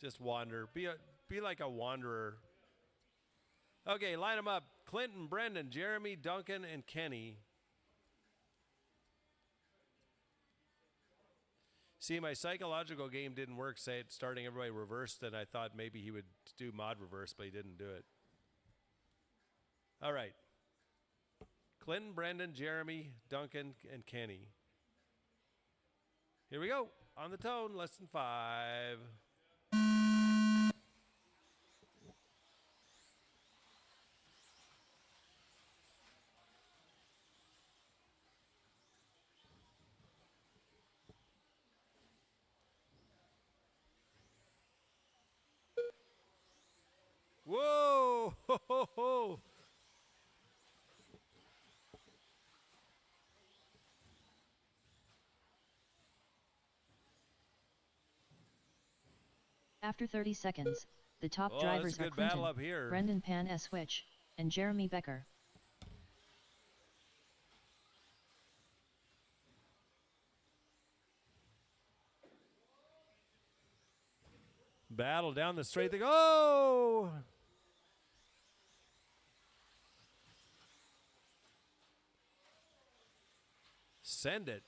Just wander. Be like a wanderer. Okay, line them up. Clinton, Brendan, Jeremy, Duncan, and Kenny. See, my psychological game didn't work, starting everybody reversed, and I thought maybe he would do mod reverse, but he didn't do it. All right. Clinton, Brendan, Jeremy, Duncan, and Kenny. Here we go. On the tone, lesson 5. Whoa! Ho, ho, ho. After 30 seconds, the top Oh, drivers that's a are good battle Clinton, up here. Brendan Pan S. Switch, and Jeremy Becker. Battle down the straight. They go. Oh! Send it.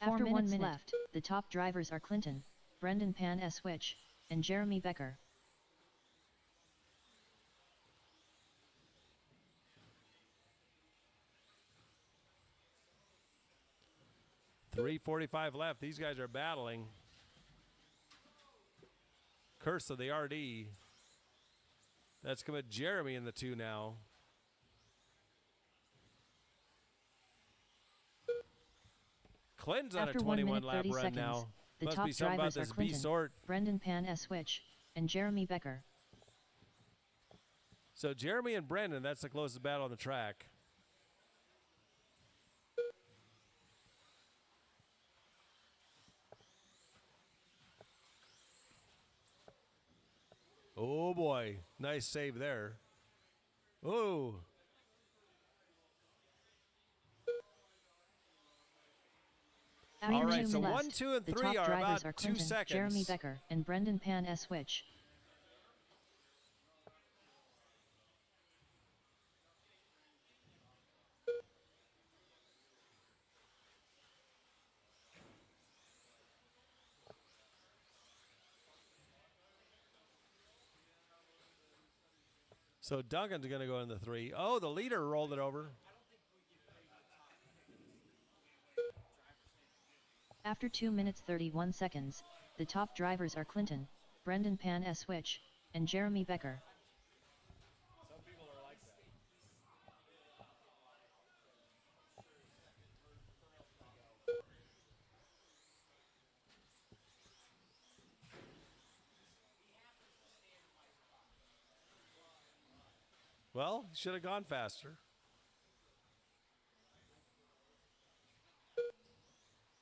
After 1 minute left, the top drivers are Clinton, Brendan Pan S. Switch, and Jeremy Becker. .345 left. These guys are battling. Curse of the RD. That's coming Jeremy in the 2 now. Clinton's on a After 1 21 minute lap 30 run seconds, now. the Must top be something about drivers are this B Clinton, sort. Brendan Pan S. Switch, and Jeremy Becker. So Jeremy and Brendan, that's the closest battle on the track. Oh boy, nice save there. Oh. After All right, 2 so left, 1, 2, and the 3 top are drivers about are 2 Clinton, seconds. Jeremy Becker, and Brendan Pan S. Switch. So Duncan's going to go in the 3. Oh, the leader rolled it over. After 2 minutes 31 seconds, the top drivers are Clinton, Brendan Pan Switch, and Jeremy Becker. Well, should have gone faster.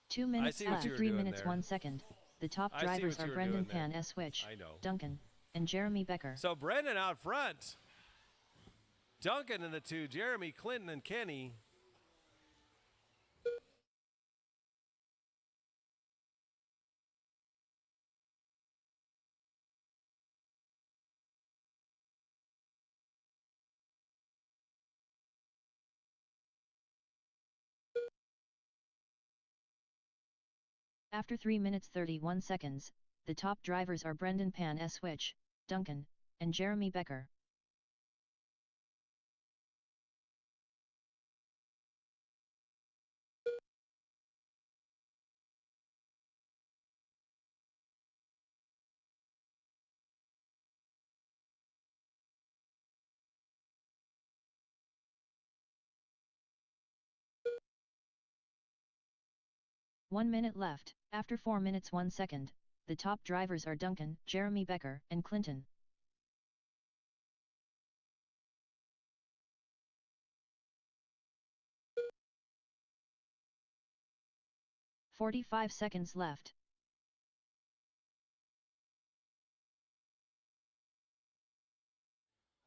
2 minutes see what you after were 3 doing minutes there. 1 second, the top I see drivers what are you were Brendan doing there. Pan Switch, I know. Duncan, and Jeremy Becker. So Brendan out front. Duncan in the 2. Jeremy, Clinton, and Kenny. After 3 minutes 31 seconds, the top drivers are Brendan Pan Switch, Duncan, and Jeremy Becker. One minute left. After 4 minutes 1 second, the top drivers are Duncan, Jeremy Becker, and Clinton. "45 seconds left.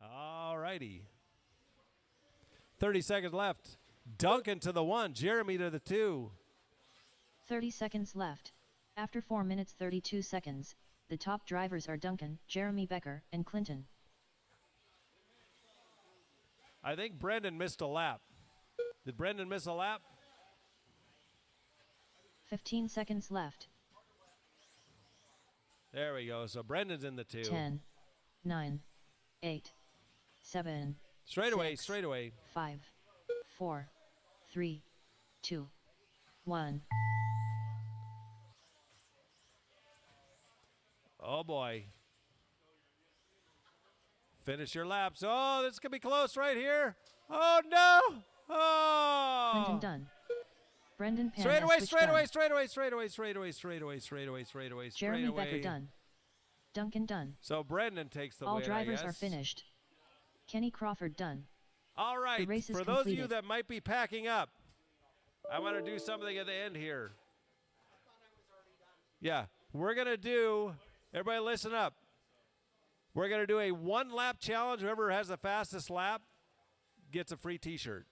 All righty. 30 seconds left. Duncan to the 1. Jeremy to the 2. 30 seconds left. After 4 minutes 32 seconds, the top drivers are Duncan, Jeremy Becker, and Clinton. I think Brendan missed a lap. Did Brendan miss a lap? 15 seconds left. There we go. So Brendan's in the 2. 10, 9, 8, 7, Straight away, 6, straight away. 5, 4, 3, 2, 1. Oh boy. Finish your laps. Oh, this could be close right here. Oh no. Oh. Clinton done. Brendan Pan Straight away, Switch straight done. away, straight away, straight away, straight away, straight away, straight away, straight away, straight Jeremy away. Becker done. Duncan done. So Brendan takes the All win, drivers I are guess. finished. Kenny Crawford done. All right, race is for those of you completed. that might be packing up, I want to do something at the end here. Yeah, we're going to do, everybody listen up. We're going to do a 1-lap challenge. Whoever has the fastest lap gets a free t-shirt.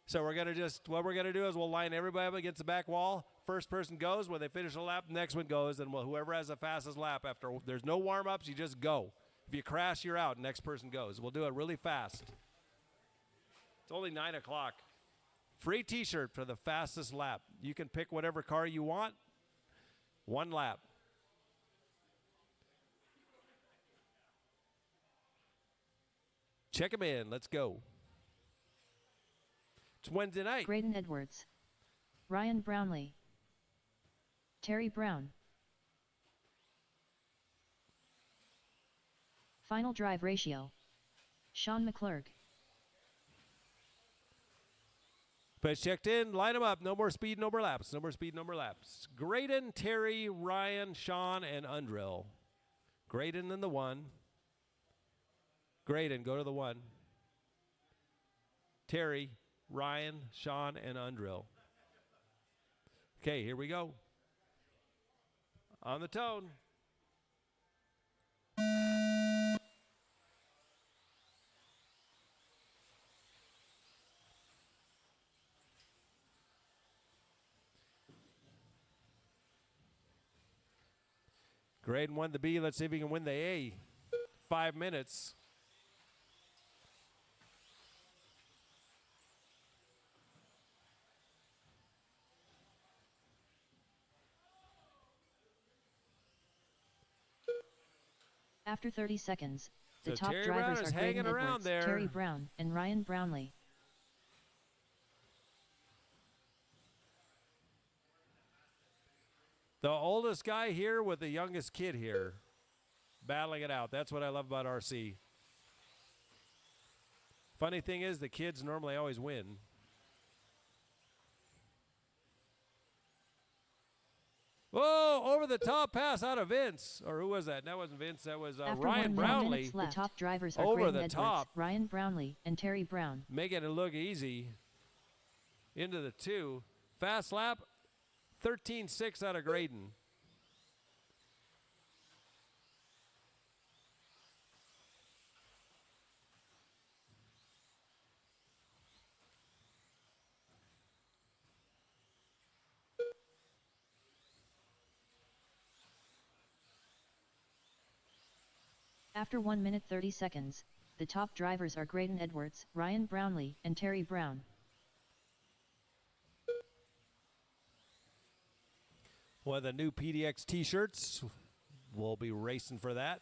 So we're going to what we're going to do is we'll line everybody up against the back wall. First person goes. When they finish a lap, the next one goes. And whoever has the fastest lap after, there's no warm-ups, you just go. If you crash, you're out. Next person goes. We'll do it really fast. It's only 9 o'clock. Free t-shirt for the fastest lap. You can pick whatever car you want. 1 lap. Check them in. Let's go. It's Wednesday night. Graydon Edwards. Ryan Brownlee. Terry Brown. Final drive ratio. Sean McClurg. But checked in. Line them up. No more speed, no more laps. No more speed, no more laps. Graydon, Terry, Ryan, Sean, and Undrill. Graydon in the 1. Graydon, go to the 1. Terry, Ryan, Sean, and Undrill. Okay, here we go. On the tone. Graydon won the B. Let's see if he can win the A. 5 minutes. After 30 seconds, The So top Terry Brown drivers is are Graydon hanging around Edwards, there. Terry Brown, and Ryan Brownlee. The oldest guy here with the youngest kid here, battling it out. That's what I love about RC. Funny thing is, the kids normally always win. Whoa, over the top pass out of Vince. Or who was that? That wasn't Vince. That was After Ryan 1 minute Brownlee. minutes left, the top drivers are Over Graydon the Edwards, top. Ryan Brownlee, and Terry Brown. Making it look easy. Into the 2. Fast lap, 13.6 out of Graydon. After 1 minute 30 seconds, the top drivers are Graydon Edwards, Ryan Brownlee, and Terry Brown. One of the new PDX t-shirts. We'll be racing for that.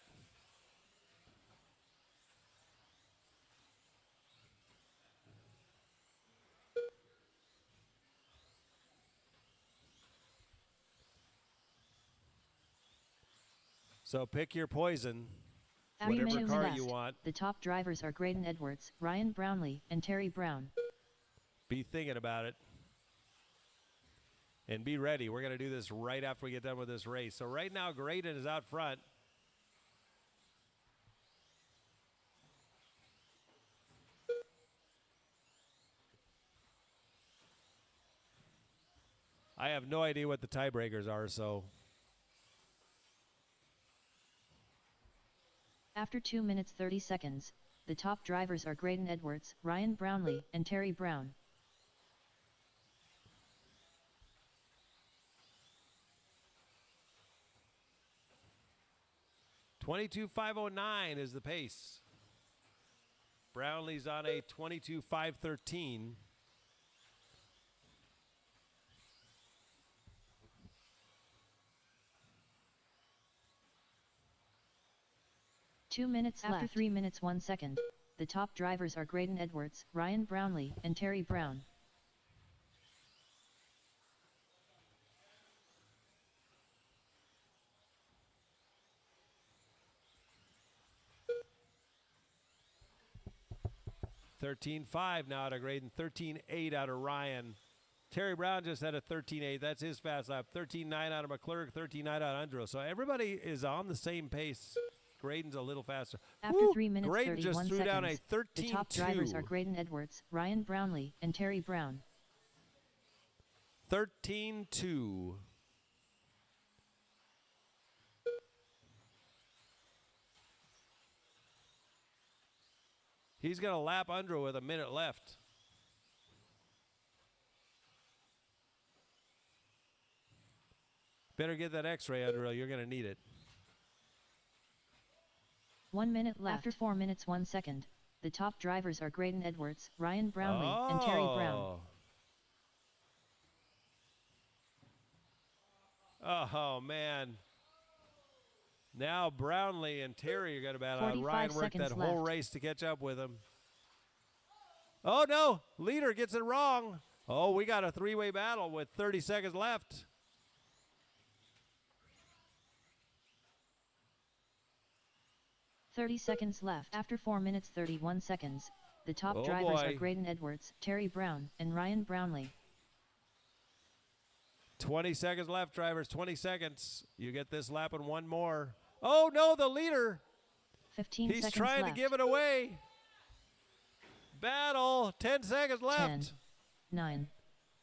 So pick your poison. After Whatever 2 car minutes you left, want. the top drivers are Graydon Edwards, Ryan Brownlee, and Terry Brown. Be thinking about it. And be ready. We're going to do this right after we get done with this race. So right now, Graydon is out front. I have no idea what the tiebreakers are, so After 2 minutes 30 seconds, the top drivers are Graydon Edwards, Ryan Brownlee, and Terry Brown. $22,509 is the pace. Brownlee's on a 22,513. After 3 minutes 1 second, the top drivers are Graydon Edwards, Ryan Brownlee, and Terry Brown. $13,500 now out of Graydon, $13,800 out of Ryan. Terry Brown just had a 13.8. That's his fast lap. 13.9 out of McClurg, 13.9 out of Andro. So everybody is on the same pace. Graydon's a little faster. After 3 minutes Graydon 31 just threw seconds, down a the top drivers are 13.2. Graydon Edwards, Ryan Brownlee, and Terry Brown. 13.2. He's going to lap Andro with a minute left. Better get that x-ray, Andro. You're going to need it. 1 minute left. After 4 minutes 1 second, the top drivers are Graydon Edwards, Ryan Brownlee, and Terry Brown. Oh, man. Now Brownlee and Terry are going to battle out. 45 Ryan worked that seconds whole left. race to catch up with him. Oh, no. Leader gets it wrong. Oh, we got a three-way battle with 30 seconds left. "30 seconds left. After 4 minutes 31 seconds, the top Oh drivers boy. are Graydon Edwards, Terry Brown, and Ryan Brownlee. 20 seconds left, drivers. 20 seconds. You get this lap and one more. Oh, no, the leader. 15 He's seconds trying left. to give it away. Battle. 10 seconds left. 10, 9,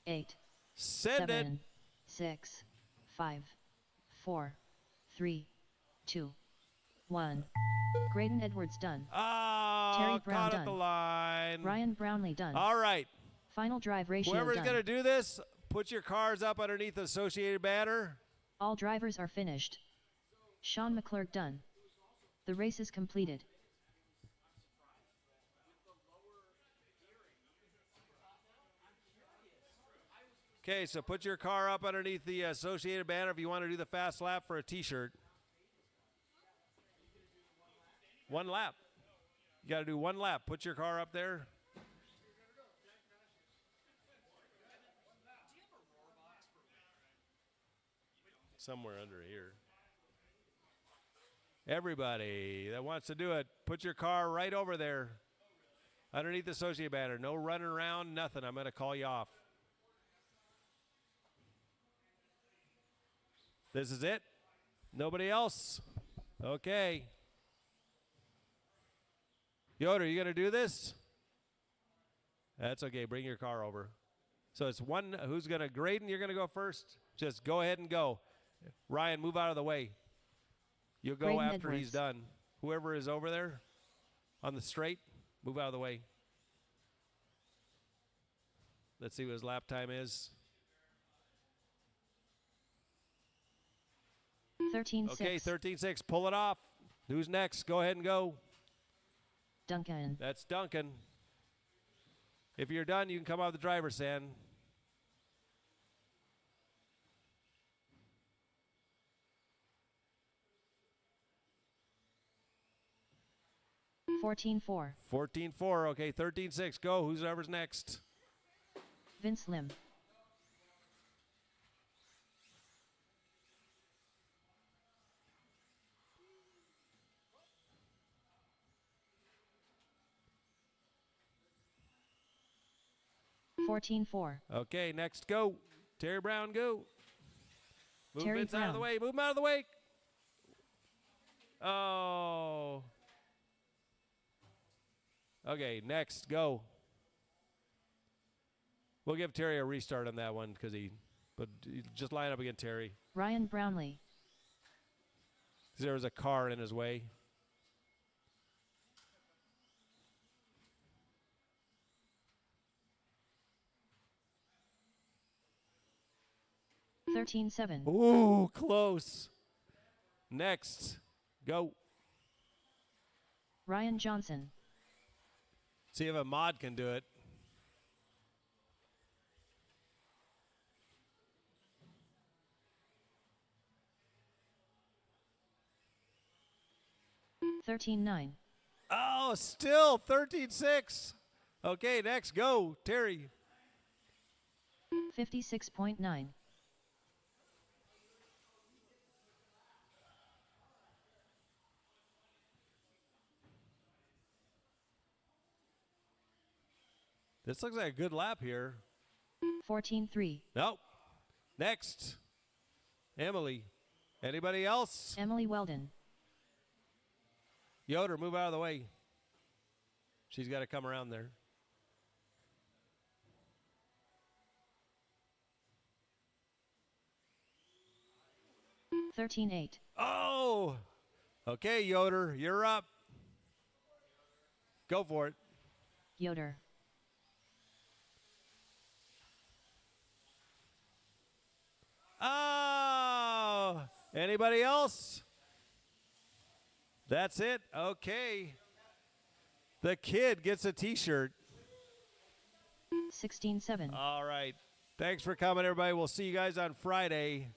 8, Send it. 7, 6, 5, 4, 3, 2, 1. Graydon Edwards done. Oh, Terry Brown caught at the done. line. Ryan Brownlee done. All right. Final drive ratio Whoever's done. going to do this, put your cars up underneath the associated banner. All drivers are finished. Sean McClurg done. The race is completed. Okay, so put your car up underneath the associated banner if you want to do the fast lap for a t-shirt. One lap. You got to do one lap. Put your car up there. Somewhere under here. Everybody that wants to do it, put your car right over there. Underneath the associate banner. No running around, nothing. I'm going to call you off. This is it. Nobody else. Okay. Yoder, you going to do this? That's okay. Bring your car over. So it's one. Who's going to? Graydon, you're going to go first? Just go ahead and go. Ryan, move out of the way. You'll go Graydon after he's Edwards. done. Whoever is over there on the straight, move out of the way. Let's see what his lap time is. 13-6. Okay, 13-6. Pull it off. Who's next? Go ahead and go. Duncan. That's Duncan. If you're done, you can come out of the driver's stand. 14-4. 14-4. Okay, 13-6. Go. Who's ever's next? Vince Lim. $14-4. Okay, next go. Terry Brown, go. Move Terry Vince out of the Brown. way. Move him out of the way. Oh. Okay, next, go. We'll give Terry a restart on that one because but just line up against Terry. Ryan Brownlee. There was a car in his way. $13-7. Ooh, close. Next, go. Ryan Johnson. See if a mod can do it. $13-9. Oh, still 13-6. Okay, next, go. Terry. 56.9. This looks like a good lap here. 14-3. Nope. Next, Emily. Anybody else? Emily Weldon. Yoder, move out of the way. She's got to come around there. $13-8. Oh! Okay, Yoder, you're up. Go for it. Yoder. Oh! Anybody else? That's it. Okay. The kid gets a T-shirt. 16-7. All right. Thanks for coming, everybody. We'll see you guys on Friday.